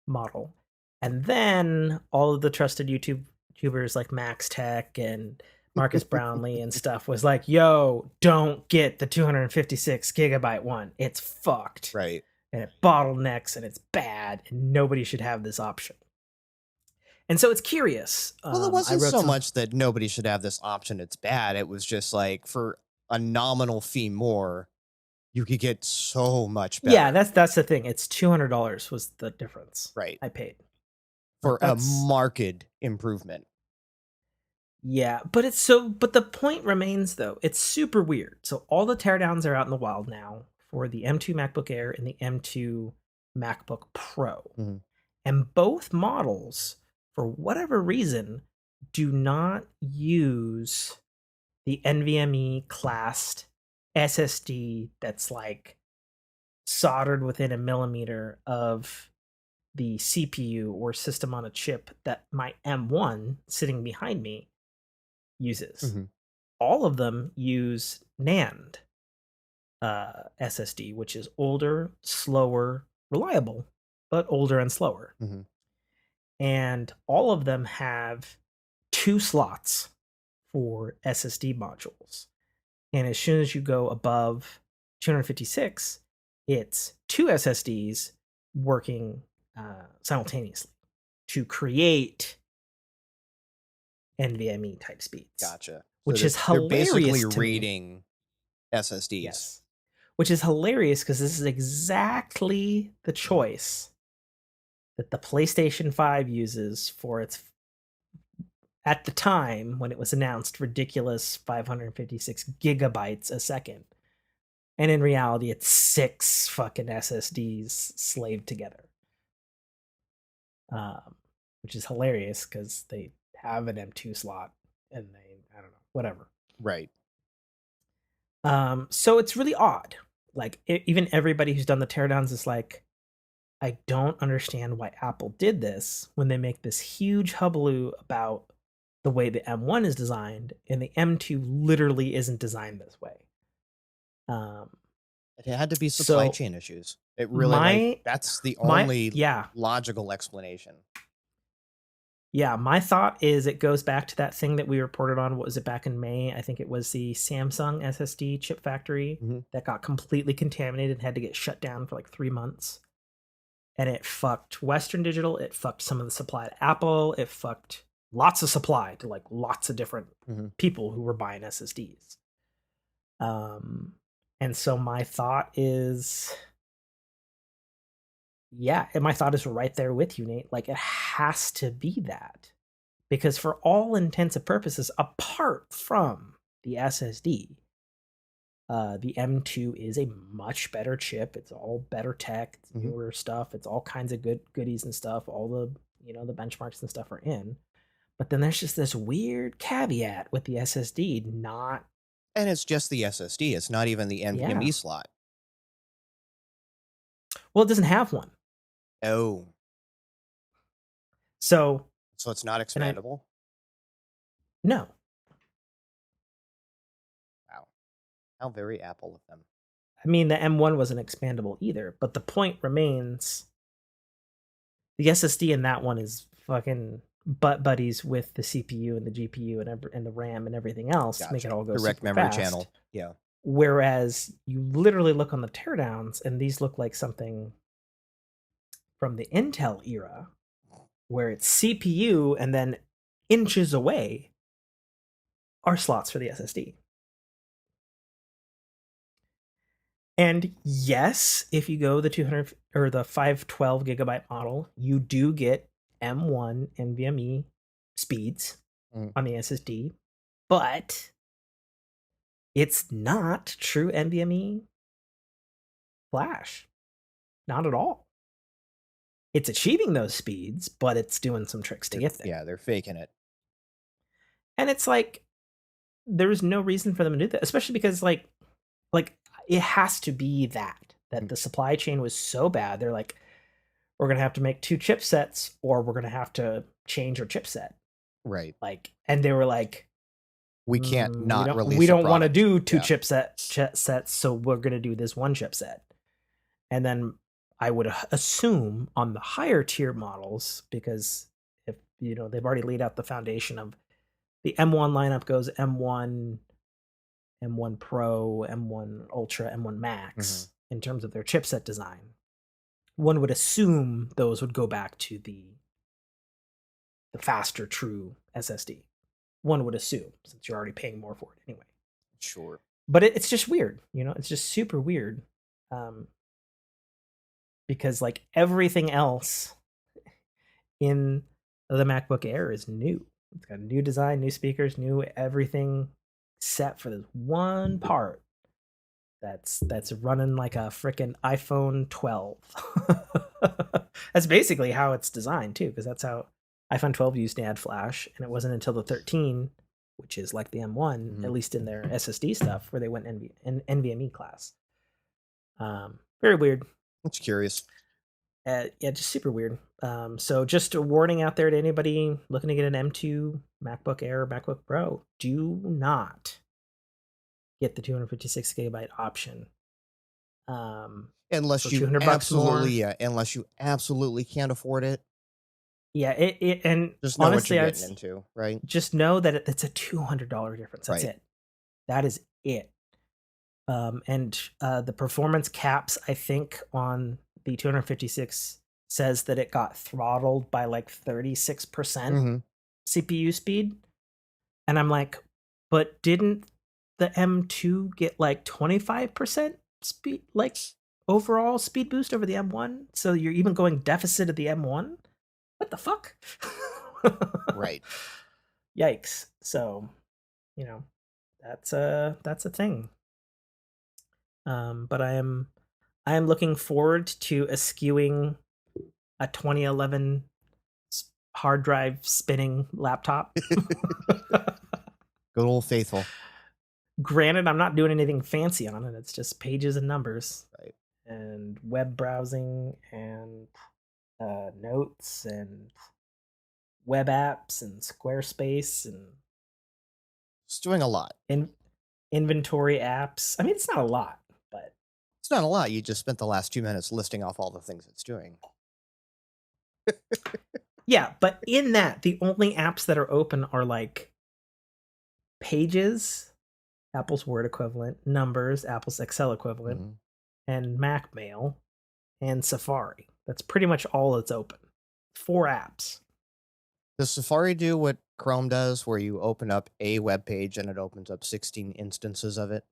model. And then all of the trusted YouTubers like Max Tech and Marcus Brownlee and stuff was like, yo, don't get the 256 gigabyte one. It's fucked. Right. And it bottlenecks and it's bad and nobody should have this option. And so it's curious. Well, it wasn't so much that nobody should have this option. It's bad. It was just like for a nominal fee more, you could get so much better. Yeah, that's the thing. It's $200 was the difference. Right. I paid. For a marked improvement. Yeah, but the point remains though. It's super weird. So all the teardowns are out in the wild now for the M2 MacBook Air and the M2 MacBook Pro. And both models, for whatever reason, do not use the NVMe classed SSD that's like soldered within a millimeter of the CPU or system on a chip that my M1 sitting behind me uses. All of them use NAND SSD, which is older, slower, reliable, but older and slower. And all of them have 2 slots for SSD modules. And as soon as you go above 256, it's 2 SSDs working simultaneously to create NVMe type speeds. Gotcha. Which So is they're basically hilarious to me. reading SSDs. Yes. Which is hilarious because this is exactly the choice that the PlayStation 5 uses for its, at the time when it was announced, ridiculous 556 gigabytes a second. And in reality, it's 6 fucking SSDs slaved together. Which is hilarious because they have an M2 slot and I don't know, whatever. Right. So it's really odd. Like, even everybody who's done the teardowns is like, I don't understand why Apple did this when they make this huge hullabaloo about the way the M1 is designed, and the M2 literally isn't designed this way. It had to be supply So chain issues. It really that's the only yeah. logical explanation. Yeah, my thought is it goes back to that thing that we reported on. What was it, back in May? I think it was the Samsung SSD chip factory that got completely contaminated and had to get shut down for like 3 months. And it fucked Western Digital. It fucked some of the supply to Apple. It fucked lots of supply to like lots of different people who were buying SSDs. And so my thought is, yeah, and my thought is right there with you, Nate. Like, it has to be that. Because for all intents and purposes, apart from the SSD, the M2 is a much better chip. It's all better tech, it's newer stuff. It's all kinds of goodies and stuff. All the, the benchmarks and stuff are in. But then there's just this weird caveat with the SSD not. And it's just the SSD. It's not even the NVMe slot. Well, it doesn't have one. Oh. So it's not expandable? No. Wow. How very Apple of them. I mean, the M1 wasn't expandable either, but the point remains, the SSD in that one is fucking butt buddies with the CPU and the GPU and the RAM and everything else to make it all go direct super memory fast. channel. Yeah. Whereas you literally look on the teardowns and these look like something from the Intel era, where it's CPU and then inches away are slots for the SSD. And yes, if you go the 200 or the 512 gigabyte model, you do get M1 NVMe speeds on the SSD, but it's not true NVMe flash. Not at all. It's achieving those speeds, but it's doing some tricks to get there. Yeah, they're faking it. And it's like, there's no reason for them to do that, especially because like it has to be that the supply chain was so bad. They're like, we're going to have to make 2 chipsets or we're going to have to change our chipset. Right. Like, and they were like, we can't not release. We don't want to do 2 chipsets, so we're going to do this one chipset. And then I would assume on the higher tier models, because if they've already laid out the foundation of the M1 lineup goes M1 Pro, M1 Ultra, M1 Max in terms of their chipset design. One would assume those would go back to the faster true SSD. One would assume, since you're already paying more for it anyway. Sure. But it's just weird, it's just super weird. Because like everything else in the MacBook Air is new. It's got a new design, new speakers, new everything, set for this one part that's running like a freaking iPhone 12. That's basically how it's designed too, because that's how iPhone 12 used to add flash, and it wasn't until the 13, which is like the M1, at least in their SSD stuff, where they went NVMe class. Very weird. That's curious. Yeah, just super weird. So just a warning out there to anybody looking to get an M2 MacBook Air or MacBook Pro: do not get the 256 gigabyte option. Unless you absolutely can't afford it. Yeah, it and just know honestly, what you're getting into, right? Just know that it's a $200 difference. That's it. That is it. And the performance caps, I think, on the 256 says that it got throttled by like 36% Mm-hmm. CPU speed. And I'm like, but didn't the M2 get like 25% speed, like overall speed boost over the M1? So you're even going deficit of the M1? What the fuck? Right. Yikes. So, you know, that's a thing. But I am looking forward to eschewing a 2011 hard drive spinning laptop. Good old faithful. Granted, I'm not doing anything fancy on it. It's just pages and numbers, Right. and web browsing and notes and web apps and Squarespace and It's doing a lot. inventory apps. I mean, it's not a lot, but It's not a lot. You just spent the last 2 minutes listing off all the things it's doing. yeah. But in that, the only apps that are open are like Pages, Apple's Word equivalent, Numbers, Apple's Excel equivalent, Mm-hmm. and Mac Mail, and Safari. That's pretty much all that's open. 4 apps. Does Safari do what Chrome does, where you open up a web page and it opens up 16 instances of it?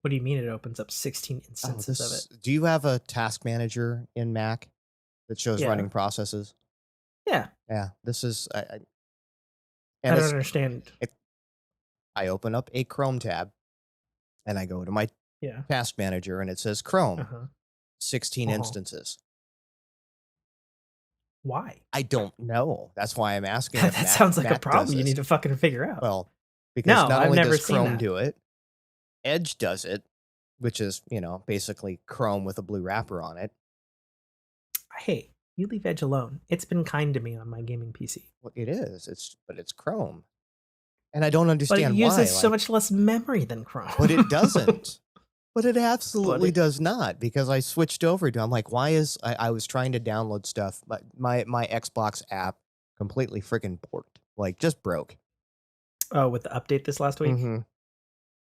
What do you mean it opens up 16 Oh, instances of it? Do you have a task manager in Mac that shows Yeah. running processes? Yeah. Yeah, this is. I And don't understand. I open up a Chrome tab, and I go to my Yeah. task manager, and it says Chrome, Uh-huh. 16 Uh-huh. instances. Why? I don't know. That's why I'm asking. That If Mac, sounds like a Mac problem does you this. need to fucking figure out. Well, because No, not I've only never does seen Chrome that. do it, Edge does it, which is, basically Chrome with a blue wrapper on it. Hey, you leave Edge alone. It's been kind to me on my gaming PC. Well, it is. But it's Chrome, and I don't But it understand uses why. so much less memory than Chrome. But it doesn't. But it absolutely it- does not, because I switched over to. I'm like, why is I was trying to download stuff, but my Xbox app completely freaking borked, like just broke. Oh, with the update this last week? Mm-hmm.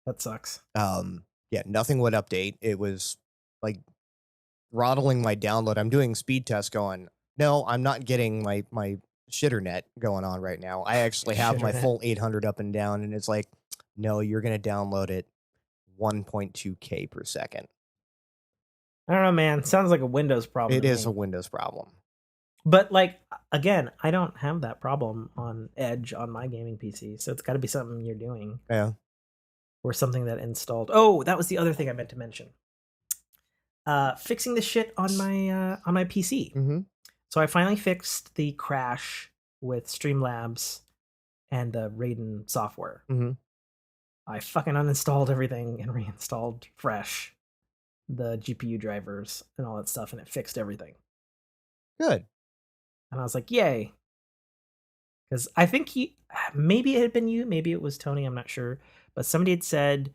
That sucks. Yeah, nothing would update. It was like throttling my download. I'm doing speed tests going, no, I'm not getting my shitternet going on right now. I actually have my Shitternet. full 800 up and down, and it's like, no, you're going to download it 1.2K per second. I don't know, man. Sounds like a Windows problem. It to is me. a Windows problem. But like again, I don't have that problem on Edge on my gaming PC, so it's got to be something you're doing. Yeah. Or something that installed. Oh, that was the other thing I meant to mention. Fixing the shit on my PC. Mm-hmm. So I finally fixed the crash with Streamlabs and the Raiden software. Mm-hmm. I fucking uninstalled everything and reinstalled fresh the GPU drivers and all that stuff, and it fixed everything. Good. And I was like, yay. Because I think maybe it had been you, maybe it was Tony, I'm not sure. But somebody had said,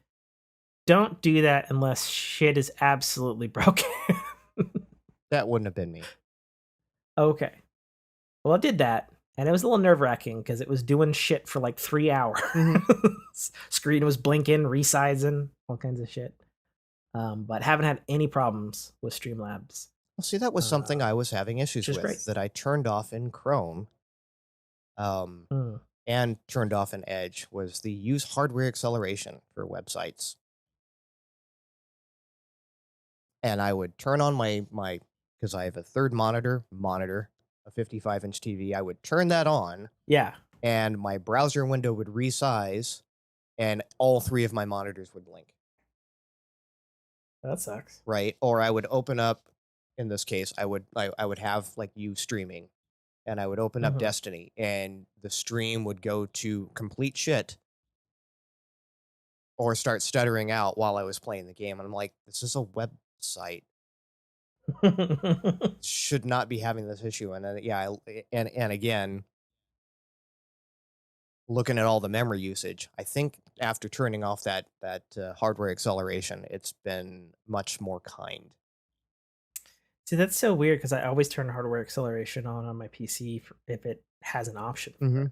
don't do that unless shit is absolutely broken. That wouldn't have been me. Okay. Well, I did that, and it was a little nerve-wracking because it was doing shit for like 3 hours. Mm-hmm. Screen was blinking, resizing, all kinds of shit. But haven't had any problems with Streamlabs. Well, see, that was something I was having issues with, great. that I turned off in Chrome. And turned off in Edge, was the use hardware acceleration for websites. And I would turn on my because I have a third monitor, a 55-inch TV. I would turn that on. Yeah. And my browser window would resize, and all 3 of my monitors would blink. That sucks. Right? Or I would open up, in this case, I would have like you streaming, and I would open up Destiny, and the stream would go to complete shit or start stuttering out while I was playing the game. And I'm like, this is a website. Should not be having this issue. And and again, looking at all the memory usage, I think after turning off that hardware acceleration, it's been much more kind. See, that's so weird because I always turn hardware acceleration on my PC if it has an option for it.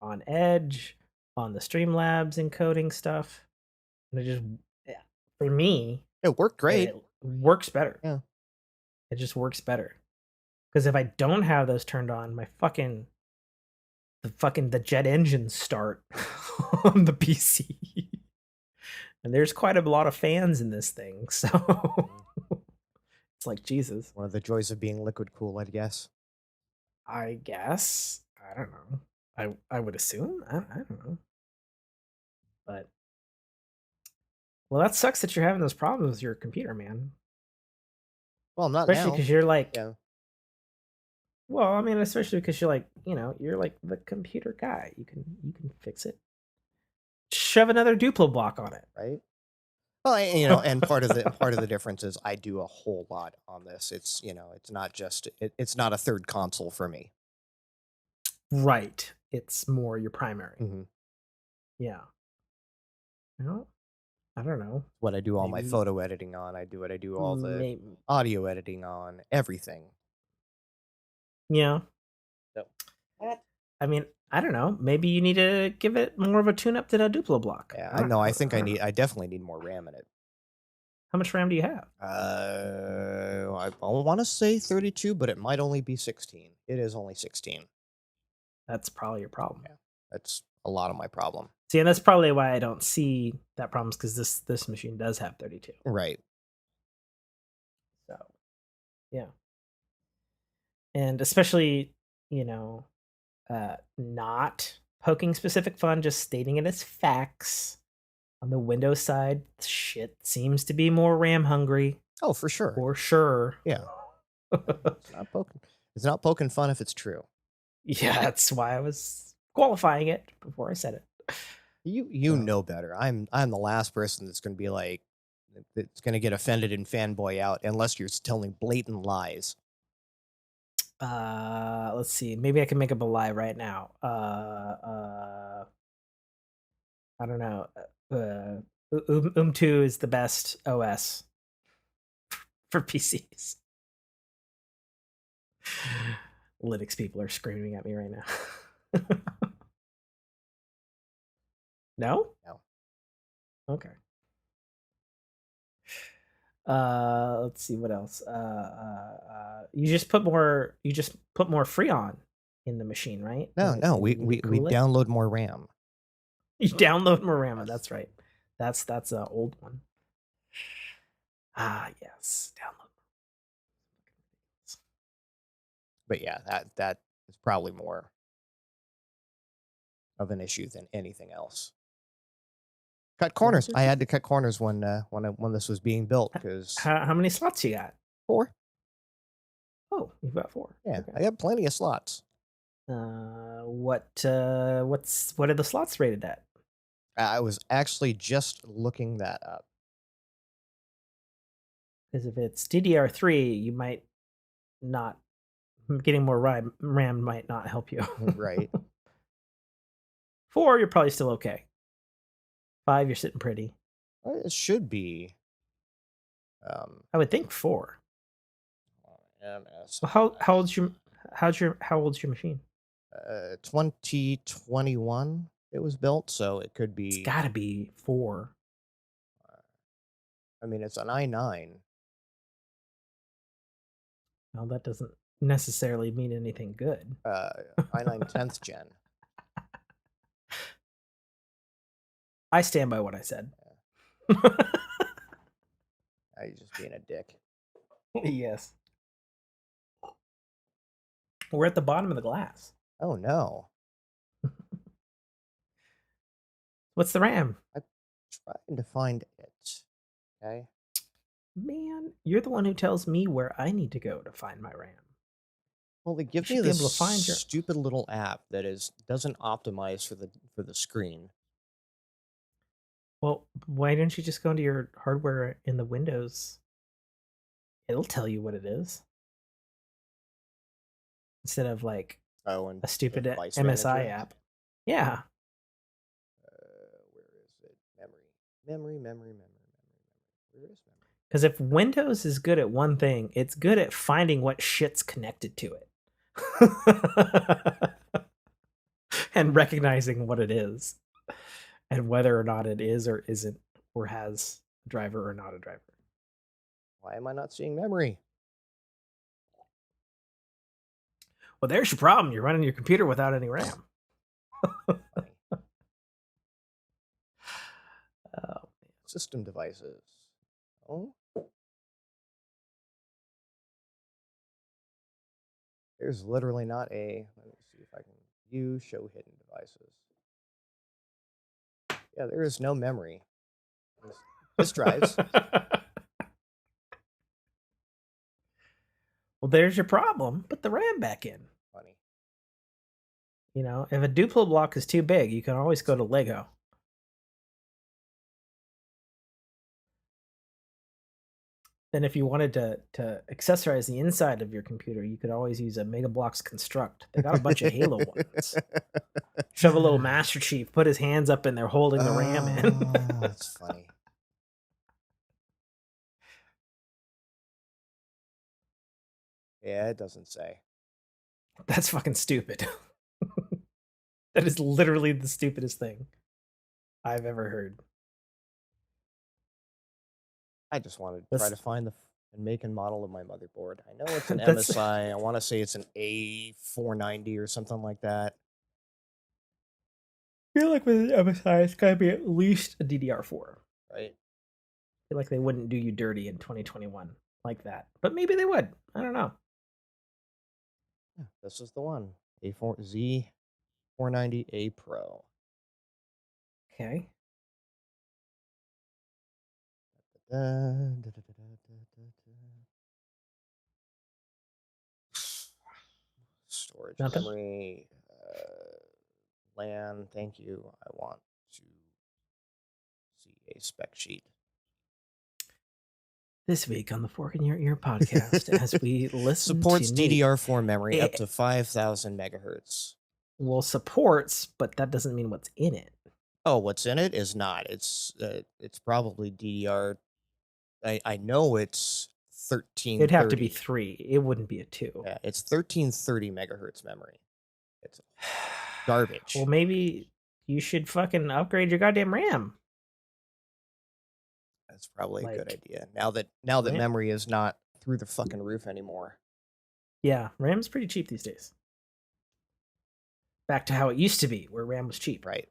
On Edge, on the Streamlabs encoding stuff. And it just, for me, it worked great. It works better. Yeah. It just works better. Because if I don't have those turned on, my the jet engines start on the PC. And there's quite a lot of fans in this thing, so it's like Jesus. One of the joys of being liquid cool, I guess. I guess. I don't know. I would assume. I don't know. But well, that sucks that you're having those problems with your computer, man. Well, not Especially now. because you're like, Yeah. well, I mean, especially because you're like, you're like the computer guy. You can fix it. Shove another Duplo block on it. Right. Well, and part of the difference is I do a whole lot on this. It's it's not just it's not a third console for me. Right. It's more your primary. Mm-hmm. Yeah. Well, I don't know. What I do all my photo editing on. I do all the Maybe. audio editing on, everything. Yeah. So, I mean, I don't know. Maybe you need to give it more of a tune-up than a Duplo block. yeah, I know. I think I definitely need more RAM in it. How much RAM do you have? I want to say 32, but it might only be 16. It is only 16. That's probably your problem. Yeah, that's a lot of my problem. See, and that's probably why I don't see that problem, because this machine does have 32. Right. So, yeah. And especially, not poking specific fun, just stating it as facts. On the Windows side, shit seems to be more RAM hungry. Oh, for sure. For sure. Yeah. It's not poking fun if it's true. Yeah, that's why I was qualifying it before I said it. You know better. I'm the last person that's going to be like, that's going to get offended and fanboy out unless you're telling blatant lies. Let's see. Maybe I can make up a lie right now. I don't know. 2 is the best OS for PCs. Linux people are screaming at me right now. No? No. Okay. Let's see what else. You just put more Freon in the machine, right? No. We download more RAM. You download more RAM. That's right. That's an old one. Ah, yes. Download. But yeah, that is probably more of an issue than anything else. Cut corners. I had to cut corners when this was being built because how many slots you got? 4. Oh, you've got 4. Yeah, okay. I have plenty of slots. What are the slots rated at? I was actually just looking that up. Because if it's DDR3, you might not getting more RAM might not help you. Right. 4, you're probably still okay. 5, you're sitting pretty. It should be. I would think 4. MS. Well, how old's your machine? 2021 it was built, so it could be. It's got to be 4. I mean, it's an i9. Well, that doesn't necessarily mean anything good. i9 10th gen. I stand by what I said. Now you're just being a dick. Yes. We're at the bottom of the glass. Oh no. What's the RAM? I'm trying to find it. Okay. Man, you're the one who tells me where I need to go to find my RAM. Well, they give me this stupid little app that doesn't optimize for the screen. Well, why don't you just go into your hardware in the Windows? It'll tell you what it is. Instead of like a stupid MSI app. Yeah. Where is it? Memory. Where is memory? Because if Windows is good at one thing, it's good at finding what shit's connected to it. And recognizing what it is. And whether or not it is or isn't, or has a driver or not a driver. Why am I not seeing memory? Well, there's your problem. You're running your computer without any RAM. System devices. Oh. There's literally not a, let me see if I can view show hidden devices. Yeah, there is no memory. Disk drives. Well, there's your problem. Put the RAM back in. Funny. You know, if a Duplo block is too big, you can always go to Lego. Then if you wanted to accessorize the inside of your computer, you could always use a Mega Bloks Construct. They got a bunch of Halo ones. Shove a little Master Chief, put his hands up in there holding the RAM in. That's funny. Yeah, it doesn't say. That's fucking stupid. That is literally the stupidest thing I've ever heard. I just wanted to try to find the make and model of my motherboard. I know it's an That's- MSI. I want to say it's an A490 or something like that. I feel like with an MSI, it's gotta be at least a DDR4. Right. I feel like they wouldn't do you dirty in 2021 like that. But maybe they would. I don't know. Yeah, this is the one. Z490A Pro. Okay. Storage Nothing? memory, LAN. Thank you. I want to see a spec sheet. This week on the Fork in Your Ear podcast, as we listen supports to Nate, DDR4 memory up to 5,000 megahertz. Well, supports, but that doesn't mean what's in it. Oh, what's in it is not. It's probably DDR. I know it's 1330. It'd have to be 3. It wouldn't be a 2. Yeah, it's 1330 megahertz memory. It's garbage. Well, maybe you should fucking upgrade your goddamn RAM. That's probably a good idea. Now that memory is not through the fucking roof anymore. Yeah, RAM's pretty cheap these days. Back to how it used to be, where RAM was cheap. Right.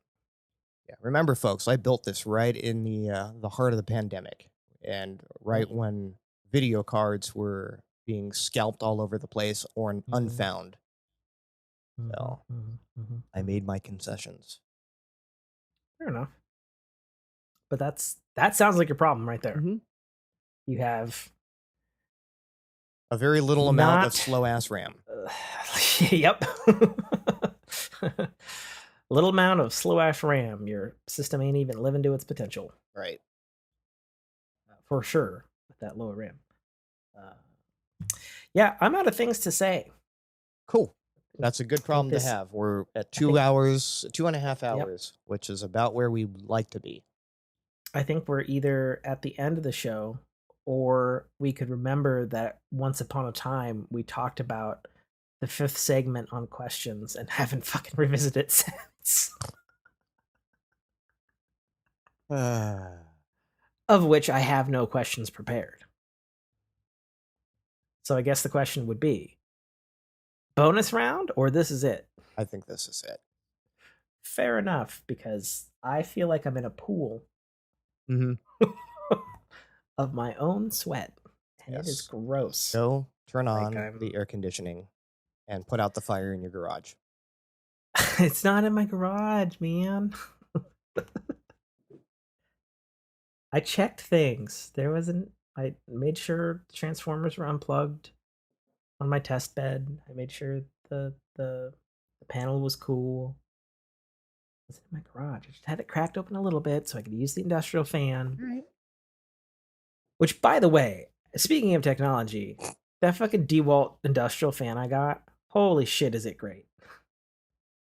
Yeah. Remember, folks, I built this right in the heart of the pandemic, and right when video cards were being scalped all over the place or unfound. So I made my concessions. Fair enough. But that sounds like your problem right there. You have a very little amount of slow ass RAM. Yep. Little amount of slow ass RAM. Your system ain't even living to its potential. Right. For sure, with that lower RAM. Yeah, I'm out of things to say. Cool. That's a good problem to have. We're at 2.5 hours, which is about where we like to be. I think we're either at the end of the show, or we could remember that once upon a time we talked about the 5th segment on questions and haven't fucking revisited it since. Of which I have no questions prepared. So I guess the question would be, bonus round or this is it? I think this is it. Fair enough, because I feel like I'm in a pool of my own sweat, and it is gross. So turn on the air conditioning and put out the fire in your garage. It's not in my garage, man. I checked things. I made sure the transformers were unplugged on my test bed. I made sure the panel was cool. It was in my garage. I just had it cracked open a little bit so I could use the industrial fan. Right. Which, by the way, speaking of technology, that fucking DeWalt industrial fan I got, holy shit, is it great.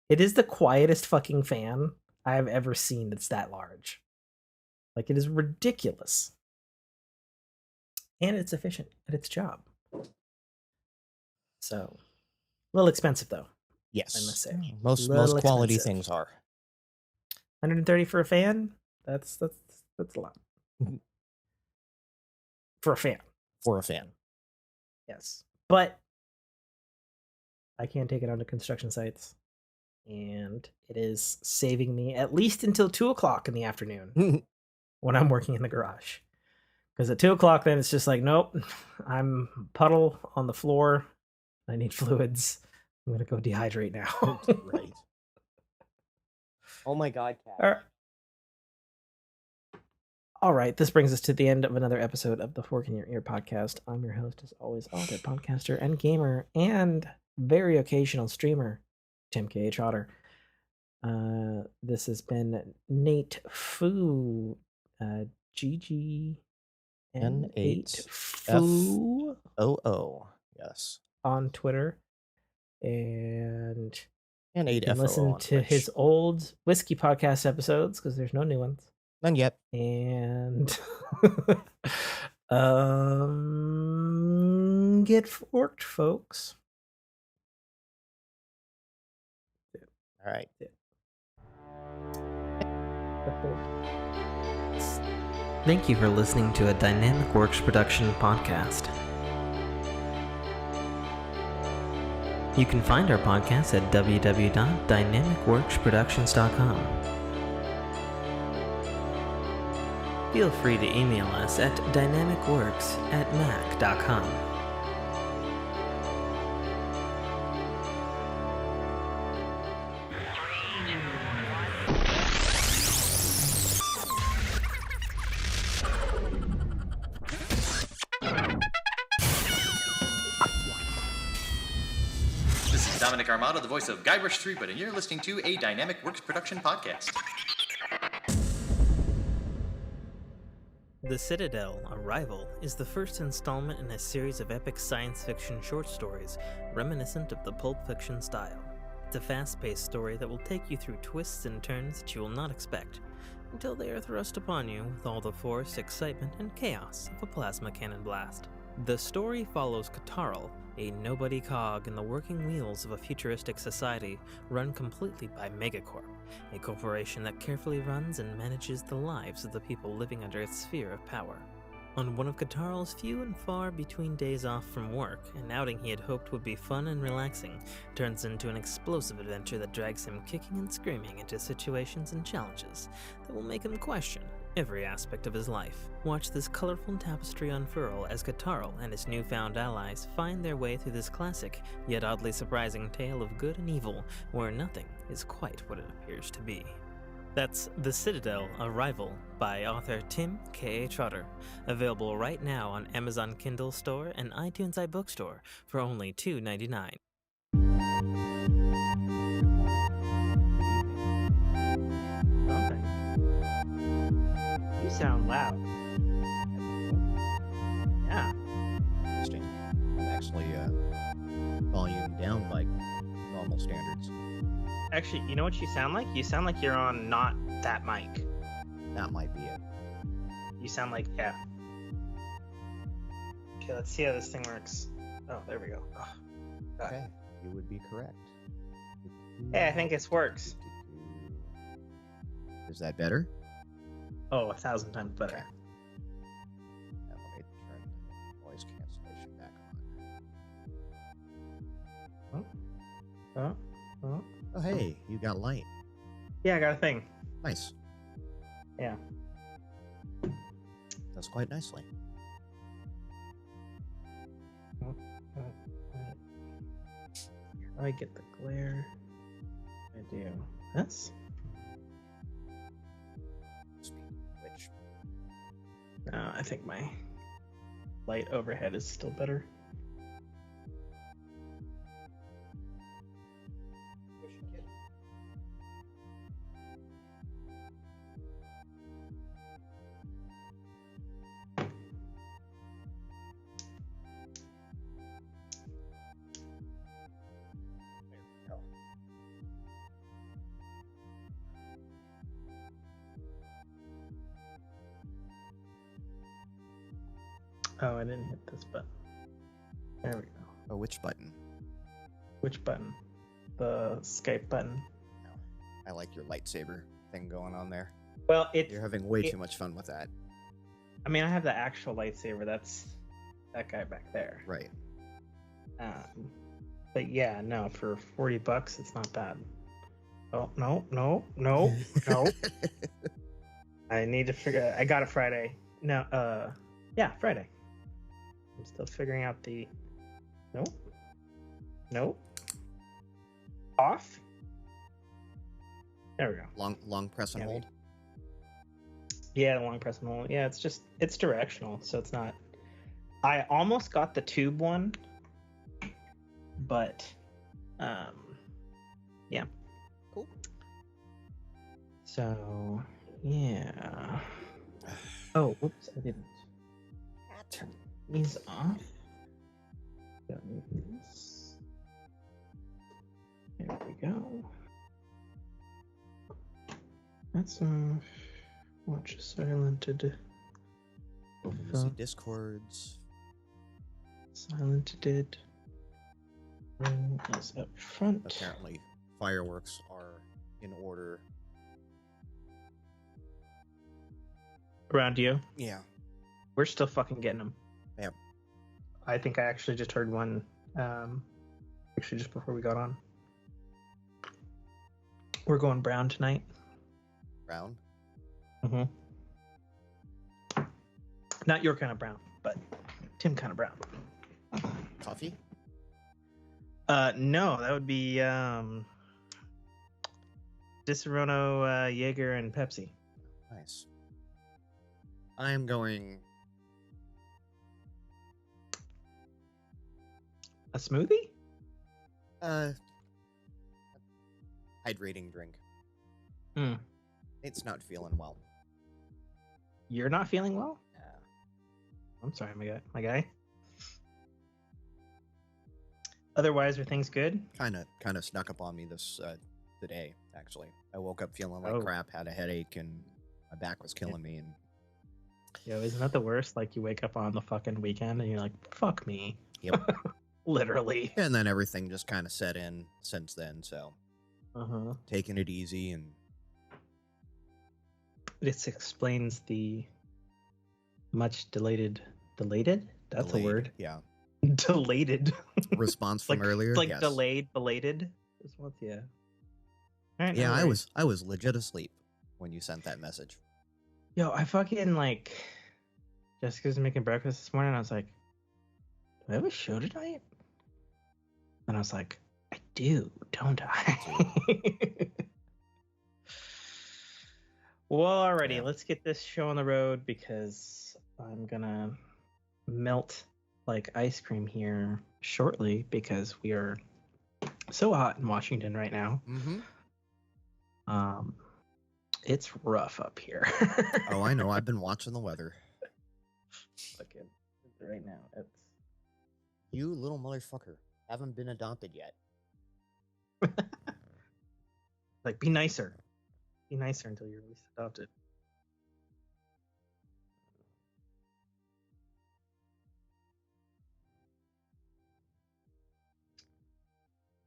It is the quietest fucking fan I have ever seen that's that large. Like, it is ridiculous. And it's efficient at its job. So, a little expensive, though. Yes. I must say. Most quality things are. 130 for a fan? That's a lot. For a fan. For a fan. Yes. But I can't take it onto construction sites, and it is saving me at least until 2 o'clock in the afternoon when I'm working in the garage. Because at 2 o'clock, then it's just like, nope, I'm puddle on the floor. I need fluids. I'm gonna go dehydrate now. Right. Oh my God, cat. All right, this brings us to the end of another episode of the Fork in Your Ear podcast. I'm your host, as always, author, podcaster, and gamer, and very occasional streamer, Tim K. Trotter. This has been Nate Foo, GG N8 Foo FOO. Yes. on Twitter, and you N8 can FOO listen on to Twitch. his old whiskey podcast episodes because there's no new ones. None yet. And get forked, folks. All right. Thank you for listening to a Dynamic Works production podcast. You can find our podcast at www.dynamicworksproductions.com. Feel free to email us at dynamicworks@mac.com. This is Dominic Armato, the voice of Guybrush Threepwood, and you're listening to a Dynamic Works production podcast. The Citadel, Arrival, is the first installment in a series of epic science fiction short stories reminiscent of the Pulp Fiction style. It's a fast-paced story that will take you through twists and turns that you will not expect, until they are thrust upon you with all the force, excitement, and chaos of a plasma cannon blast. The story follows Katarl, a nobody cog in the working wheels of a futuristic society run completely by Megacorp, a corporation that carefully runs and manages the lives of the people living under its sphere of power. On one of Katarl's few and far between days off from work, an outing he had hoped would be fun and relaxing turns into an explosive adventure that drags him kicking and screaming into situations and challenges that will make him question every aspect of his life. Watch this colorful tapestry unfurl as Katarl and his newfound allies find their way through this classic, yet oddly surprising tale of good and evil, where nothing is quite what it appears to be. That's The Citadel, Arrival, by author Tim K. Trotter, available right now on Amazon Kindle Store and iTunes iBookstore for only $2.99. You sound loud. Yeah. Interesting. I'm actually volume down by normal standards. Actually, you know what you sound like? You sound like you're on not that mic. That might be it. You sound like, yeah. Okay, let's see how this thing works. Oh, there we go. Oh, Okay, you would be correct. hey, I think this works. Is that better? Oh, 1,000 times better. Okay. Now let me turn the noise cancellation back on. Oh. Oh, hey, you got light. Yeah, I got a thing. Nice. Yeah. That's quite nicely. How do I get the glare? I do this. Which No, I think my light overhead is still better. Oh, I didn't hit this button. There we go. Oh, which button? Which button? The Skype button. I like your lightsaber thing going on there. Well, You're having way too much fun with that. I mean, I have the actual lightsaber. That's that guy back there. Right. But yeah, no, for $40, it's not bad. Oh, no. I need to figure. I got it Friday. No, yeah, Friday. I'm still figuring out the. Nope. Off. There we go. Long press and hold. Yeah, long press and hold. Yeah, it's directional, so it's not. I almost got the tube one, but yeah. Cool. So yeah. Oh, whoops! I didn't. Turn these off. Got this. There we go. That's watch silented. See Discords. Silented. Is up front. Apparently, fireworks are in order. Around you? Yeah. We're still fucking getting them. Yeah. I think I actually just heard one, actually just before we got on. We're going brown tonight. Brown? Mm-hmm. Not your kind of brown, but Tim kind of brown. Coffee? No, that would be Disaronno, Jaeger, and Pepsi. Nice. I'm going... A smoothie? Hydrating drink. Hmm. It's not feeling well. You're not feeling well? Yeah. I'm sorry, my guy. Otherwise, are things good? Kind of snuck up on me this today. Actually, I woke up feeling like Oh. crap, had a headache, and my back was killing me. And Yo, isn't that the worst? Like, you wake up on the fucking weekend and you're like, fuck me. Yep. Literally. And then everything just kind of set in since then. So Uh-huh. taking it easy and This explains the much delayed? That's delayed, a word. Yeah. Delayed. Response from like, earlier. Like yes. delayed, belated. Response, yeah. All right, Yeah, no I worries. was legit asleep when you sent that message. Yo, I fucking like. Jessica's making breakfast this morning. And I was like, "Do I have a show tonight?" And I was like, "I do, don't I?" Well, alrighty, Yeah. let's get this show on the road because I'm gonna melt like ice cream here shortly because we are so hot in Washington right now. Mm-hmm. It's rough up here. Oh, I know. I've been watching the weather. Fucking right now, it's You little motherfucker. Haven't been adopted yet. like be nicer. Be nicer until you're at least adopted.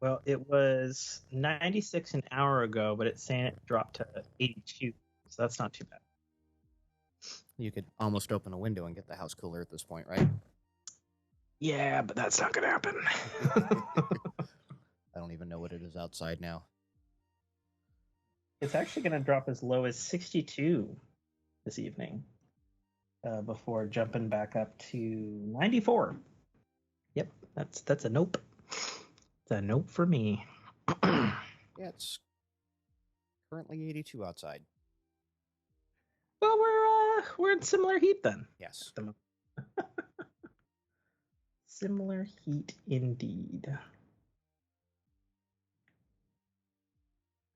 Well, it was 96 an hour ago, but it's saying it dropped to 82, so that's not too bad. You could almost open a window and get the house cooler at this point, right? Yeah, but that's not gonna happen. I don't even know what it is outside now. It's actually gonna drop as low as 62 this evening, before jumping back up to 94. Yep, that's a nope. It's a nope for me. Yeah, it's currently 82 outside. Well, we're in similar heat then. Yes. Similar heat indeed.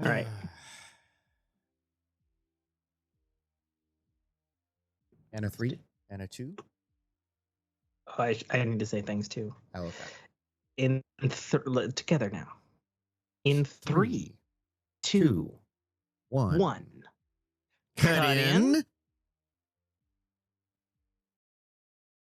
All right. And a 3 and a 2. Oh, I need to say things too. Oh, okay. Together now. In 3, 2, 1. Cut in.